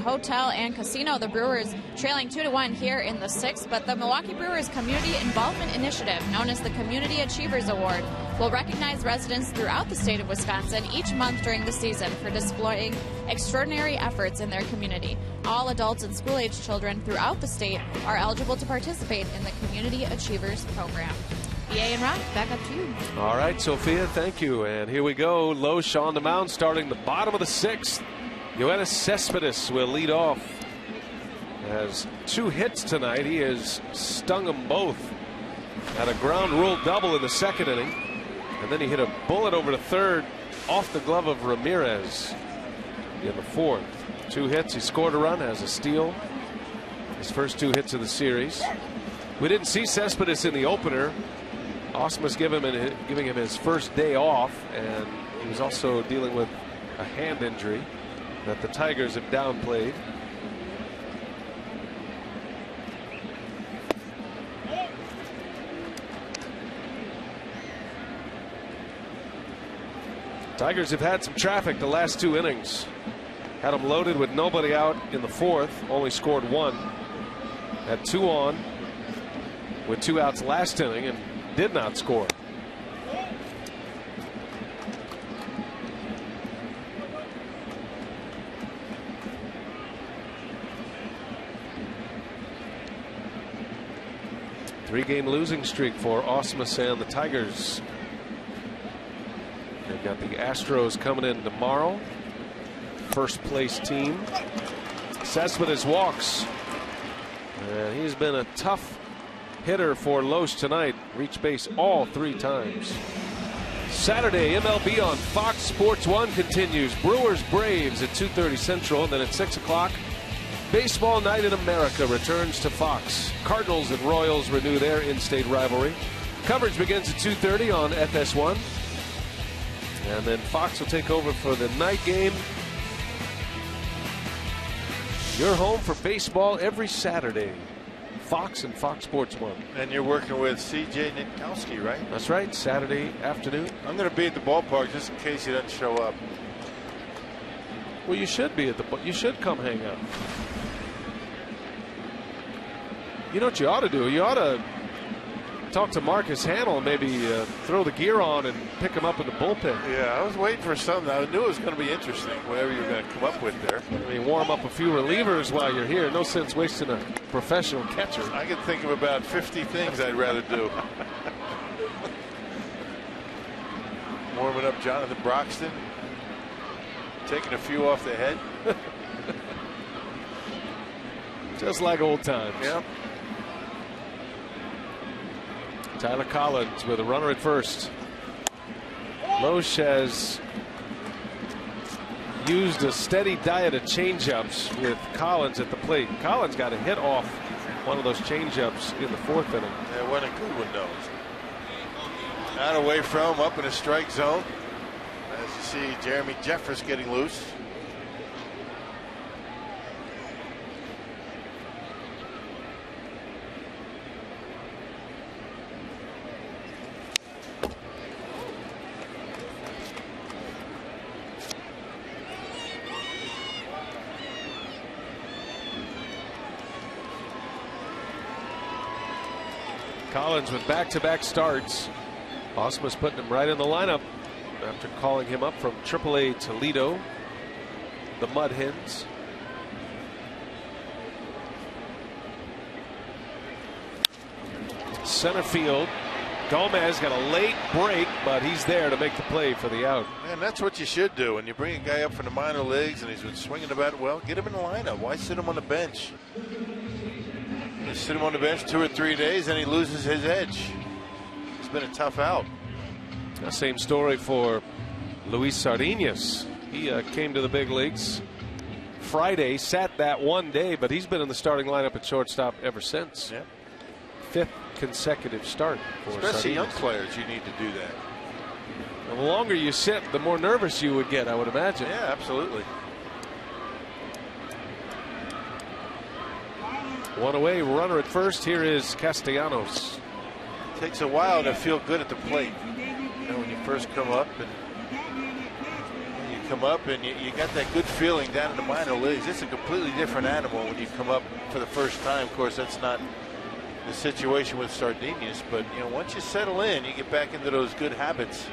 Hotel and Casino. The Brewers trailing 2-1 here in the 6th, but the Milwaukee Brewers Community Involvement Initiative, known as the Community Achievers Award, will recognize residents throughout the state of Wisconsin each month during the season for displaying extraordinary efforts in their community. All adults and school-age children throughout the state are eligible to participate in the Community Achievers program. BA and Rob, back up to you. All right, Sophia, thank you. And here we go. Loesch on the mound, starting the bottom of the 6th. Yoenis Cespedes will lead off. Has 2 hits tonight. He has stung them both. Had a ground rule double in the 2nd inning. And then he hit a bullet over to third off the glove of Ramirez in the 4th. 2 hits. He scored a run, has a steal. His first 2 hits of the series. We didn't see Cespedes in the opener. Ausmus giving him his first day off, and he was also dealing with a hand injury that the Tigers have downplayed. Tigers have had some traffic the last 2 innings. Had them loaded with nobody out in the 4th, only scored 1. Had 2 on with 2 outs last inning and did not score. Three-game losing streak for Ausmus and the Tigers. They've got the Astros coming in tomorrow. First place team. Cespedes walks. And he's been a tough hitter for Loesch tonight. Reached base all 3 times. Saturday, MLB on Fox Sports 1 continues. Brewers Braves at 2:30 Central. And then at 6 o'clock, Baseball Night in America returns to Fox. Cardinals and Royals renew their in-state rivalry. Coverage begins at 2:30 on FS1. And then Fox will take over for the night game. You're home for baseball every Saturday. Fox and Fox Sports 1. And you're working with C.J. Nitkowski, right? That's right, Saturday afternoon. I'm going to be at the ballpark just in case he doesn't show up. Well, you should be at the. You should come hang out. You know what you ought to do? You ought to talk to Marcus Hamill and maybe throw the gear on and pick him up in the bullpen. Yeah, I was waiting for something. I knew it was going to be interesting, whatever you're going to come up with there. I mean, warm up a few relievers while you're here. No sense wasting a professional catcher. I can think of about 50 things I'd rather do. Warming up Jonathan Broxton. Taking a few off the head. Just like old times. Yep. Tyler Collins with a runner at first. Loesch has used a steady diet of changeups with Collins at the plate. Collins got a hit off one of those changeups in the 4th inning. Yeah, what a good one, though. Out away from, up in a strike zone. As you see, Jeremy Jeffress getting loose. Collins with back-to-back starts. Ausmus putting him right in the lineup after calling him up from AAA Toledo, the Mud Hens. Center field. Gomez got a late break, but he's there to make the play for the out. Man, that's what you should do. When you bring a guy up from the minor leagues and he's been swinging the bat well, get him in the lineup. Why sit him on the bench? You sit him on the bench 2 or 3 days and he loses his edge. It's been a tough out. The same story for Luis Sardinas. He came to the big leagues Friday, sat that one day, but he's been in the starting lineup at shortstop ever since. Yep. 5th consecutive start for Especially Sardinas. young players, you need to do that. And the longer you sit, the more nervous you would get, I would imagine. Yeah, absolutely. One away, runner at first. Here is Castellanos. It takes a while to feel good at the plate. You know, when you first come up and you come up, and you got that good feeling down in the minor leagues. It's a completely different animal when you come up for the first time. Of course, that's not the situation with Sardinius, but once you settle in, you get back into those good habits.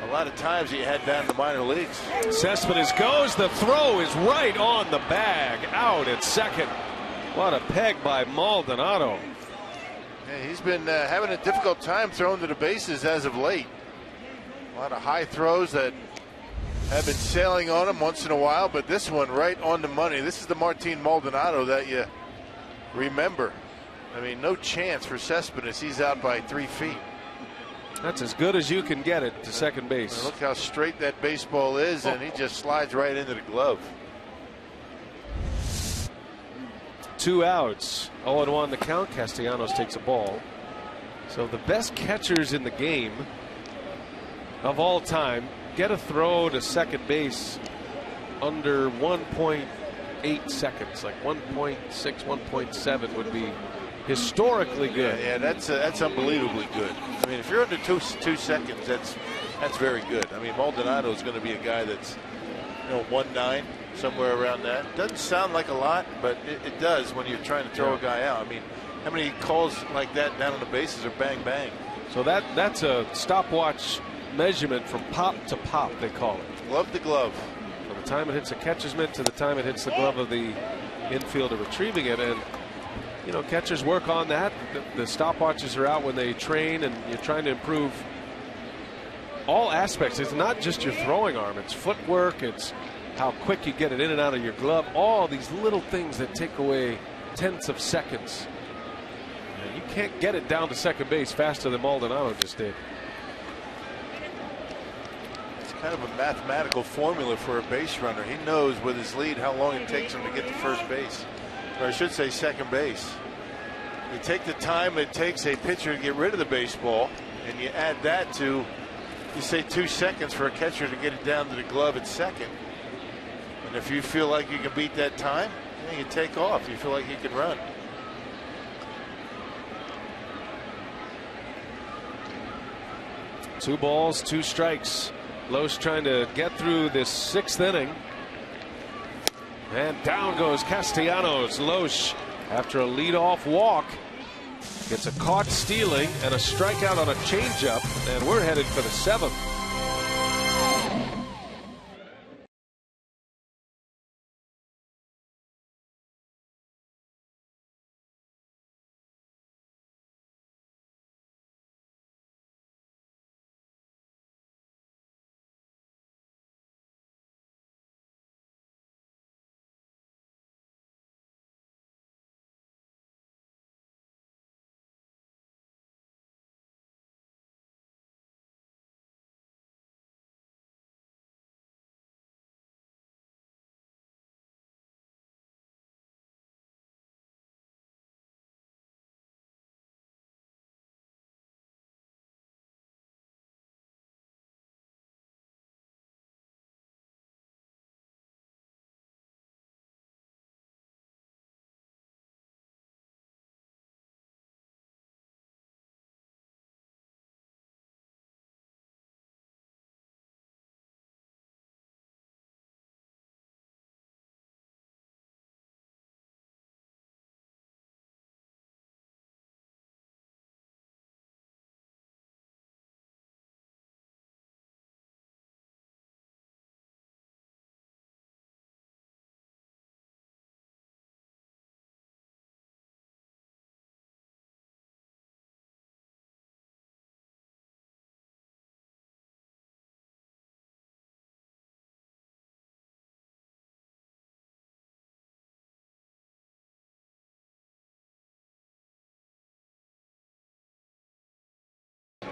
A lot of times you head down to the minor leagues. Cespedes goes. The throw is right on the bag. Out at second. What a peg by Maldonado. Yeah, he's been having a difficult time throwing to the bases as of late. A lot of high throws that have been sailing on him once in a while, but this one right on the money. This is the Martin Maldonado that you remember. I mean, no chance for Cespedes. He's out by 3 feet. That's as good as you can get it to second base. And look how straight that baseball is, and he just slides right into the glove. 2 outs. 0-1 the count. Castellanos takes a ball. So the best catchers in the game of all time get a throw to second base under 1.8 seconds. Like 1.6, 1.7 would be historically good. Yeah, that's unbelievably good. I mean, if you're under 2 seconds, that's very good. I mean, Maldonado is going to be a guy that's 1.9, somewhere around that. Doesn't sound like a lot, but it does when you're trying to throw a guy out. I mean, how many calls like that down on the bases are bang bang? So that's a stopwatch measurement from pop to pop, they call it. Glove to glove. From the time it hits the catcher's mitt to the time it hits the glove of the infielder retrieving it. And catchers work on that. The stopwatches are out when they train, and you're trying to improve all aspects. It's not just your throwing arm. It's footwork. It's how quick you get it in and out of your glove. All these little things that take away tenths of seconds. And you can't get it down to second base faster than Maldonado just did. It's kind of a mathematical formula for a base runner. He knows with his lead how long it takes him to get to first base. Or I should say second base. You take the time it takes a pitcher to get rid of the baseball, and you add that to, you say 2 seconds for a catcher to get it down to the glove at second. And if you feel like you can beat that time, you take off. You feel like you can run. Two balls, 2 strikes. Loesch trying to get through this 6th inning. And down goes Castellanos. Loesch, after a leadoff walk, gets a caught stealing and a strikeout on a changeup, and we're headed for the 7th.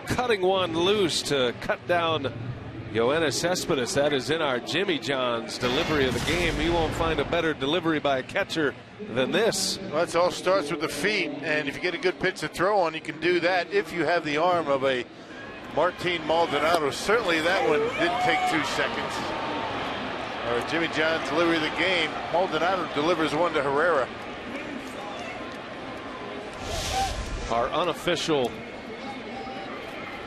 Cutting one loose to cut down Yoenis Cespedes. That is in our Jimmy John's delivery of the game. You won't find a better delivery by a catcher than this. Well, it all starts with the feet, and if you get a good pitch to throw on, you can do that if you have the arm of a Martin Maldonado. Certainly that one didn't take 2 seconds. Our Jimmy John's delivery of the game. Maldonado delivers one to Herrera. Our unofficial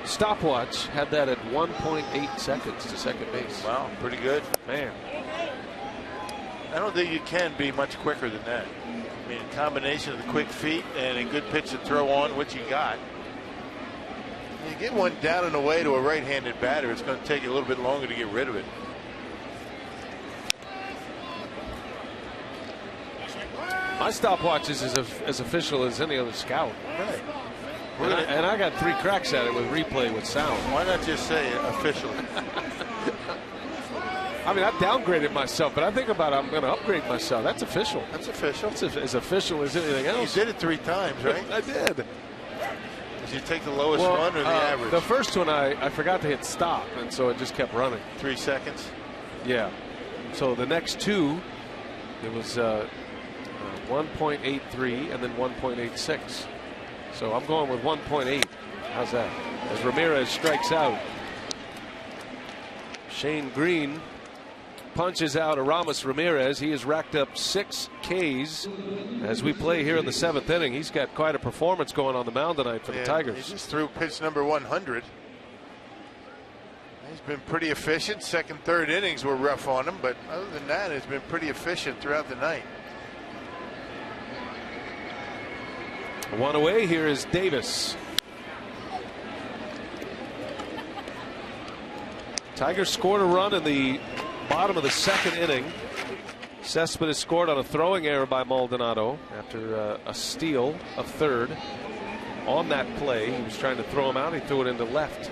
stopwatch had that at 1.8 seconds to second base. Wow, pretty good. Man. I don't think you can be much quicker than that. I mean, a combination of the quick feet and a good pitch to throw on, which you got. You get one down and away to a right-handed batter, it's going to take you a little bit longer to get rid of it. My stopwatch is as official as any other scout. Right. And I got 3 cracks at it with replay with sound. Why not just say official? I mean, I've downgraded myself, but I think about I'm going to upgrade myself. That's official. That's official. It's as official as anything else. You did it 3 times, right? I did. Did you take the lowest run or the average? The first one I forgot to hit stop, and so it just kept running. 3 seconds? Yeah. So the next 2, it was 1.83 and then 1.86. So I'm going with 1.8. How's that? As Ramirez strikes out. Shane Green punches out Aramis Ramirez. He has racked up 6 Ks as we play here in the 7th inning. He's got quite a performance going on the mound tonight for the Tigers. He just threw pitch number 100. He's been pretty efficient. Second, third innings were rough on him, but other than that, he's been pretty efficient throughout the night. One away. Here is Davis. Tigers scored a run in the bottom of the 2nd inning. Cespedes scored on a throwing error by Maldonado after a steal of third. On that play, he was trying to throw him out. He threw it into left.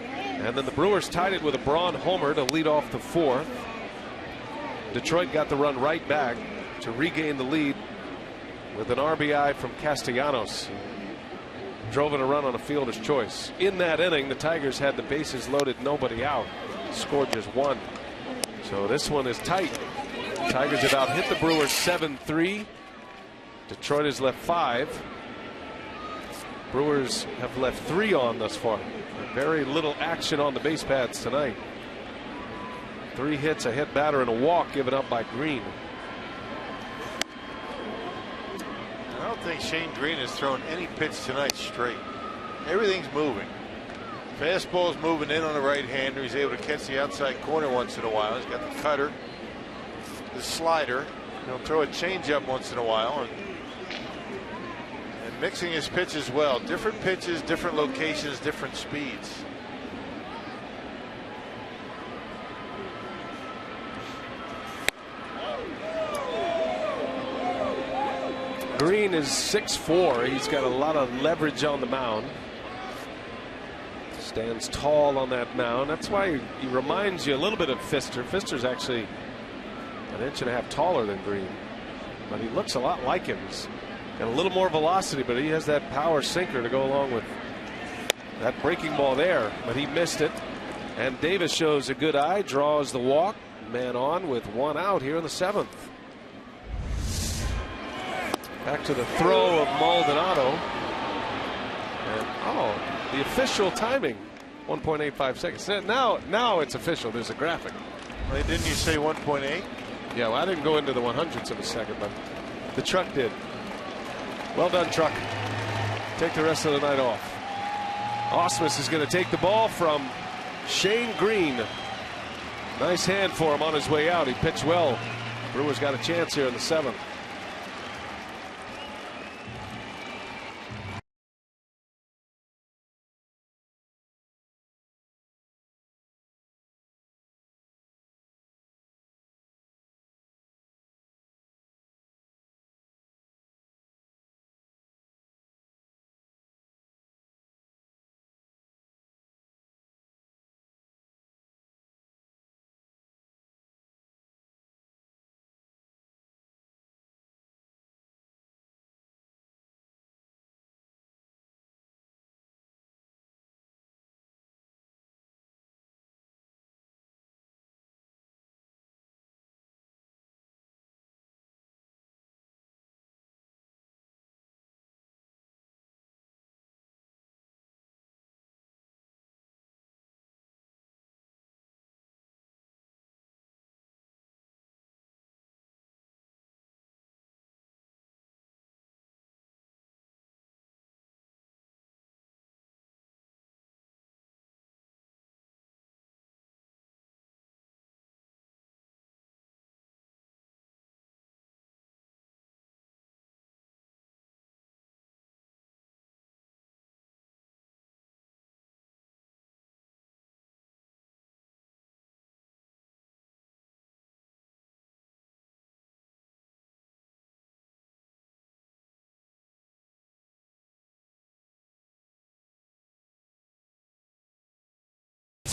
And then the Brewers tied it with a Braun homer to lead off the 4th. Detroit got the run right back to regain the lead with an RBI from Castellanos. Drove in a run on a fielder's choice. In that inning, the Tigers had the bases loaded, nobody out. Scored just 1. So this one is tight. Tigers have out hit the Brewers 7-3. Detroit has left 5. Brewers have left 3 on thus far. Very little action on the base paths tonight. 3 hits, a hit batter, and a walk given up by Green. I don't think Shane Green has thrown any pitch tonight straight. Everything's moving. Fastball's moving in on the right-hander. He's able to catch the outside corner once in a while. He's got the cutter, the slider. He'll throw a changeup once in a while. And mixing his pitch as well. Different pitches, different locations, different speeds. Green is 6'4". He's got a lot of leverage on the mound. Stands tall on that mound. That's why he reminds you a little bit of Pfister. Pfister's actually 1.5 inches taller than Green, but he looks a lot like him. He's got a little more velocity, but he has that power sinker to go along with that breaking ball there, but he missed it. And Davis shows a good eye, draws the walk. Man on with 1 out here in the 7th. Back to the throw of Maldonado. And the official timing, 1.85 seconds. Now it's official. There's a graphic. Well, didn't you say 1.8? Yeah, well, I didn't go into the 100ths of a second, but the truck did. Well done, truck. Take the rest of the night off. Ausmus is going to take the ball from Shane Green. Nice hand for him on his way out. He pitched well. Brewers got a chance here in the 7th.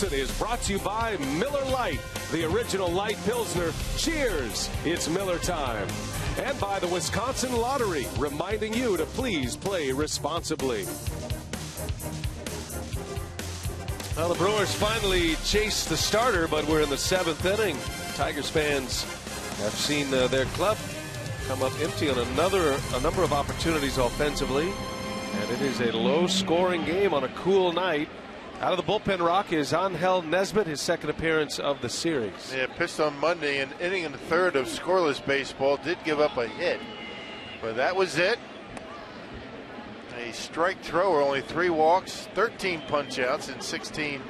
Wilson is brought to you by Miller Lite, the original light Pilsner. Cheers, it's Miller time. And by the Wisconsin Lottery, reminding you to please play responsibly. Well, the Brewers finally chased the starter, but we're in the 7th inning. Tigers fans have seen their club come up empty on a number of opportunities offensively. And it is a low-scoring game on a cool night. Out of the bullpen rock is Angel Nesbitt, his second appearance of the series. Yeah, pitched on Monday, an inning and a third of scoreless baseball. Did give up a hit, but that was it. A strike thrower, only 3 walks, 13 punch-outs, and 16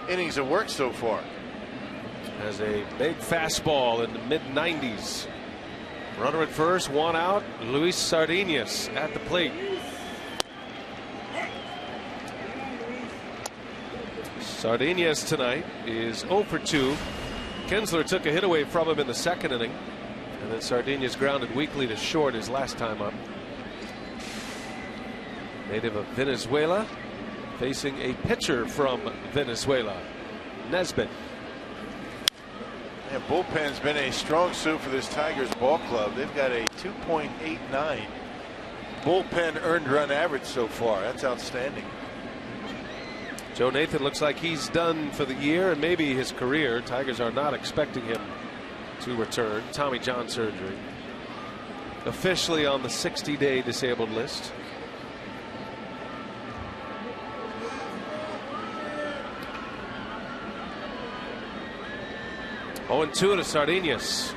innings of work so far. Has a big fastball in the mid-90s. Runner at first, 1 out. Luis Sardinas at the plate. Sardinas tonight is 0 for 2. Kinsler took a hit away from him in the 2nd inning. And then Sardinas grounded weakly to short his last time up. Native of Venezuela, facing a pitcher from Venezuela, Nesbitt. Yeah, bullpen's been a strong suit for this Tigers ball club. They've got a 2.89 bullpen earned run average so far. That's outstanding. Joe Nathan looks like he's done for the year and maybe his career. Tigers are not expecting him to return. Tommy John surgery. Officially on the 60-day disabled list. Oh, 2 to Sardinas.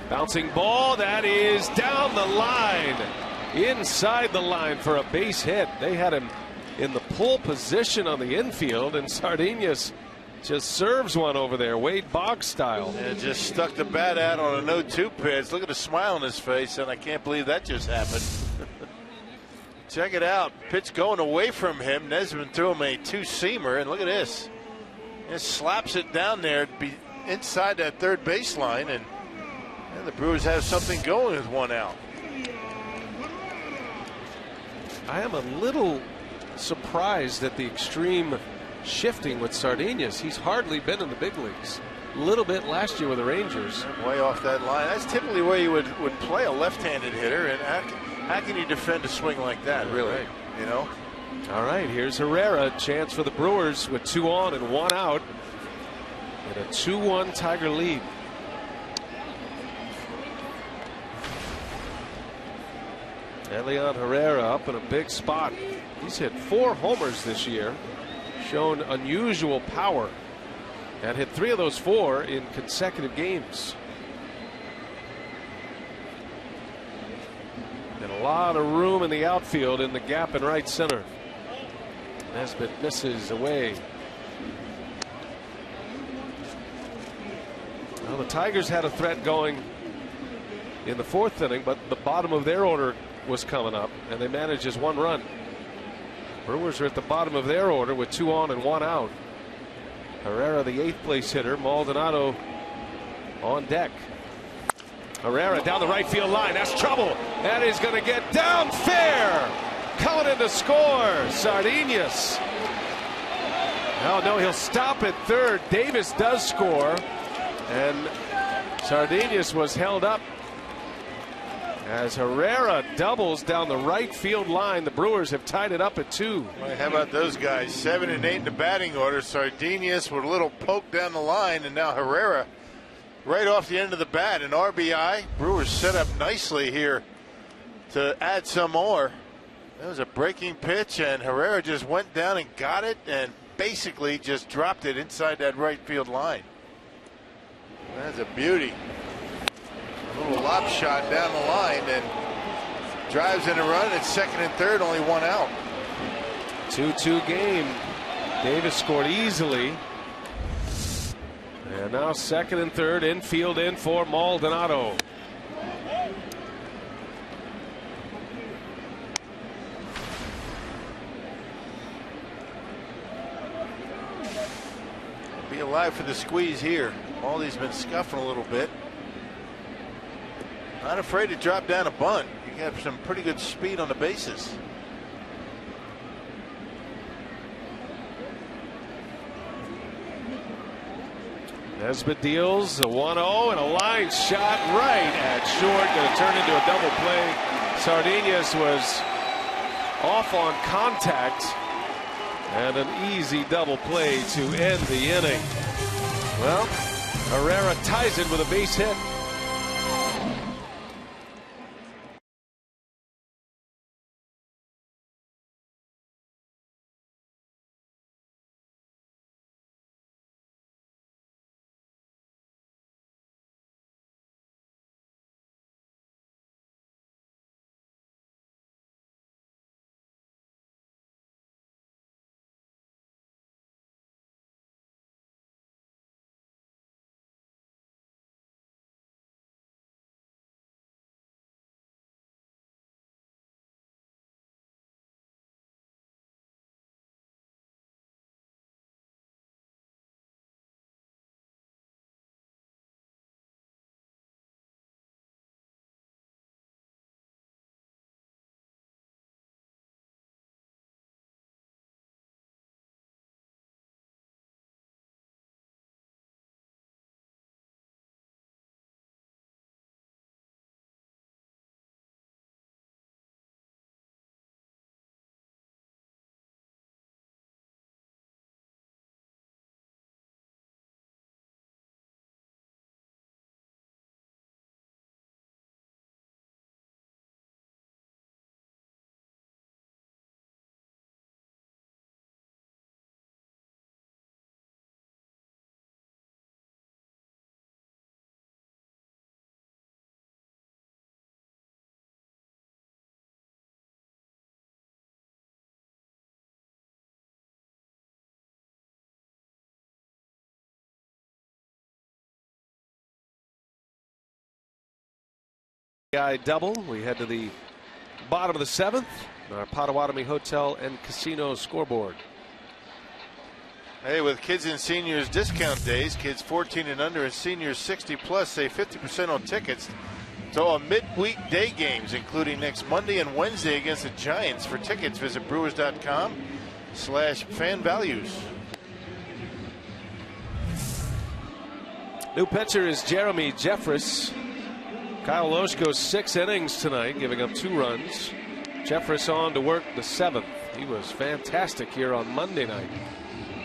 Bouncing ball that is down the line, inside the line for a base hit. They had him in the pull position on the infield, and Sardinas just serves one over there, Wade Boggs style. And just stuck the bat out on a 0-2 pitch. Look at the smile on his face, and I can't believe that just happened. Check it out. Pitch going away from him. Nesbitt threw him a 2-seamer, and look at this. Just slaps it down there to be inside that third baseline, and the Brewers have something going with 1 out. I am a little surprised at the extreme shifting with Sardinas. He's hardly been in the big leagues. A little bit last year with the Rangers. Way off that line. That's typically where you would play a left-handed hitter, and how can you defend a swing like that, really? Right. You know? All right, here's Herrera. Chance for the Brewers with 2 on and 1 out. And a 2-1 Tiger lead. Elian Herrera up in a big spot. He's hit 4 homers this year, shown unusual power, and hit 3 of those 4 in consecutive games. And a lot of room in the outfield in the gap in right center. Nesbitt misses away. Well, the Tigers had a threat going in the 4th inning, but the bottom of their order was coming up, and they managed just 1 run. Brewers are at the bottom of their order with 2 on and 1 out. Herrera, the 8th place hitter. Maldonado on deck. Herrera down the right field line. That's trouble. That is going to get down fair. Coming in to score. Sardinas. Oh, no, he'll stop at third. Davis does score. And Sardinas was held up as Herrera doubles down the right field line. The Brewers have tied it up at 2. Well, how about those guys? 7 and 8 in the batting order. Sardinas with a little poke down the line, and now Herrera right off the end of the bat. An RBI. Brewers set up nicely here to add some more. That was a breaking pitch, and Herrera just went down and got it and basically just dropped it inside that right field line. That's a beauty. A little lob shot down the line and drives in a run. It's 2nd and 3rd, only 1 out. 2-2 game. Davis scored easily. And now 2nd and 3rd, infield in for Maldonado. Be alive for the squeeze here. Maldy's been scuffing a little bit. Not afraid to drop down a bunt. You have some pretty good speed on the bases. Nesbitt deals a 1-0 and a line shot right at short. Going to turn into a double play. Sardinhas was off on contact, and an easy double play to end the inning. Well, Herrera ties it with a base hit. Double. We head to the bottom of the 7th. Our Potawatomi Hotel and Casino scoreboard. Hey, with kids and seniors discount days, kids 14 and under and seniors 60 plus save 50% on tickets to all midweek day games, including next Monday and Wednesday against the Giants. For tickets, visit brewers.com/fanvalues. New pitcher is Jeremy Jeffress. Kyle Loesch goes 6 innings tonight, giving up 2 runs. Jeffress on to work the 7th. He was fantastic here on Monday night.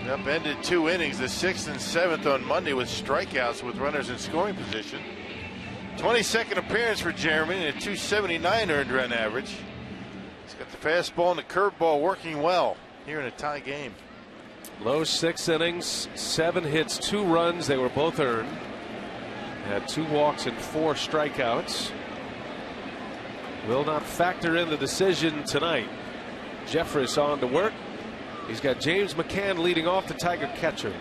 Yep, ended 2 innings, the 6th and 7th on Monday with strikeouts with runners in scoring position. 22nd appearance for Jeremy and a 279 earned run average. He's got the fastball and the curveball working well here in a tie game. Loesch 6 innings, 7 hits, 2 runs. They were both earned. Had 2 walks and 4 strikeouts. Will not factor in the decision tonight. Jeffress on to work. He's got James McCann leading off, the Tiger catcher.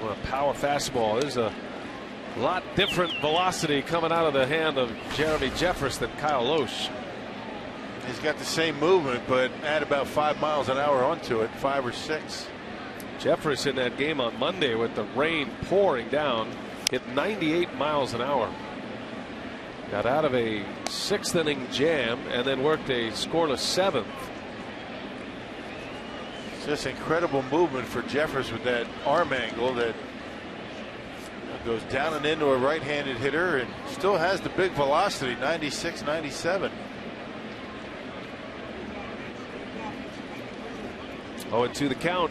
Well, a power fastball. There's a lot different velocity coming out of the hand of Jeremy Jeffress than Kyle Loesch. He's got the same movement, but add about 5 miles an hour onto it, 5 or 6. Jeffress in that game on Monday with the rain pouring down hit 98 miles an hour. Got out of a 6th inning jam and then worked a scoreless 7th. Just incredible movement for Jeffress with that arm angle that goes down and into a right-handed hitter and still has the big velocity, 96, 97. 0-2 the count.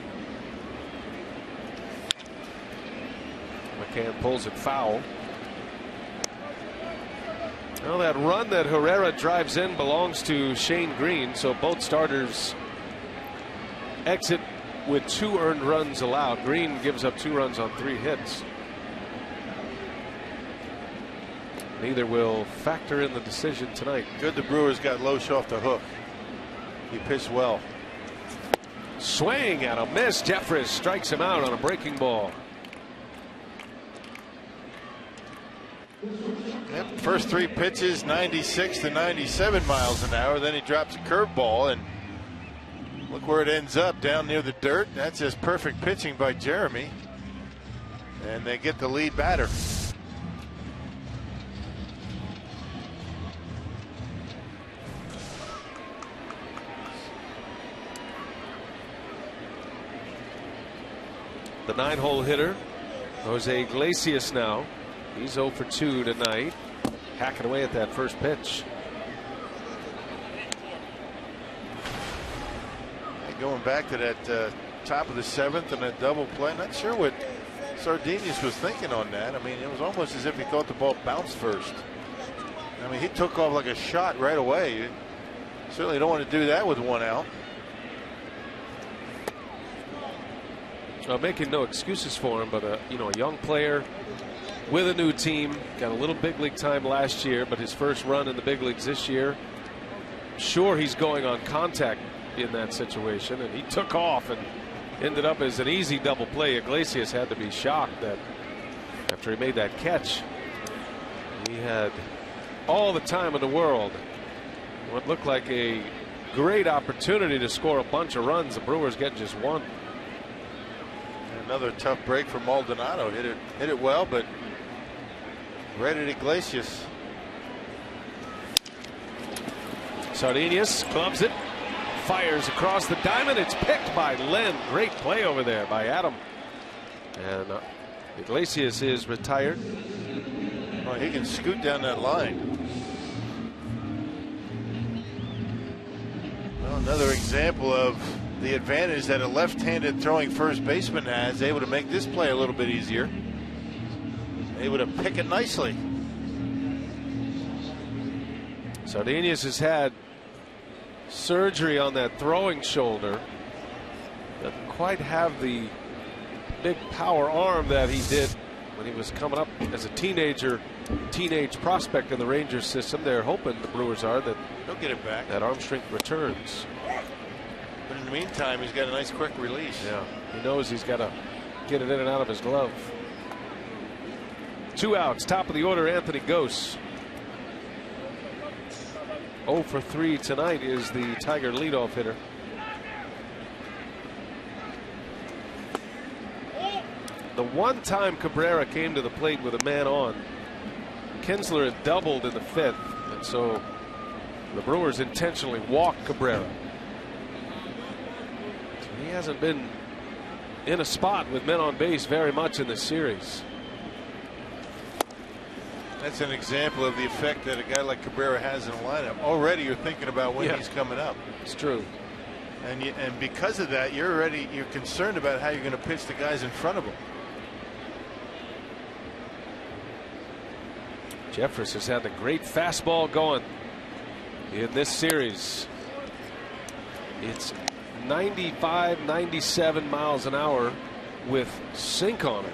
McCann pulls it foul. Well, that run that Herrera drives in belongs to Shane Green, so both starters exit with 2 earned runs allowed. Green gives up 2 runs on 3 hits. Neither will factor in the decision tonight. Good the Brewers got Loesch off the hook. He pitched well. Swing and a miss. Jeffress strikes him out on a breaking ball. Yep, first 3 pitches 96 to 97 miles an hour. Then he drops a curveball and look where it ends up, down near the dirt. That's just perfect pitching by Jeremy. And they get the lead batter. The 9-hole hitter, Jose Iglesias now. He's 0 for 2 tonight. Hacking away at that first pitch. Going back to that top of the 7th and that double play. Not sure what Sardinius was thinking on that. I mean, it was almost as if he thought the ball bounced first. I mean, he took off like a shot right away. You certainly don't want to do that with 1 out. Making no excuses for him, but a young player with a new team, got a little big league time last year, but his first run in the big leagues this year. Sure, he's going on contact in that situation, and he took off and ended up as an easy double play. Iglesias had to be shocked that after he made that catch, he had all the time in the world. What looked like a great opportunity to score a bunch of runs. The Brewers get just 1. Another tough break for Maldonado. Hit it well, but right at Iglesias. Sardinius clubs it. Fires across the diamond. It's picked by Len. Great play over there by Adam. And Iglesias is retired. Oh, he can scoot down that line. Well, another example of the advantage that a left-handed throwing first baseman has. Able to make this play a little bit easier. Able to pick it nicely. Sardinius has had surgery on that throwing shoulder. Doesn't quite have the big power arm that he did when he was coming up as a teenage prospect in the Rangers system. They're hoping, the Brewers are, that he'll get it back. That arm strength returns. But in the meantime, he's got a nice quick release. Yeah, he knows he's got to get it in and out of his glove. 2 outs, top of the order, Anthony Gose. 0 for 3 tonight is the Tiger leadoff hitter. The one time Cabrera came to the plate with a man on, Kinsler had doubled in the 5th, and so the Brewers intentionally walked Cabrera. So he hasn't been in a spot with men on base very much in this series. That's an example of the effect that a guy like Cabrera has in a lineup. Already you're thinking about when he's coming up. It's true. And because of that, you're concerned about how you're going to pitch the guys in front of him. Jeffress has had the great fastball going in this series. It's 95, 97 miles an hour with sink on it.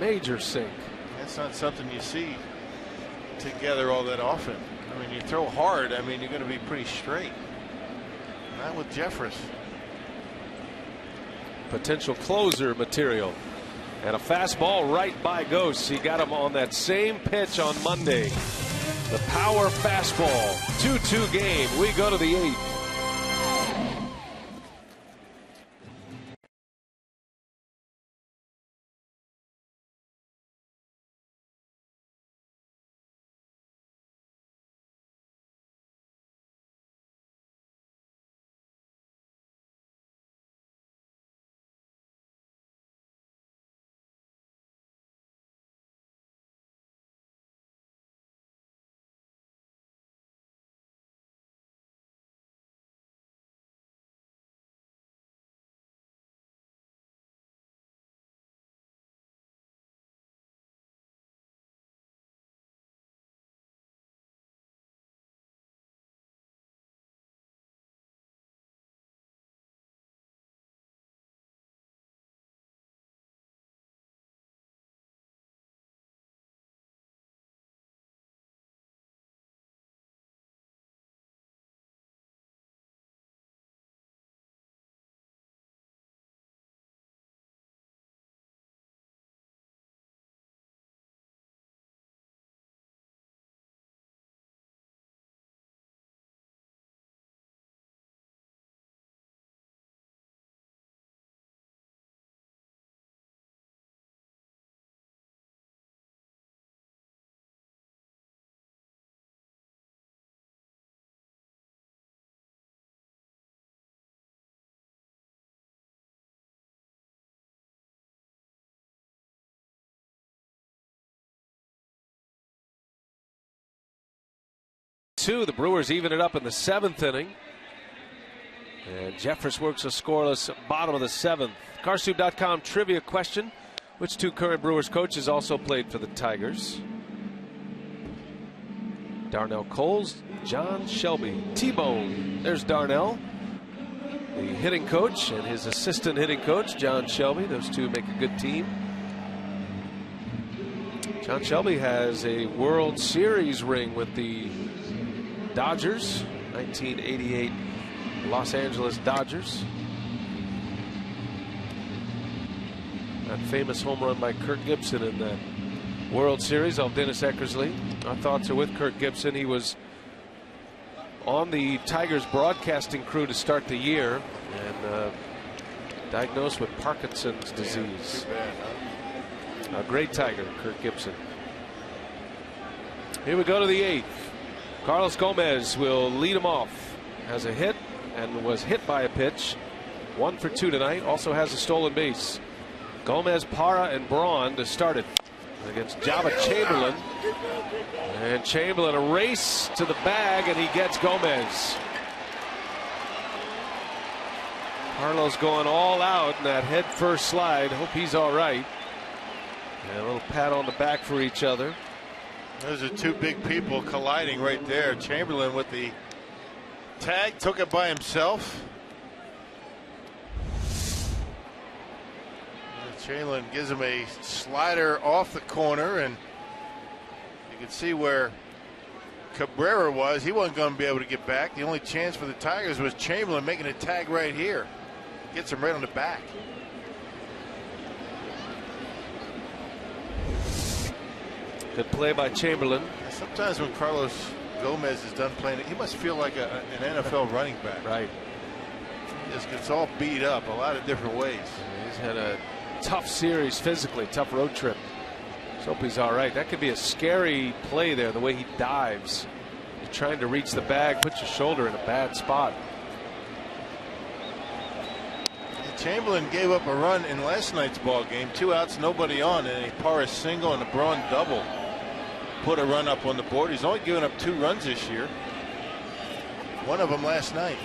Major sink. That's not something you see together all that often. I mean, you throw hard, I mean, you're going to be pretty straight. Not with Jeffress. Potential closer material. And a fastball right by Gose. He got him on that same pitch on Monday. The power fastball. 2-2 game. We go to the 8th. 2. The Brewers even it up in the 7th inning. And Jeffress works a scoreless bottom of the 7th. Carsoup.com trivia question. Which 2 current Brewers coaches also played for the Tigers? Darnell Coles, John Shelby. T-Bone. There's Darnell, the hitting coach, and his assistant hitting coach, John Shelby. Those 2 make a good team. John Shelby has a World Series ring with the Dodgers, 1988 Los Angeles Dodgers. That famous home run by Kirk Gibson in that World Series off Dennis Eckersley. Our thoughts are with Kirk Gibson. He was on the Tigers broadcasting crew to start the year and diagnosed with Parkinson's disease. Too bad, huh? A great Tiger, Kirk Gibson. Here we go to the 8th. Carlos Gomez will lead him off. Has a hit and was hit by a pitch. 1 for 2 tonight. Also has a stolen base. Gomez, Parra, and Braun to start it against Java Chamberlain. And Chamberlain a race to the bag, and he gets Gomez. Carlos going all out in that head first slide. Hope he's all right. And a little pat on the back for each other. Those are 2 big people colliding right there. Chamberlain with the tag, took it by himself. Chamberlain gives him a slider off the corner, and you can see where Cabrera was. He wasn't going to be able to get back. The only chance for the Tigers was Chamberlain making a tag right here. Gets him right on the back. Good play by Chamberlain. Sometimes when Carlos Gomez is done playing, he must feel like an NFL running back. Right. He just gets all beat up a lot of different ways. He's had a tough series physically, tough road trip. Let's hope he's all right. That could be a scary play there, the way he dives. You're trying to reach the bag, put your shoulder in a bad spot. Chamberlain gave up a run in last night's ball game. 2 outs, nobody on, and a Parra single and a Braun double put a run up on the board. He's only given up 2 runs this year. One of them last night.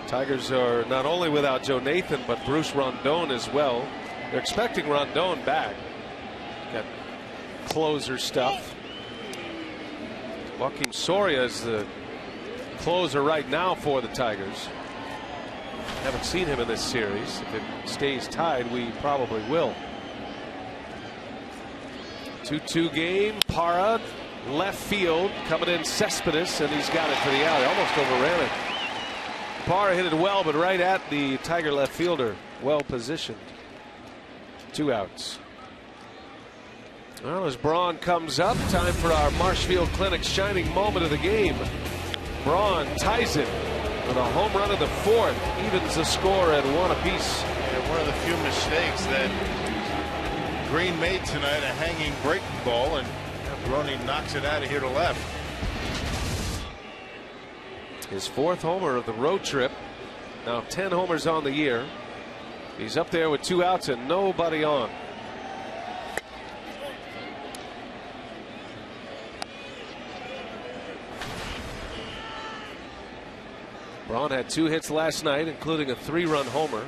Tigers are not only without Joe Nathan, but Bruce Rondon as well. They're expecting Rondon back. Got closer stuff. Joakim Soria is the closer right now for the Tigers. Haven't seen him in this series. If it stays tied, we probably will. 2-2 game. Parra, left field, coming in Cespedes, and he's got it for the alley. Almost overran it. Parra hit it well, but right at the Tiger left fielder. Well positioned. 2 outs. Well, as Braun comes up, time for our Marshfield Clinic shining moment of the game. Braun ties it with a home run in the 4th, evens the score at 1 apiece. And one of the few mistakes that Green made tonight, a hanging breaking ball, and Brony knocks it out of here to left. His 4th homer of the road trip. Now 10 homers on the year. He's up there with 2 outs and nobody on. Braun had 2 hits last night, including a 3-run homer.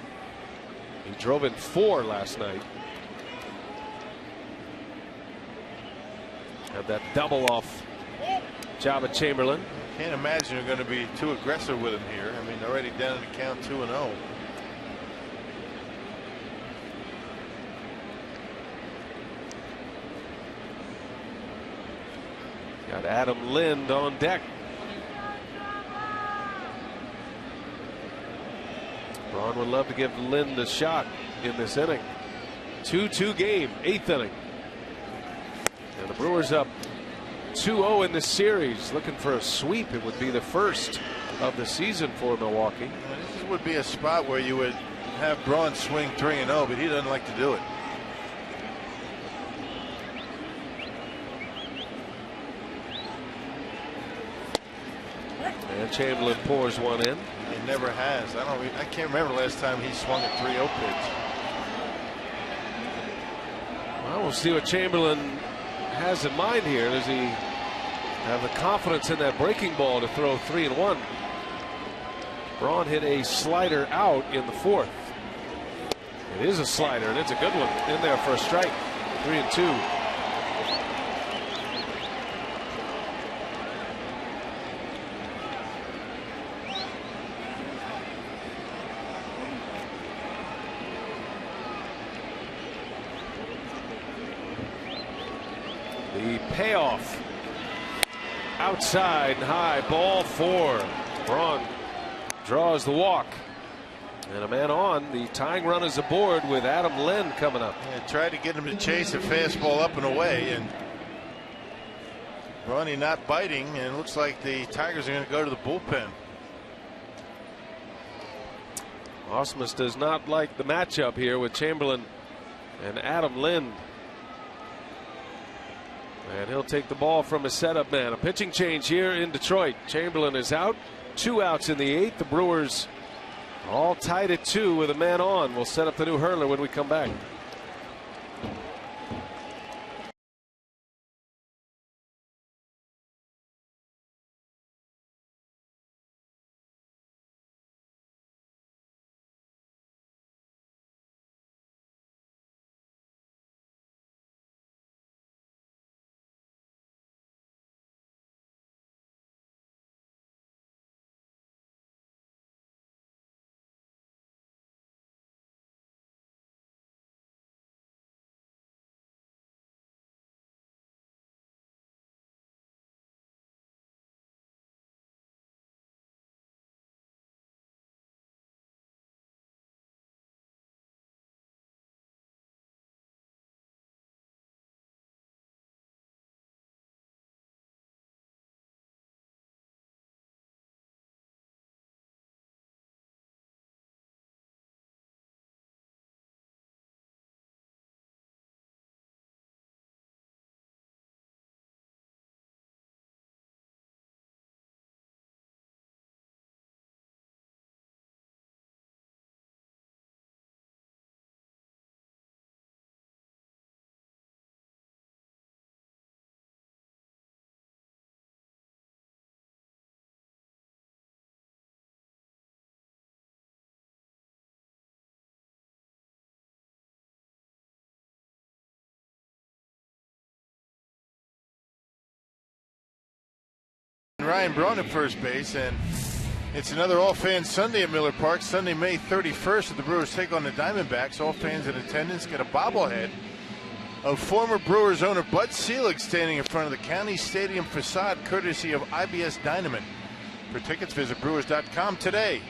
He drove in 4 last night. Had that double off Java Chamberlain. Can't imagine they're going to be too aggressive with him here. I mean, they're already down in the count 2-0. Got Adam Lind on deck. Braun would love to give Lind a shot in this inning. 2-2 game, 8th inning. And the Brewers up 2-0 in this series, looking for a sweep. It would be the first of the season for Milwaukee. This would be a spot where you would have Braun swing 3-0, but he doesn't like to do it. And Chamberlain pours one in. He never has. I can't remember the last time he swung a 3-0 pitch. Well, we'll see what Chamberlain has in mind here? Does he have the confidence in that breaking ball to throw 3-1? Braun hit a slider out in the 4th. It is a slider, and it's a good one in there for a strike. 3-2. The payoff outside and high, ball 4. Braun draws the walk. And a man on. The tying run is aboard with Adam Lind coming up. Yeah, tried to get him to chase a fastball up and away, and Brawny not biting, and it looks like the Tigers are going to go to the bullpen. Ausmus does not like the matchup here with Chamberlain and Adam Lind. And he'll take the ball from his setup man. A pitching change here in Detroit. Chamberlain is out. 2 outs in the 8th. The Brewers all tied at 2 with a man on. We'll set up the new hurler when we come back. Ryan Braun at first base, and it's another all-fans Sunday at Miller Park. Sunday, May 31st, the Brewers take on the Diamondbacks. All fans in attendance get a bobblehead of former Brewers owner Bud Selig standing in front of the county stadium facade, courtesy of IBS Dynamite. For tickets, visit Brewers.com today.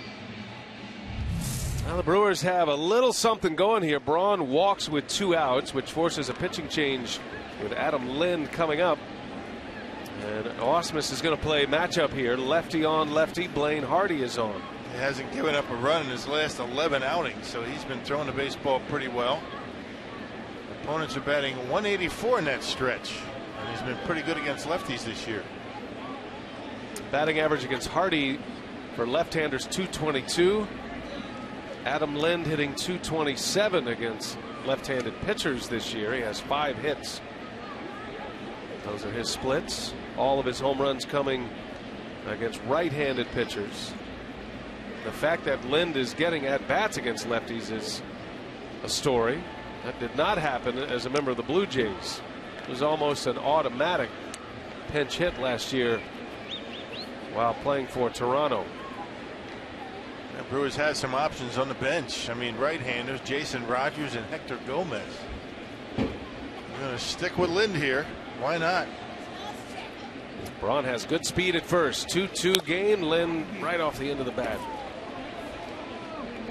Now the Brewers have a little something going here. Braun walks with 2 outs, which forces a pitching change with Adam Lind coming up. And Ausmus is going to play matchup here. Lefty on lefty. Blaine Hardy is on. He hasn't given up a run in his last 11 outings, so he's been throwing the baseball pretty well. Opponents are batting 184 in that stretch, and he's been pretty good against lefties this year. Batting average against Hardy for left-handers 222. Adam Lind hitting 227 against left-handed pitchers this year. He has 5 hits. Those are his splits. All of his home runs coming against right-handed pitchers. The fact that Lind is getting at-bats against lefties is a story. That did not happen as a member of the Blue Jays. It was almost an automatic pinch hit last year while playing for Toronto. The Brewers had some options on the bench. I mean, right-handers, Jason Rogers and Hector Gomez. We're going to stick with Lind here. Why not? Braun has good speed at first. 2-2 game. Lind right off the end of the bat.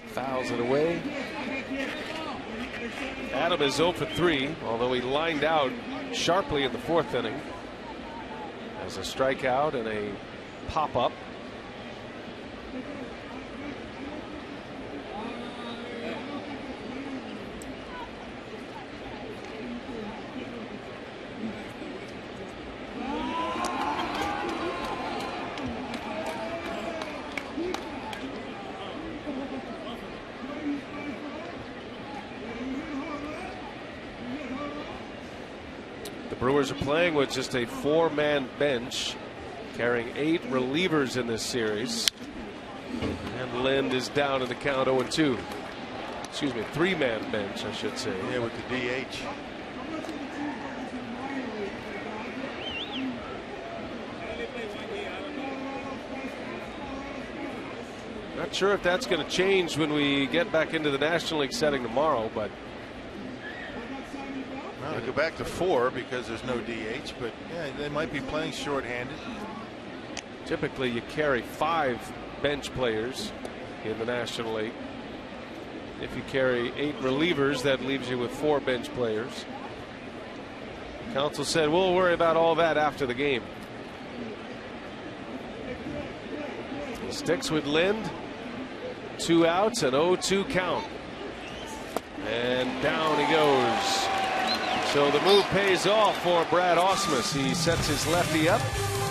Fouls it away. Adam is 0 for 3, although he lined out sharply in the 4th inning. As a strikeout and a pop-up. Brewers are playing with just a 4-man bench, carrying 8 relievers in this series. And Lind is down in the count 0-2. Excuse me, 3-man bench, I should say. Yeah, with the DH. Not sure if that's going to change when we get back into the National League setting tomorrow, but well, they go back to 4 because there's no DH, but yeah, they might be playing shorthanded. Typically you carry 5 bench players in the National League. If you carry 8 relievers, that leaves you with 4 bench players. Council said we'll worry about all that after the game. He sticks with Lind. 2 outs, an 0-2 count. And down he goes. So the move pays off for Brad Ausmus. He sets his lefty up,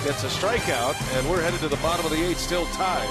gets a strikeout, and we're headed to the bottom of the 8th, still tied.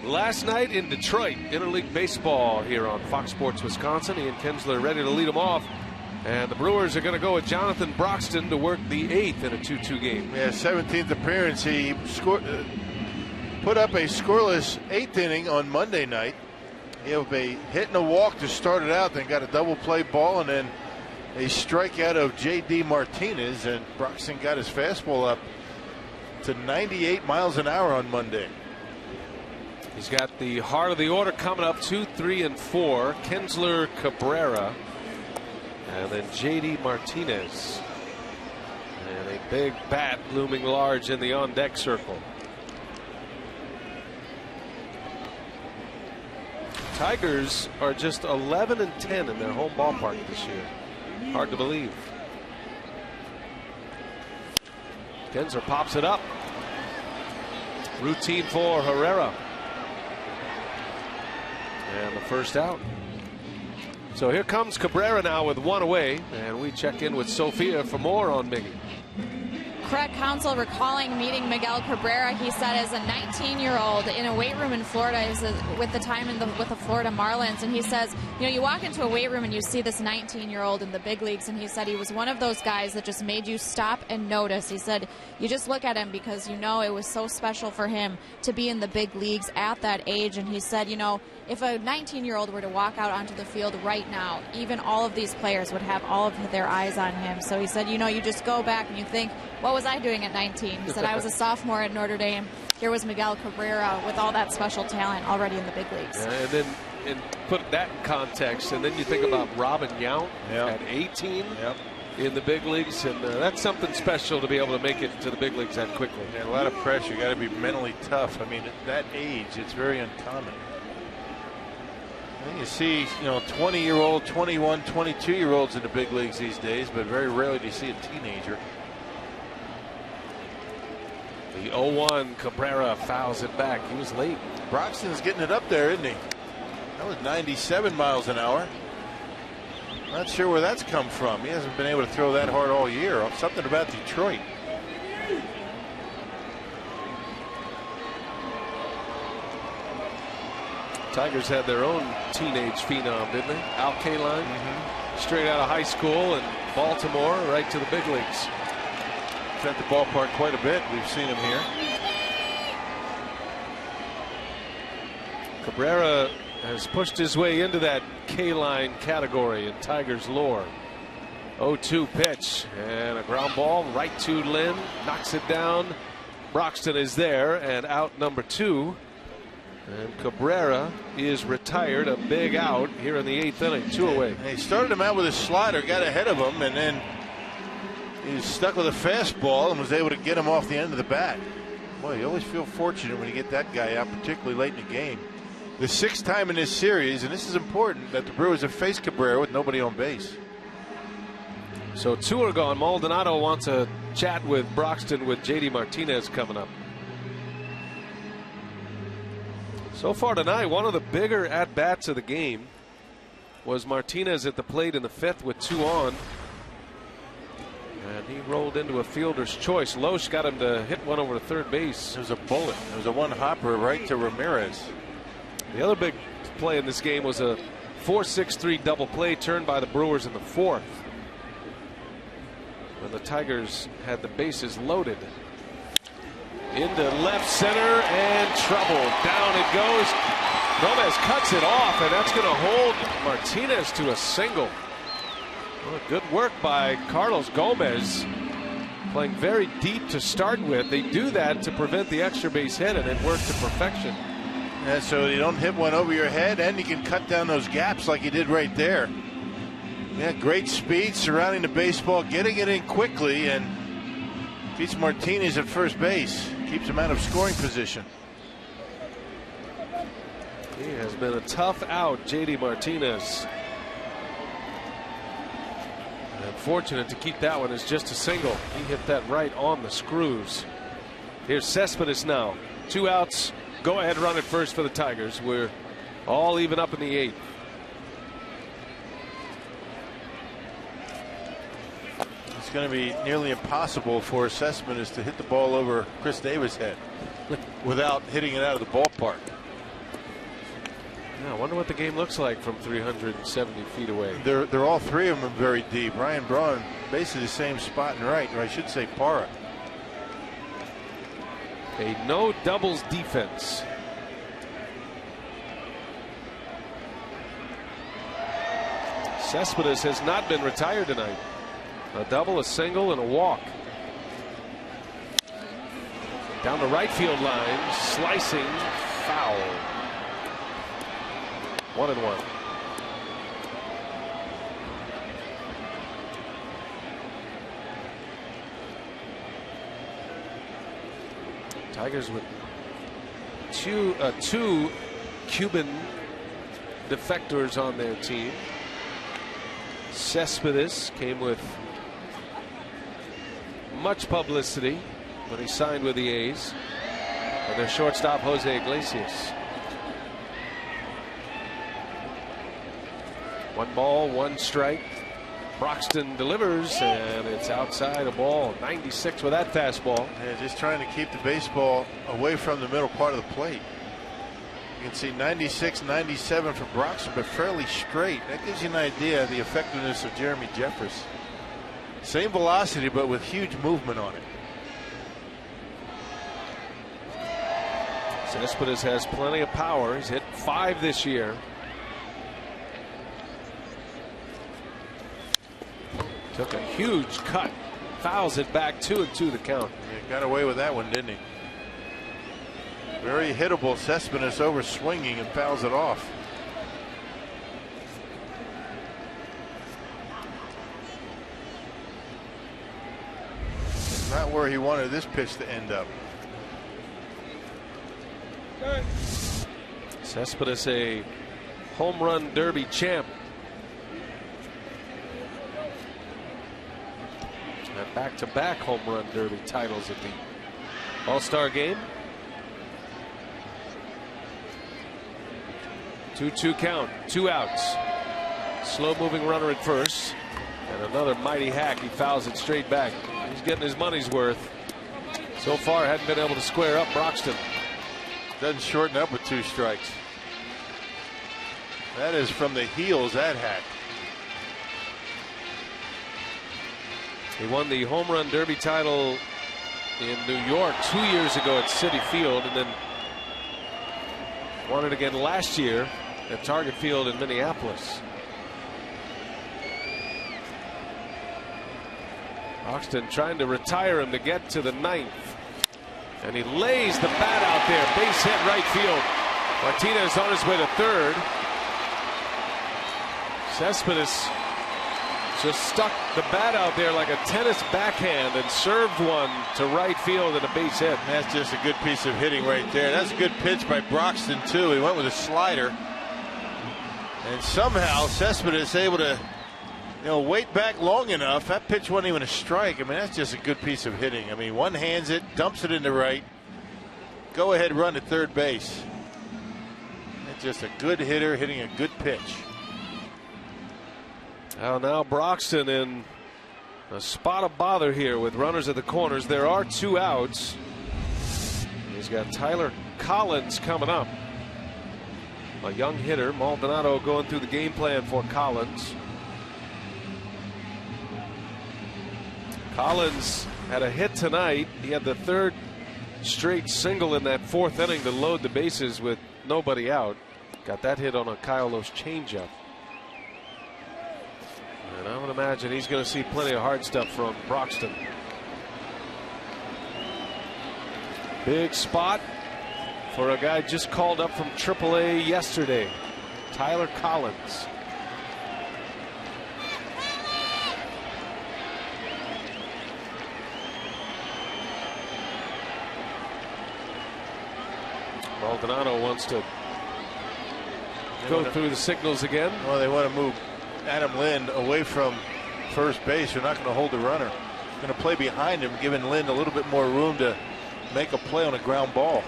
Last night in Detroit, interleague baseball here on Fox Sports Wisconsin. Ian Kinsler ready to lead them off. And the Brewers are going to go with Jonathan Broxton to work the 8th in a 2-2 game. Yeah, 17th appearance. He put up a scoreless 8th inning on Monday night. He had a hit and a walk to start it out, then got a double play ball, and then a strikeout of J.D. Martinez. And Broxton got his fastball up to 98 miles an hour on Monday. He's got the heart of the order coming up, 2, 3, and 4. Kinsler, Cabrera, and then J.D. Martinez. And a big bat looming large in the on-deck circle. Tigers are just 11-10 in their home ballpark this year. Hard to believe. Kinsler pops it up. Routine for Herrera. And the first out. So here comes Cabrera now with 1 away, and we check in with Sophia for more on Miggy. Craig Counsell recalling meeting Miguel Cabrera. He said as a 19-year-old in a weight room in Florida with the time with the Florida Marlins, and he says, you know, you walk into a weight room and you see this 19-year-old in the big leagues, and he said he was one of those guys that just made you stop and notice. He said you just look at him because you know it was so special for him to be in the big leagues at that age, and he said, you know, if a 19-year-old were to walk out onto the field right now, even all of these players would have all of their eyes on him. So he said, you just go back and you think, what was I doing at 19? He said, I was a sophomore at Notre Dame. Here was Miguel Cabrera with all that special talent already in the big leagues. Yeah, and put that in context, and then you think about Robin Yount at 18 in the big leagues, and that's something special to be able to make it to the big leagues that quickly. Yeah, a lot of pressure. You got to be mentally tough. I mean, at that age, it's very uncommon. You see, 20-year-old, 21, 22-year-olds in the big leagues these days, but very rarely do you see a teenager. The 0-1, Cabrera fouls it back. He was late. Broxton's getting it up there, isn't he? That was 97 miles an hour. Not sure where that's come from. He hasn't been able to throw that hard all year. Something about Detroit. Tigers had their own teenage phenom, didn't they? Al Kaline, straight out of high school in Baltimore, right to the big leagues. He's at the ballpark quite a bit. We've seen him here. Cabrera has pushed his way into that K-line category in Tigers lore. 0-2 pitch and a ground ball right to Lynn, knocks it down. Broxton is there and out number 2. And Cabrera is retired, a big out here in the 8th inning, 2 away. He started him out with a slider, got ahead of him, and then he was stuck with a fastball and was able to get him off the end of the bat. Boy, you always feel fortunate when you get that guy out, particularly late in the game. The 6th time in this series, and this is important, that the Brewers have faced Cabrera with nobody on base. So 2 are gone. Maldonado wants a chat with Broxton with JD Martinez coming up. So far tonight, one of the bigger at-bats of the game was Martinez at the plate in the 5th with 2 on. And he rolled into a fielder's choice. Loesch got him to hit one over to third base. It was a bullet. It was a one-hopper right to Ramirez. The other big play in this game was a 4-6-3 double play turned by the Brewers in the 4th, when the Tigers had the bases loaded. Into left center and trouble. Down it goes. Gomez cuts it off, and that's going to hold Martinez to a single. Well, good work by Carlos Gomez, playing very deep to start with. They do that to prevent the extra base hit, and it worked to perfection. Yeah, so you don't hit one over your head, and you can cut down those gaps like he did right there. Yeah, great speed surrounding the baseball, getting it in quickly, and beats Martinez at first base. Keeps him out of scoring position. He has been a tough out, JD Martinez. And fortunate to keep that one as just a single. He hit that right on the screws. Here's Cespedes now. 2 outs. Go ahead run at first for the Tigers. We're all even up in the 8th. It's going to be nearly impossible for Cespedes to hit the ball over Chris Davis' head without hitting it out of the ballpark. Yeah, I wonder what the game looks like from 370 feet away. They're all 3 of them very deep. Ryan Braun basically the same spot and right, or I should say Parra. A no doubles defense. Cespedes has not been retired tonight. A double, a single, and a walk. Down the right field line, slicing, foul. 1-1. Tigers with two Cuban defectors on their team. Cespedes came with much publicity when he signed with the A's. And their shortstop, Jose Iglesias. 1 ball, 1 strike. Broxton delivers, and it's outside a ball. 96 with that fastball. Yeah, just trying to keep the baseball away from the middle part of the plate. You can see 96, 97 for Broxton, but fairly straight. That gives you an idea of the effectiveness of Jeremy Jeffress. Same velocity, but with huge movement on it. Cespedes has plenty of power. He's hit 5 this year. Took a huge cut. Fouls it back 2-2 the count. He got away with that one, didn't he? Very hittable. Cespedes over swinging and fouls it off. Not where he wanted this pitch to end up. Cespedes, a home run derby champ. And back-to-back home run derby titles at the All-Star game. 2-2 count, 2 outs. Slow-moving runner at first. And another mighty hack. He fouls it straight back. He's getting his money's worth. So far, hadn't been able to square up Broxton. Doesn't shorten up with 2 strikes. That is from the heels, that hack. He won the home run derby title in New York 2 years ago at Citi Field, and then won it again last year at Target Field in Minneapolis. Broxton trying to retire him to get to the 9th. And he lays the bat out there. Base hit right field. Martinez on his way to 3rd. Cespedes just stuck the bat out there like a tennis backhand and served one to right field and a base hit. That's just a good piece of hitting right there. That's a good pitch by Broxton too. He went with a slider. And somehow Cespedes able to wait back long enough. That pitch wasn't even a strike. I mean, that's just a good piece of hitting. I mean, one hands it, dumps it into right. Go ahead run at 3rd base. That's just a good hitter hitting a good pitch. Well, now Broxton in a spot of bother here with runners at the corners. There are 2 outs. He's got Tyler Collins coming up. A young hitter. Maldonado going through the game plan for Collins. Collins had a hit tonight. He had the 3rd straight single in that 4th inning to load the bases with nobody out. Got that hit on a Kyle Lowe's changeup. And I would imagine he's going to see plenty of hard stuff from Broxton. Big spot for a guy just called up from AAA yesterday, Tyler Collins. Maldonado wants to go through the signals again. Well, they want to move Adam Lind away from first base. They're not going to hold the runner. They're going to play behind him, giving Lind a little bit more room to make a play on a ground ball.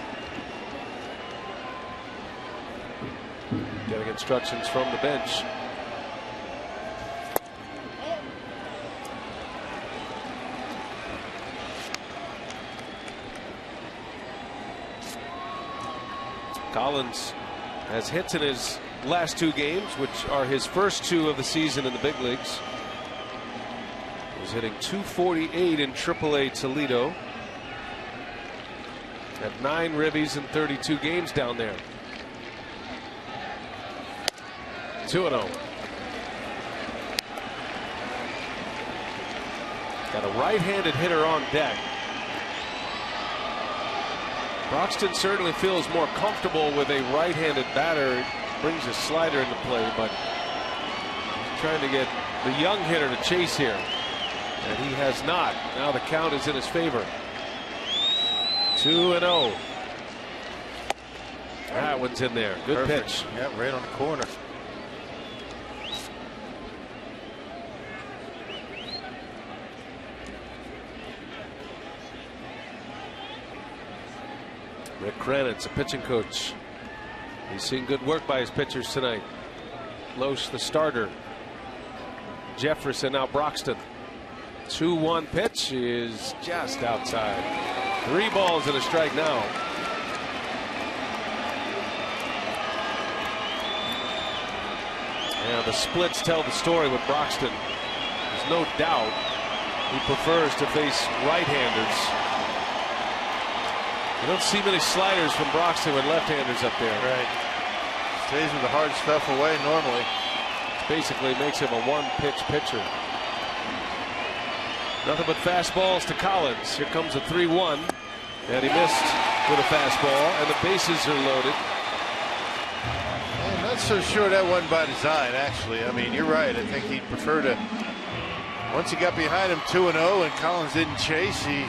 Getting instructions from the bench. Collins has hits in his last 2 games, which are his first 2 of the season in the big leagues. He's hitting .248 in AAA Toledo. Had 9 ribbies in 32 games down there. 2-0. Got a right-handed hitter on deck. Broxton certainly feels more comfortable with a right-handed batter. It brings a slider into play, but he's trying to get the young hitter to chase here, and he has not. Now the count is in his favor. 2-0. That one's in there. Good Perfect pitch. Yeah, right on the corner. Rick Kranitz, a pitching coach. He's seen good work by his pitchers tonight. Loesch, the starter. Jefferson, now Broxton. 2-1 pitch is just outside. 3 balls and a strike now. Yeah, the splits tell the story with Broxton. There's no doubt he prefers to face right-handers. You don't see many sliders from Broxton with left-handers up there. Right. Stays with the hard stuff away normally. Basically makes him a one-pitch pitcher. Nothing but fastballs to Collins. Here comes a 3-1. And he missed with a fastball, and the bases are loaded. I'm not so sure that wasn't by design, actually. I mean, you're right. I think he'd prefer to. Once he got behind him 2-0 and Collins didn't chase, he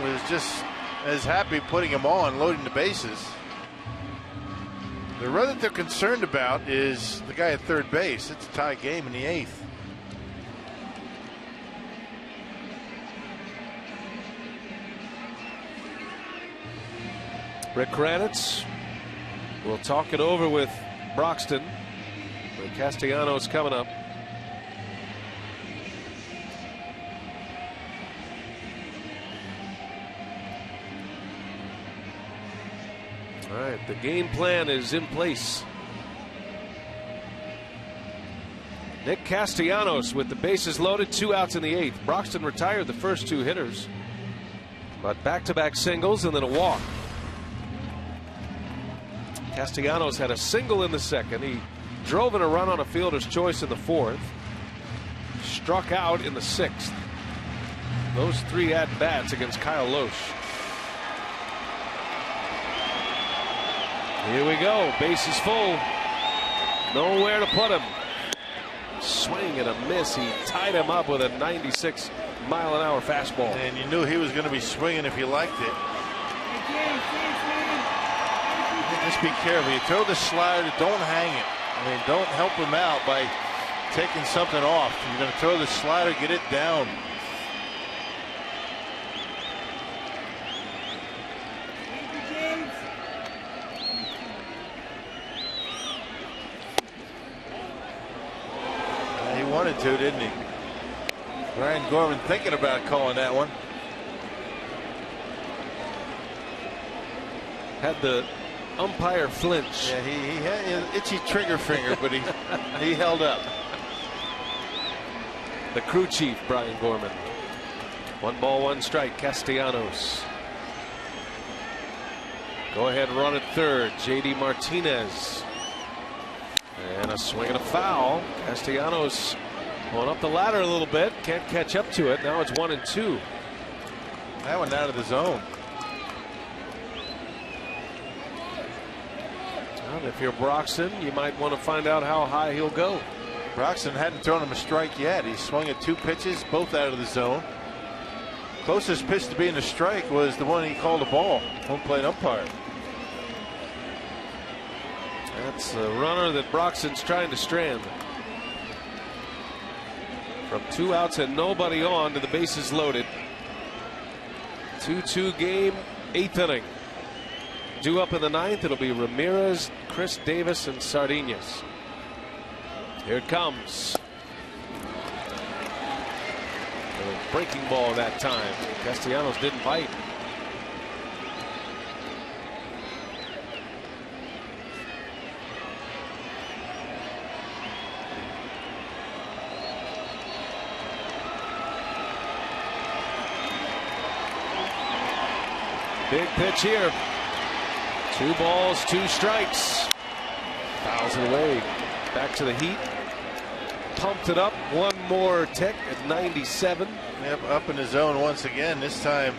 was just as happy putting him on, loading the bases. The run that they're concerned about is the guy at third base. It's a tie game in the 8th. Rick Kranitz will talk it over with Broxton. But Castellanos coming up. All right, the game plan is in place. Nick Castellanos with the bases loaded, 2 outs in the 8th. Broxton retired the first 2 hitters, but back-to-back singles and then a walk. Castellanos had a single in the 2nd. He drove in a run on a fielder's choice in the 4th. Struck out in the 6th. Those 3 at-bats against Kyle Loesch. Here we go. Bases full. Nowhere to put him. Swing and a miss. He tied him up with a 96-mile-an-hour fastball. And you knew he was going to be swinging if you liked it. Just be careful. You throw the slider, don't hang it. I mean, don't help him out by taking something off. You're going to throw the slider, get it down. He wanted to, didn't he? Brian Gorman thinking about calling that one. Had the umpire flinch. Yeah, he had an itchy trigger finger, but he held up. The crew chief, Brian Gorman. 1 ball, 1 strike, Castellanos. Go ahead, run at third, JD Martinez. And a swing and a foul. Castellanos going up the ladder a little bit. Can't catch up to it. Now it's 1-2. That one out of the zone. Well, if you're Broxton, you might want to find out how high he'll go. Broxton hadn't thrown him a strike yet. He swung at 2 pitches, both out of the zone. Closest pitch to being a strike was the one he called a ball. Home plate umpire. That's a runner that Broxton's trying to strand. From 2 outs and nobody on to the bases loaded. 2-2 game, 8th inning. Due up in the 9th, it'll be Ramirez, Chris Davis, and Sardinas. Here it comes. A breaking ball that time. Castellanos didn't bite. Big pitch here. 2 balls, 2 strikes. Fouls it away. Back to the heat. Pumped it up. 1 more tick at 97. Yep, up in the zone once again. This time,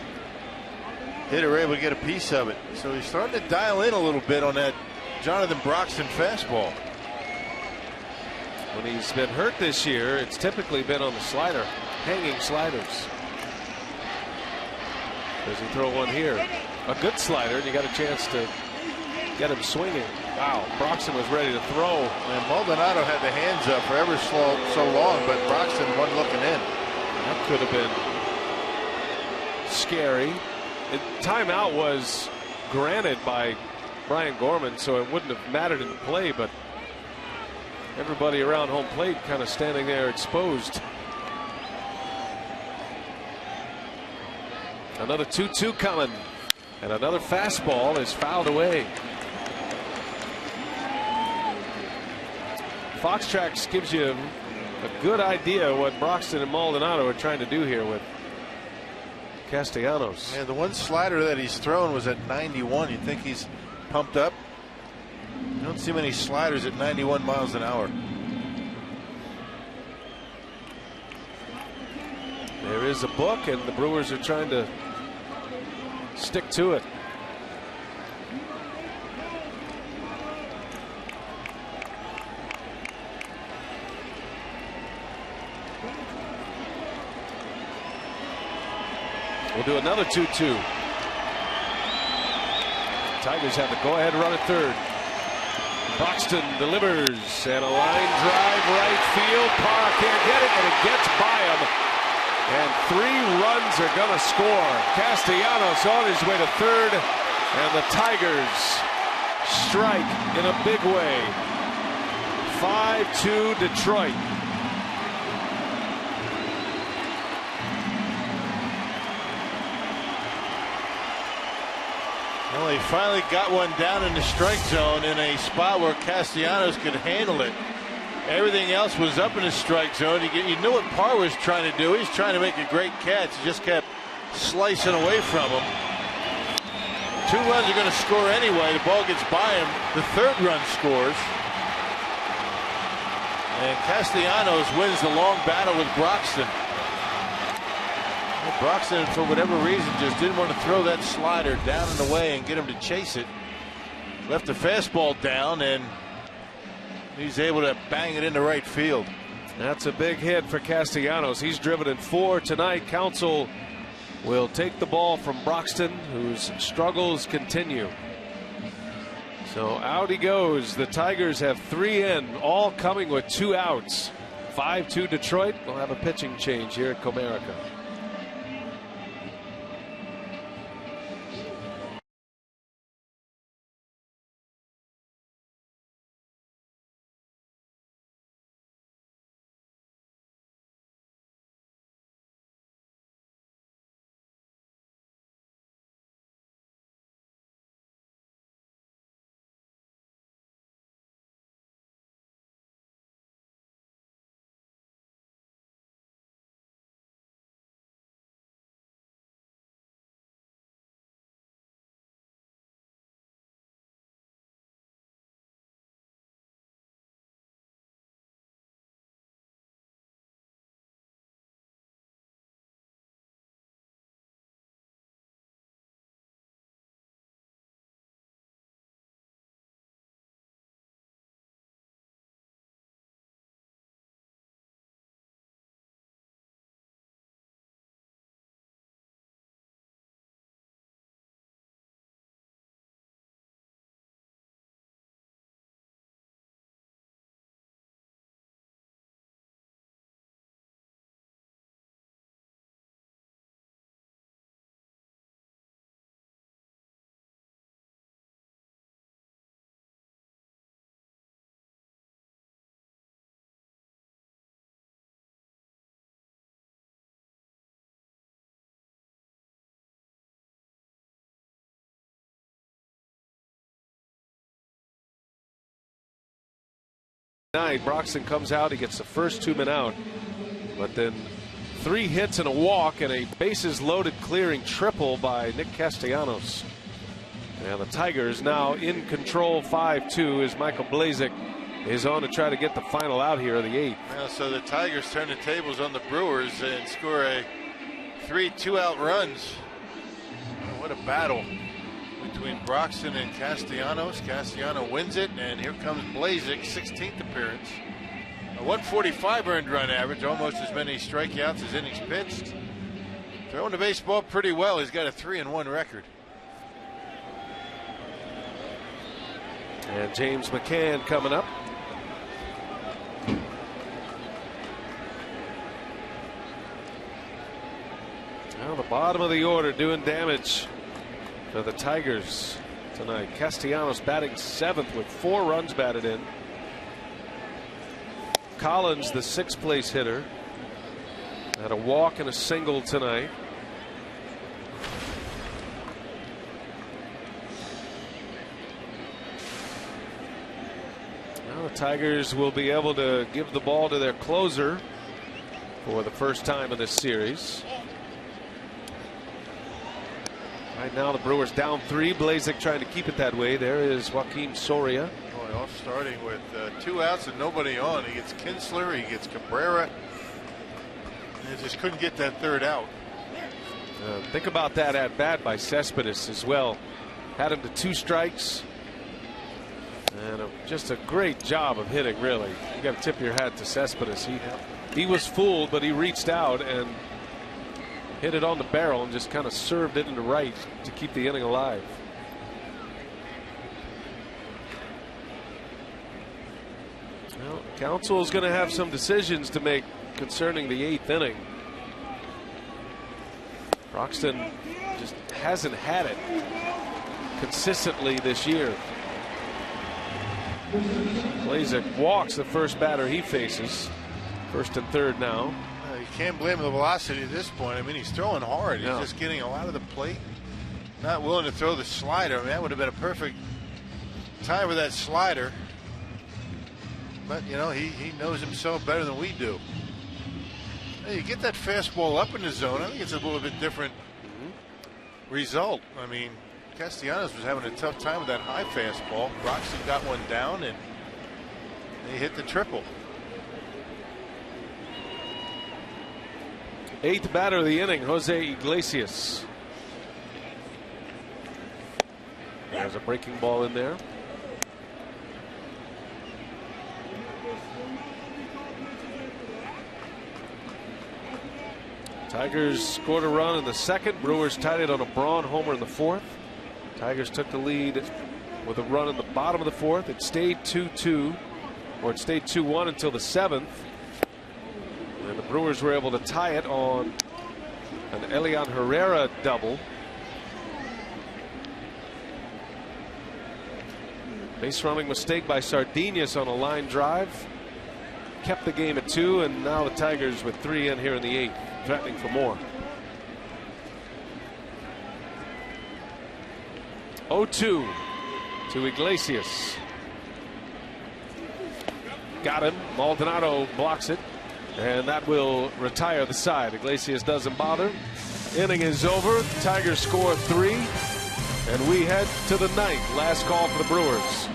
hitter able to get a piece of it. So he's starting to dial in a little bit on that Jonathan Broxton fastball. When he's been hurt this year, it's typically been on the slider, hanging sliders. Does he throw one here? A good slider, and you got a chance to get him swinging. Wow, Broxton was ready to throw. And Maldonado had the hands up for ever so long, but Broxton wasn't looking in. That could have been scary. Timeout was granted by Brian Gorman, so it wouldn't have mattered in the play, but everybody around home plate kind of standing there exposed. Another 2-2 coming, and another fastball is fouled away. Fox Tracks gives you a good idea what Broxton and Maldonado are trying to do here with Castellanos. Yeah, the one slider that he's thrown was at 91. You think he's pumped up? You don't see many sliders at 91 miles an hour. There is a book, and the Brewers are trying to stick to it. We'll do another 2-2. Tigers have the go-ahead run at third. Broxton delivers, and a line drive right field. Parr can't get it, and it gets by him. And 3 runs are going to score. Castellanos on his way to third, and the Tigers strike in a big way. 5-2 Detroit. Well, he finally got one down in the strike zone in a spot where Castellanos could handle it. Everything else was up in the strike zone. You knew what Parr was trying to do. He's trying to make a great catch. He just kept slicing away from him. 2 runs are going to score anyway. The ball gets by him. The 3rd run scores. And Castellanos wins the long battle with Broxton. Broxton, for whatever reason, just didn't want to throw that slider down and away and get him to chase it. Left the fastball down, and he's able to bang it into right field. That's a big hit for Castellanos. He's driven in 4 tonight. Counsell will take the ball from Broxton, whose struggles continue. So out he goes. The Tigers have 3 in, all coming with 2 outs. 5-2 Detroit. We'll have a pitching change here at Comerica. Broxton comes out, he gets the first 2 men out, but then 3 hits and a walk and a bases loaded clearing triple by Nick Castellanos. And the Tigers now in control 5-2 as Michael Blazek is on to try to get the final out here of the 8th. Well, so the Tigers turn the tables on the Brewers and score a 3 2-out runs. What a battle between Broxton and Castellanos. Castellanos wins it, and here comes Blazek, 16th appearance. A 145 earned run average, almost as many strikeouts as innings pitched. Throwing the baseball pretty well. He's got a 3-1 record. And James McCann coming up. Well, the bottom of the order doing damage for the Tigers tonight. Castellanos batting 7th with 4 runs batted in. Collins, the 6th place hitter, had a walk and a single tonight. Well, the Tigers will be able to give the ball to their closer for the first time in this series. Right now the Brewers down 3. Blazek trying to keep it that way. There is Joaquin Soria. Boy, off starting with 2 outs and nobody on. He gets Kinsler, he gets Cabrera. And they just couldn't get that 3rd out. Think about that at bat by Cespedes as well. Had him to 2 strikes. And just a great job of hitting, really. You got to tip your hat to Cespedes. He was fooled, but he reached out and hit it on the barrel and just kind of served it into right to keep the inning alive. Well, Counsell is going to have some decisions to make concerning the 8th inning. Broxton just hasn't had it consistently this year. Blazek walks the first batter he faces. 1st and 3rd now. You can't blame the velocity at this point. I mean, he's throwing hard. He's just getting a lot of the plate. Not willing to throw the slider. I mean, that would have been a perfect time for that slider. But, you know, he knows himself better than we do. Hey, you get that fastball up in the zone, I think it's a little bit different result. I mean, Castellanos was having a tough time with that high fastball. Broxton got one down, and they hit the triple. 8th batter of the inning, Jose Iglesias. There's a breaking ball in there. Tigers scored a run in the 2nd. Brewers tied it on a Braun homer in the 4th. Tigers took the lead with a run in the bottom of the 4th. It stayed 2-2, or it stayed 2-1 until the 7th. And the Brewers were able to tie it on an Elian Herrera double. Base running mistake by Sardinas on a line drive. Kept the game at 2, and now the Tigers with 3 in here in the 8th, threatening for more. 0-2 to Iglesias. Got him. Maldonado blocks it, and that will retire the side. Iglesias doesn't bother. Inning is over. The Tigers score 3, and we head to the 9th. Last call for the Brewers.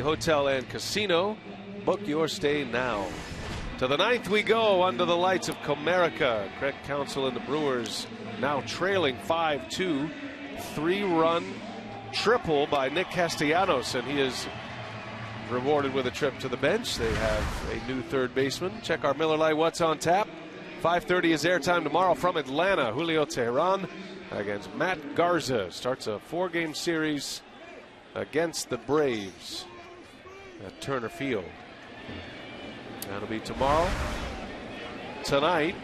Hotel and Casino. Book your stay now. To the 9th we go under the lights of Comerica. Craig Counsell and the Brewers now trailing 5-2. 3-run triple by Nick Castellanos, and he is rewarded with a trip to the bench. They have a new 3rd baseman. Check our Miller Lite What's on Tap. 5:30 is airtime tomorrow from Atlanta. Julio Teheran against Matt Garza. Starts a 4-game series against the Braves at Turner Field. That'll be tomorrow. Tonight,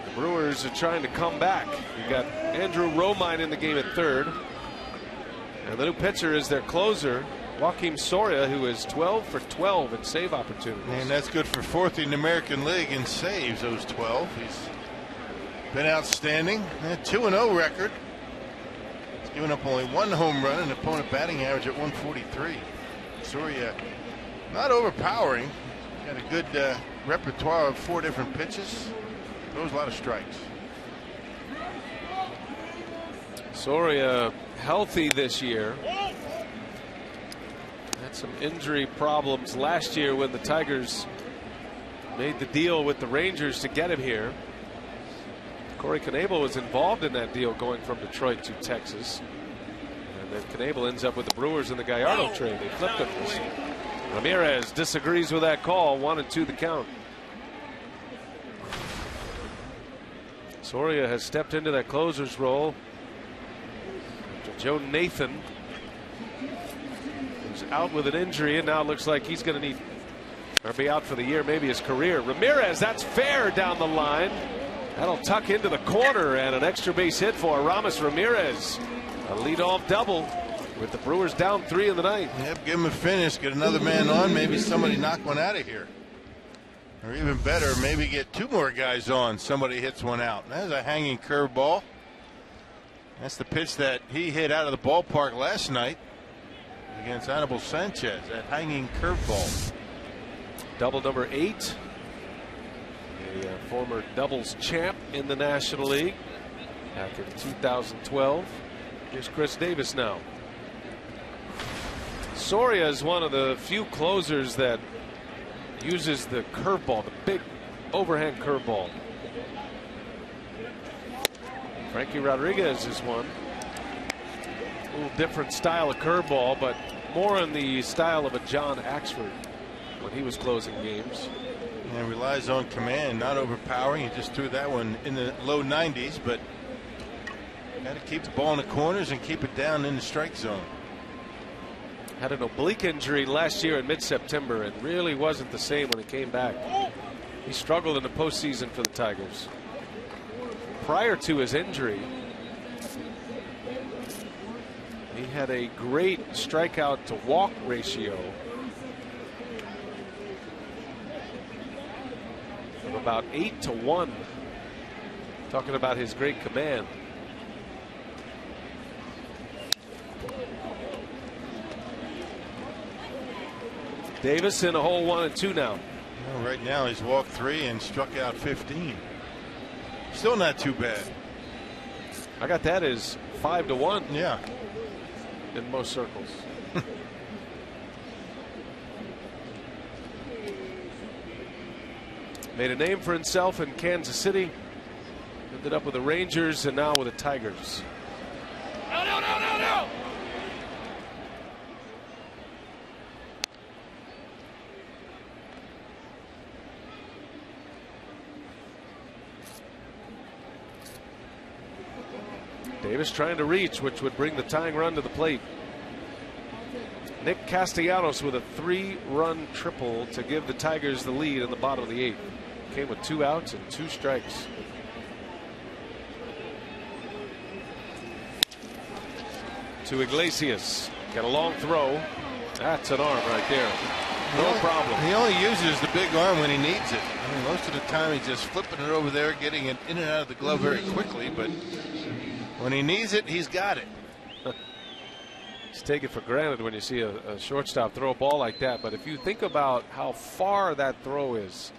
the Brewers are trying to come back. You got Andrew Romine in the game at 3rd. And the new pitcher is their closer, Joakim Soria, who is 12 for 12 in save opportunities. And that's good for fourth in the American League in saves, those 12. He's been outstanding. A 2-0 record. He's given up only 1 home run, and opponent batting average at 143. Soria not overpowering. Got a good repertoire of 4 different pitches. Throws a lot of strikes. Soria healthy this year. Had some injury problems last year when the Tigers made the deal with the Rangers to get him here. Corey Knebel was involved in that deal going from Detroit to Texas. And then Knebel ends up with the Brewers in the Gallardo trade. They flipped him. Ramirez disagrees with that call. 1-2 the count. Soria has stepped into that closer's role. Joe Nathan, who's out with an injury, and now it looks like he's going to need or be out for the year, maybe his career. Ramirez, that's fair down the line. That'll tuck into the corner, and an extra base hit for Aramis Ramirez. A leadoff double with the Brewers down 3 in the ninth. Yep, give him a finish, get another man on, maybe somebody knock one out of here. Or even better, maybe get 2 more guys on. Somebody hits one out. That's a hanging curveball. That's the pitch that he hit out of the ballpark last night against Anibal Sanchez. That hanging curveball. Double number 8. A former doubles champ in the National League back in 2012. Here's Chris Davis now. Soria is one of the few closers that uses the curveball, the big overhand curveball. Frankie Rodriguez is one. A little different style of curveball, but more in the style of a John Axford when he was closing games. And relies on command, not overpowering. He just threw that one in the low 90s, but got to keep the ball in the corners and keep it down in the strike zone. Had an oblique injury last year in mid-September and really wasn't the same when he came back. He struggled in the postseason for the Tigers. Prior to his injury, he had a great strikeout to walk ratio of about 8-1. Talking about his great command. Davis in a hole 1-2 now. Well, right now he's walked 3 and struck out 15. Still not too bad. I got that as 5-1. Yeah. In most circles. Made a name for himself in Kansas City. Ended up with the Rangers and now with the Tigers. No. Davis trying to reach, which would bring the tying run to the plate. Nick Castellanos with a 3-run triple to give the Tigers the lead in the bottom of the 8th. Came with 2 outs and 2 strikes. To Iglesias. Got a long throw. That's an arm right there. No problem. He only uses the big arm when he needs it. I mean, most of the time he's just flipping it over there, getting it in and out of the glove very quickly, but when he needs it, he's got it. Just take it for granted when you see a shortstop throw a ball like that. But if you think about how far that throw is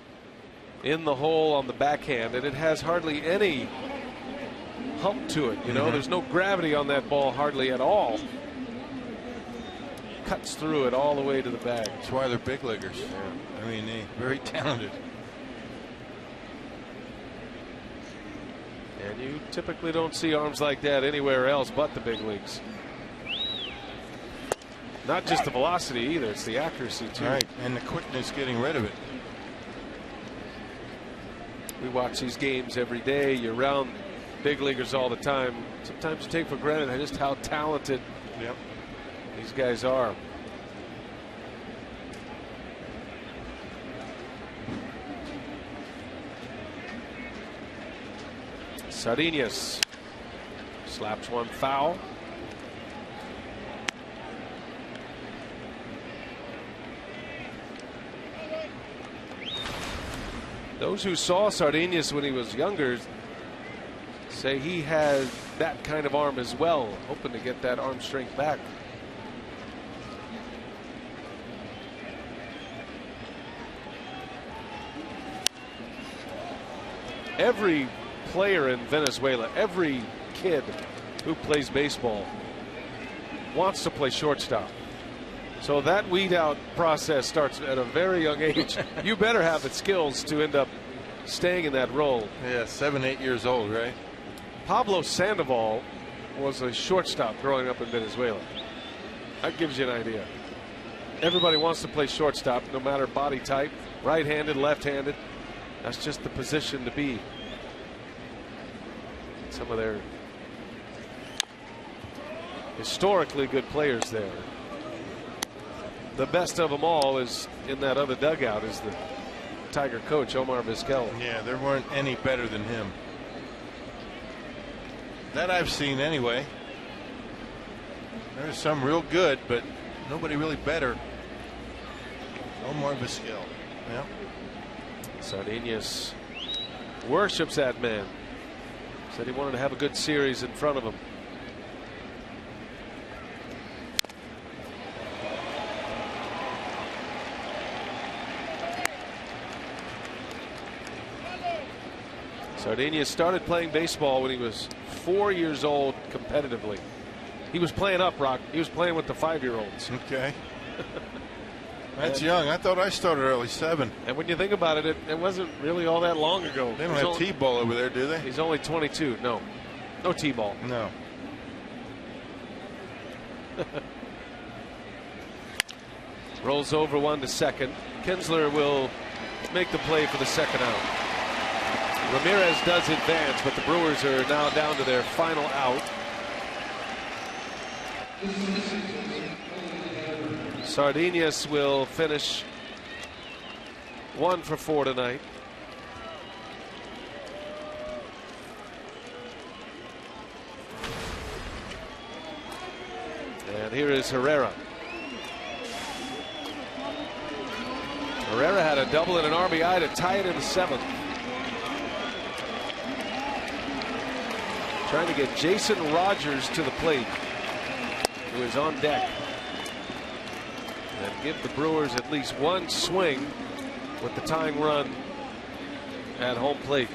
in the hole on the backhand, and it has hardly any hump to it, you know, there's no gravity on that ball hardly at all. Cuts through it all the way to the bag. That's why they're big leaguers. Yeah. I mean, they're very talented. And you typically don't see arms like that anywhere else but the big leagues. Not just the velocity either, it's the accuracy too. Right, and the quickness getting rid of it. We watch these games every day. You're around big leaguers all the time. Sometimes you take for granted just how talented these guys are. Sardinhas slaps one foul. Those who saw Sardinius when he was younger say he had that kind of arm as well, hoping to get that arm strength back. Every player in Venezuela, every kid who plays baseball wants to play shortstop. So that weed out process starts at a very young age. You better have the skills to end up staying in that role. Yeah, 7, 8 years old, right? Pablo Sandoval was a shortstop growing up in Venezuela. That gives you an idea. Everybody wants to play shortstop, no matter body type, right-handed, left-handed. That's just the position to be. Some of their historically good players there. The best of them all is in that other dugout is the Tiger coach, Omar Vizquel. Yeah, there weren't any better than him. That I've seen anyway. There's some real good, but nobody really better. Omar Vizquel. Yeah. Sardinius worships that man. Said he wanted to have a good series in front of him. Sardinius started playing baseball when he was 4 years old competitively. He was playing up, Rock. He was playing with the 5-year-olds. Okay. That's young. I thought I started early, 7. And when you think about it, it wasn't really all that long ago. They don't have T-ball over there, do they? He's only 22. No. No T-ball. No. Rolls over 1 to second. Kinsler will make the play for the second out. Ramirez does advance, but the Brewers are now down to their final out. Sardinius will finish 1 for 4 tonight. And here is Herrera. Herrera had a double and an RBI to tie it in the 7th. Trying to get Jason Rogers to the plate, who is on deck, and give the Brewers at least one swing with the tying run at home plate.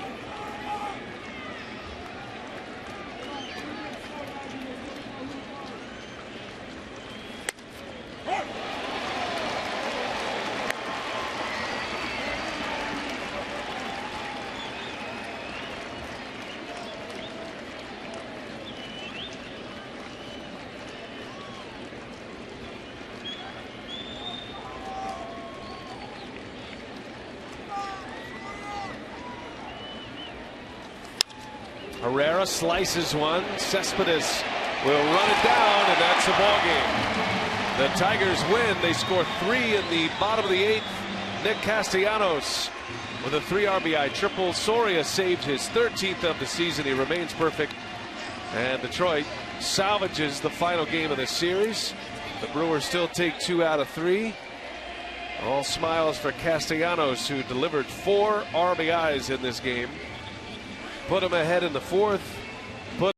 Herrera slices one. Cespedes will run it down, and that's the ball game. The Tigers win. They score 3 in the bottom of the 8th. Nick Castellanos with a 3 RBI triple. Soria saved his 13th of the season. He remains perfect. And Detroit salvages the final game of the series. The Brewers still take 2 out of 3. All smiles for Castellanos, who delivered 4 RBIs in this game. Put him ahead in the 4th.